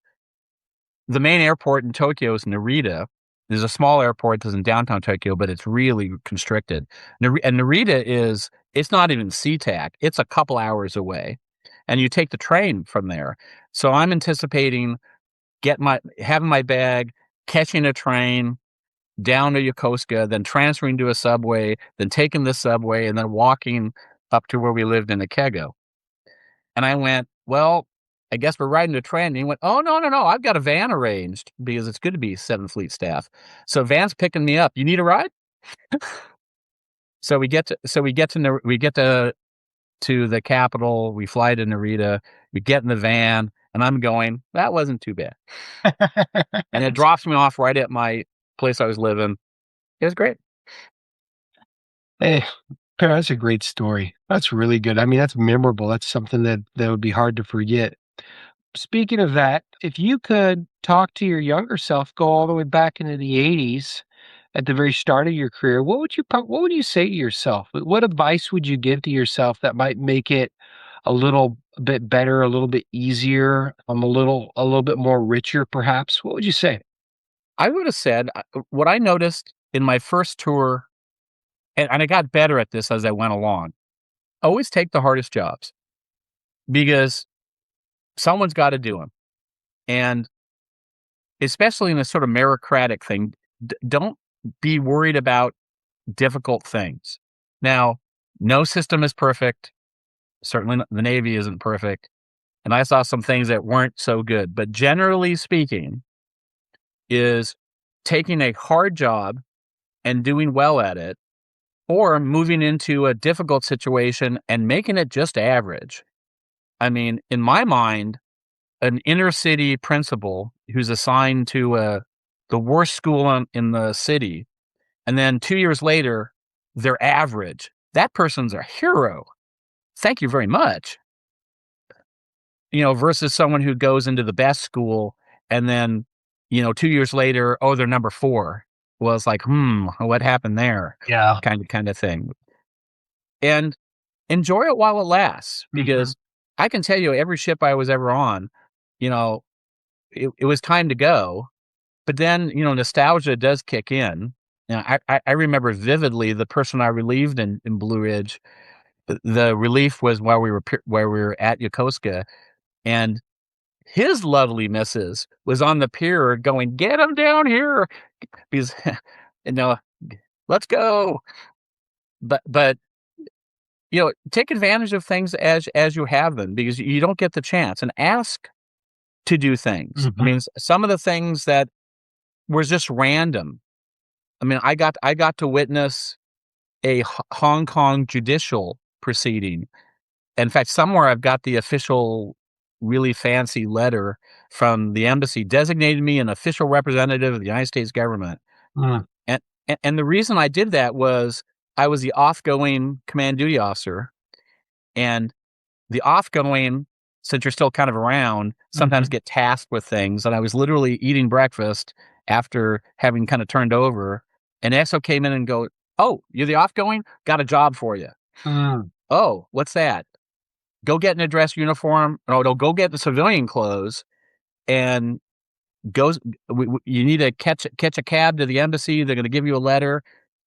the main airport in Tokyo is Narita. There's a small airport that's in downtown Tokyo, but it's really constricted. And Narita it's not even SeaTac. It's a couple hours away. And you take the train from there. So I'm anticipating having my bag, catching a train down to Yokosuka, then transferring to a subway, then taking the subway, and then walking up to where we lived in Ikego. And I went, well, I guess we're riding a train. And he went, oh, no, I've got a van arranged, because it's good to be 7th Fleet staff. So van's picking me up. You need a ride? So we get to the capital. We fly to Narita. We get in the van, and I'm going, that wasn't too bad. And it drops me off right at my place I was living. It was great. Hey, Per, that's a great story. That's really good. I mean, that's memorable. That's something that would be hard to forget. Speaking of that, if you could talk to your younger self, go all the way back into the 80s at the very start of your career, what would you say to yourself? What advice would you give to yourself that might make it a little bit better, a little bit easier, a little bit more richer, perhaps? What would you say? I would have said, what I noticed in my first tour, and I got better at this as I went along, always take the hardest jobs, because someone's got to do them. And especially in a sort of meritocratic thing, don't be worried about difficult things. Now, no system is perfect. Certainly the Navy isn't perfect. And I saw some things that weren't so good. But generally speaking, is taking a hard job and doing well at it, or moving into a difficult situation and making it just average. I mean, in my mind, an inner city principal who's assigned to the worst school in the city, and then 2 years later, they're average. That person's a hero. Thank you very much. Versus someone who goes into the best school, and then, 2 years later, oh, they're number 4. Well, it's like, what happened there? Yeah. Kind of thing. And enjoy it while it lasts, because I can tell you, every ship I was ever on, it was time to go. But then, nostalgia does kick in. I remember vividly the person I relieved in Blue Ridge. The relief was while we were at Yokosuka, and his lovely missus was on the pier going, "Get him down here," because let's go. But take advantage of things as you have them, because you don't get the chance, and ask to do things. I mean, some of the things that were just random. I mean, I got to witness a Hong Kong judicial proceeding. In fact, somewhere I've got the official, really fancy letter from the embassy designating me an official representative of the United States government. And the reason I did that was I was the off-going command duty officer, and the off-going, since you're still kind of around, sometimes get tasked with things. And I was literally eating breakfast after having kind of turned over, and EXO came in and go, "Oh, you're the off-going? Got a job for you." "Oh, what's that?" "Go get an dress uniform. No, go get the civilian clothes, and you need to catch a cab to the embassy. They're going to give you a letter,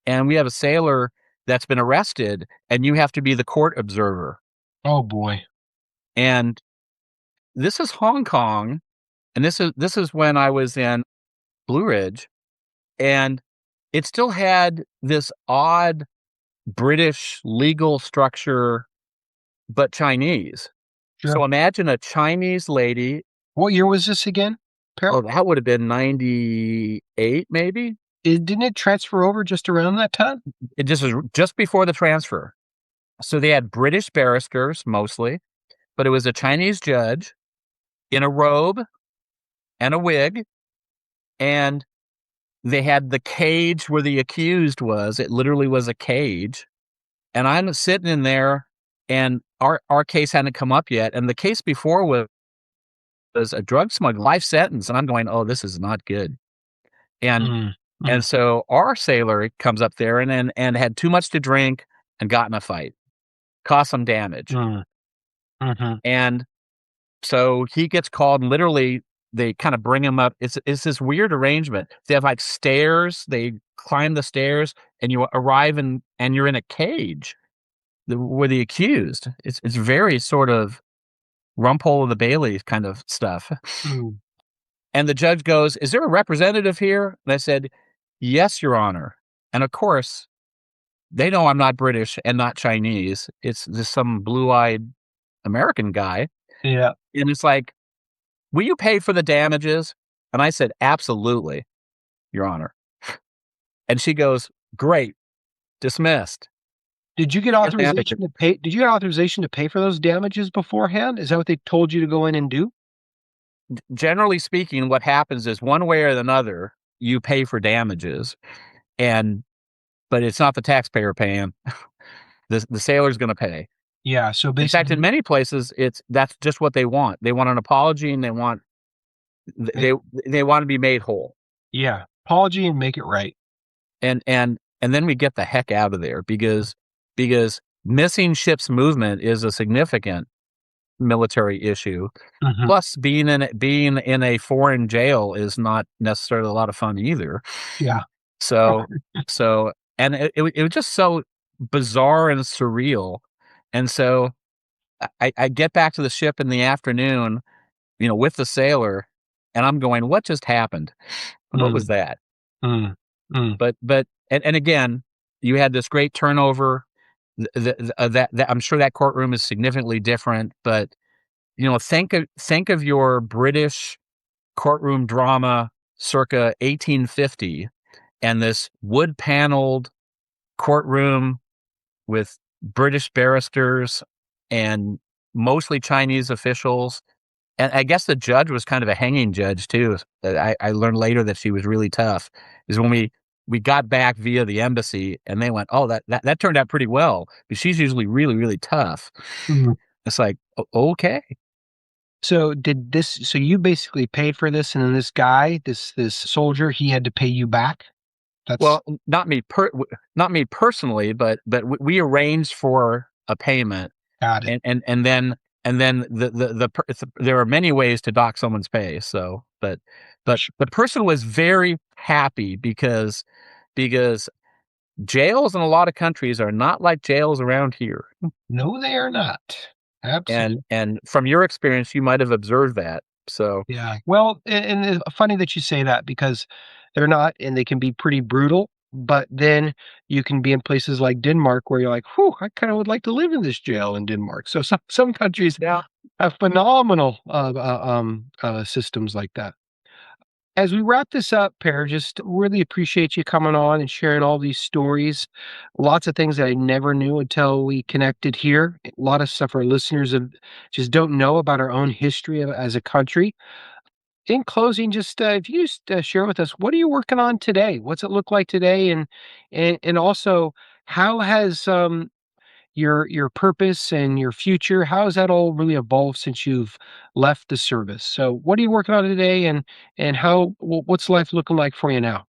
and we have a sailor that's been arrested, and you have to be the court observer." Oh boy. And this is Hong Kong, and this is when I was in Blue Ridge, and it still had this odd British legal structure, but Chinese. Sure. So imagine a Chinese lady. What year was this again, Per? Oh, that would have been 98, maybe? Didn't it transfer over just around that time? It just was just before the transfer. So they had British barristers mostly, but it was a Chinese judge in a robe and a wig, and they had the cage where the accused was. It literally was a cage. And I'm sitting in there, and our case hadn't come up yet. And the case before was a drug smuggler, life sentence. And I'm going, oh, this is not good. And Mm, and mm, so our sailor comes up there and had too much to drink and got in a fight, caused some damage. mm, mhm. And so he gets called, and literally they kind of bring him up. It's this weird arrangement. They have like stairs. They climb the stairs, and you arrive and you're in a cage with the accused. It's very sort of Rumpole of the Bailey kind of stuff. Mm. And the judge goes, "Is there a representative here?" And I said, "Yes, Your Honor." And of course, they know I'm not British and not Chinese. It's just some blue-eyed American guy. Yeah. And it's like, "Will you pay for the damages?" And I said, "Absolutely, Your Honor." And she goes, "Great, dismissed." Did you get Yes, ma'am. authorization to pay? Did you get authorization to pay for those damages beforehand? Is that what they told you to go in and do? Generally speaking, what happens is one way or another, you pay for damages, and but it's not the taxpayer paying. The sailor's going to pay. Yeah. So In fact, in basically, many places, that's just what they want. They want an apology, and they, they they want to be made whole. yeah, apology and make it right. And then we get the heck out of there because missing ships movement is a significant military issue. Mhm. Plus, being in a foreign jail is not necessarily a lot of fun either. Yeah. So so and it was just so bizarre and surreal. And so I get back to the ship in the afternoon, with the sailor, and I'm going, "What just happened? What was Mm, that?" mm, mm. And again, you had this great turnover. That I'm sure that courtroom is significantly different, but think of your British courtroom drama circa 1850, and this wood paneled courtroom with British barristers and mostly Chinese officials. And I guess the judge was kind of a hanging judge too. I learned later that she was really tough. Is when we got back via the embassy, and they went, "Oh, that turned out pretty well." But she's usually really, really tough. Mhm. It's like, okay. So you basically paid for this, and then this guy, this soldier, he had to pay you back? That's Well, not me personally, but we arranged for a payment, got it. and then there are many ways to dock someone's pay. So, but the person was very happy because jails in a lot of countries are not like jails around here. No, they are not. Absolutely. And from your experience, you might have observed that. So, Yeah. Well, and it's funny that you say that because they're not, and they can be pretty brutal. But then you can be in places like Denmark where you're like, "Whew, I kind of would like to live in this jail in Denmark." So some countries yeah. have phenomenal systems like that. As we wrap this up, Per, just really appreciate you coming on and sharing all these stories. Lots of things that I never knew until we connected here. A lot of stuff our listeners just don't know about our own history as a country. In closing, just if you just share with us, what are you working on today? What's it look like today, and also how has your purpose and your future, how has that all really evolved since you've left the service? So what are you working on today, and what's life looking like for you now?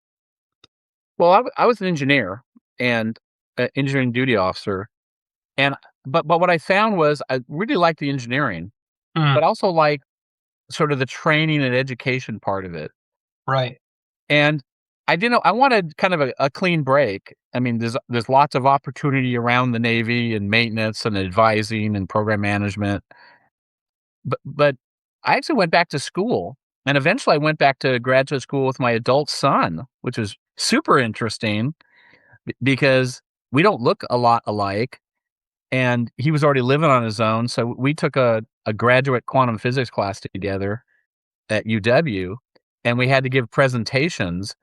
Well, I was an engineer and engineering duty officer, and but what I found was I really liked the engineering, Mm, but also like sort of the training and education part of it. right. And I didn't know I wanted kind of a clean break. I mean, there's lots of opportunity around the Navy and maintenance and advising and program management. But I actually went back to school, and eventually I went back to graduate school with my adult son, which was super interesting because we don't look a lot alike, and he was already living on his own. So we took a graduate quantum physics class together at UW, and we had to give presentations.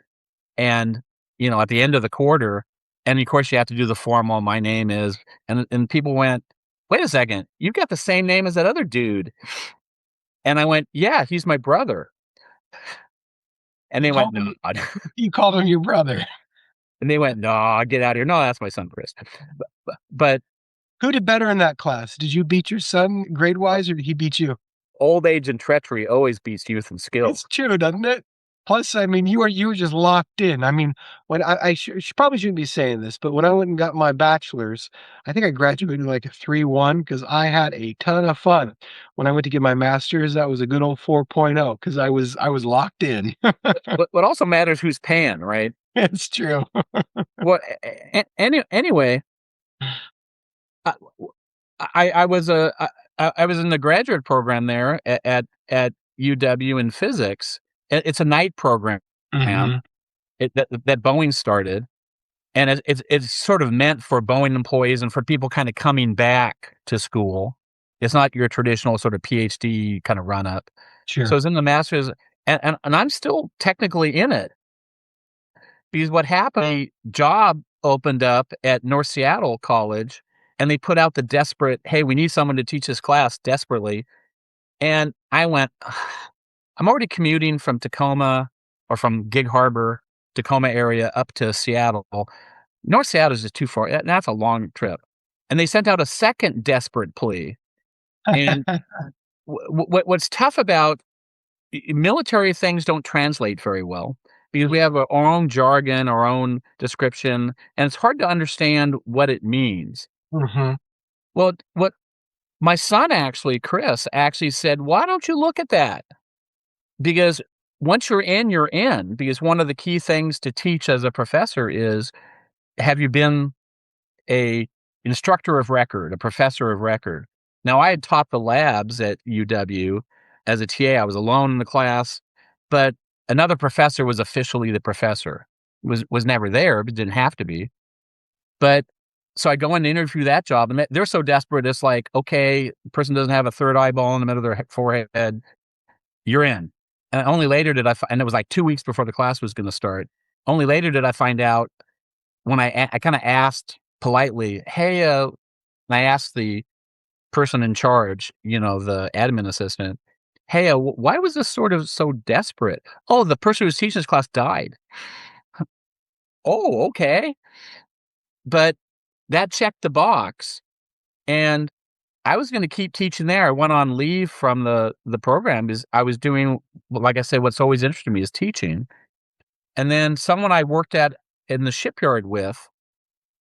And at the end of the quarter, and of course you have to do the formal "my name is," and people went, "Wait a second, you've got the same name as that other dude." And I went, "Yeah, he's my brother." And You they went, called "No." him, you called him your brother. And they went, "No, get out of here. No, that's my son, Chris." But Who did better in that class? Did you beat your son grade wise, or did he beat you? old age and treachery always beats youth and skill. It's true, doesn't it? Plus, I mean, you were just locked in. I mean, when probably shouldn't be saying this, but when I went and got my bachelor's, I think I graduated like a 3.1 because I had a ton of fun. When I went to get my master's, that was a good old 4.0 because I was locked in. What also matters who's paying, right? It's true. Well, anyway, I, I was I was in the graduate program there at UW in physics. It's a night program Hmm. that Boeing started, and it's sort of meant for Boeing employees and for people kind of coming back to school. It's not your traditional sort of PhD kind of run up. So Sure. it's in the master's, and I'm still technically in it because what happened? A job opened up at North Seattle College, and they put out the desperate, "Hey, we need someone to teach this class desperately." And I went, "Ugh, I'm already commuting from Tacoma or from Gig Harbor, Tacoma area up to Seattle. North Seattle is just too far. That's a long trip." And they sent out a second desperate plea. And what's tough about military things don't translate very well because we have our own jargon, our own description, and it's hard to understand what it means. Hmm. Well, what my son actually, Chris, actually said, "Why don't you look at that?" Because once you're in, you're in. Because one of the key things to teach as a professor is, have you been a instructor of record, a professor of record? Now, I had taught the labs at UW as a TA. I was alone in the class, but another professor was officially the professor. Was never there, but didn't have to be. But so I go in and interview that job, and they're so desperate. It's like, okay, the person doesn't have a third eyeball in the middle of their forehead. You're in. And only later did and it was like 2 weeks before the class was going to start. Only later did I find out when I kind of asked politely, "Hey," and I asked the person in charge, the admin assistant, "Hey, why was this sort of so desperate?" "Oh, the person who was teaching this class died." "Oh, okay." But that checked the box, and I was going to keep teaching there. I went on leave from the program because I was doing, like I said, what's always interested me is teaching. And then someone I worked at in the shipyard with,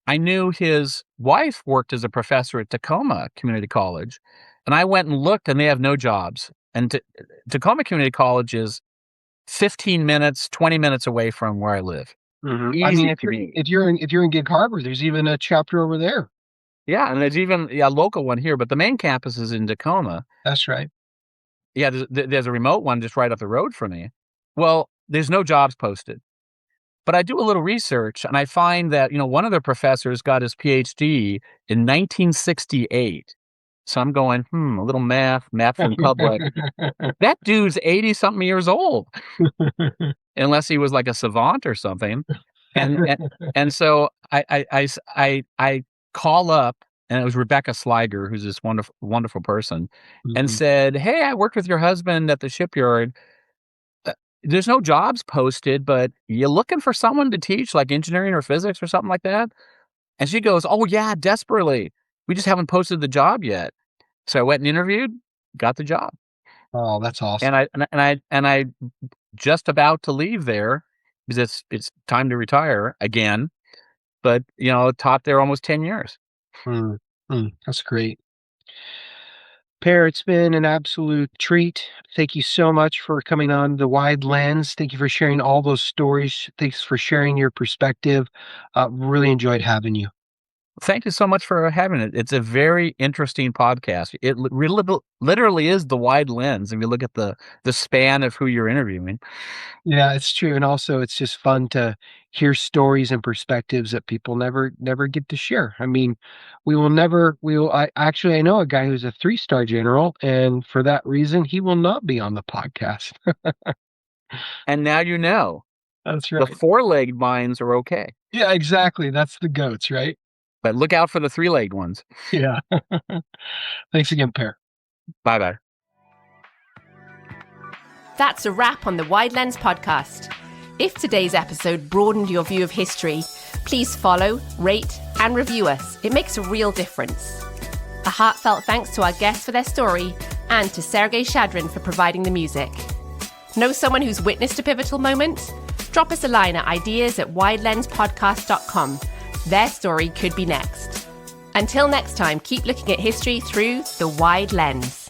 I knew his wife worked as a professor at Tacoma Community College, and I went and looked, and they have no jobs. And Tacoma Community College is 15 minutes, 20 minutes away from where I live. I mean, Easy if you're commute. if you're in if you're in Gig Harbor, there's even a chapter over there. Yeah, and there's even a local one here, but the main campus is in Tacoma. That's right. Yeah, there's a remote one just right up the road from me. Well, there's no jobs posted. But I do a little research, and I find that, one of the professors got his PhD in 1968. So I'm going, a little math from public. That dude's 80-something years old, unless he was like a savant or something. And so I call up, and it was Rebecca Sliger, who's this wonderful, wonderful person, and Mhm. said, "Hey, I worked with your husband at the shipyard. Uh, there's no jobs posted, but you looking for someone to teach like engineering or physics or something like that?" And she goes, "Oh yeah, desperately. We just haven't posted the job yet." So I went and interviewed, got the job. Oh, that's And awesome. I just about to leave there because it's time to retire again, but taught there almost 10 years. Mm, that's great. Per, it's been an absolute treat. Thank you so much for coming on The Wide Lens. Thank you for sharing all those stories. Thanks for sharing your perspective. Really enjoyed having you. Thank you so much for having it. It's a very interesting podcast. It literally is the wide lens. If you look at the span of who you're interviewing. Yeah, it's true. And also it's just fun to hear stories and perspectives that people never get to share. I mean, I know a guy who's a 3-star general, and for that reason, he will not be on the podcast. And now you know. That's The right. 4-legged mines are okay. Yeah, exactly. That's the goats, right? But look out for the 3-legged ones. Yeah. Thanks again, Per. Bye-bye. That's a wrap on the Wide Lens podcast. If today's episode broadened your view of history, please follow, rate, and review us. It makes a real difference. A heartfelt thanks to our guests for their story and to Sergei Shadrin for providing the music. Know someone who's witnessed a pivotal moment? Drop us a line at ideas@widelenspodcast.com. Their story could be next. Until next time, keep looking at history through the wide lens.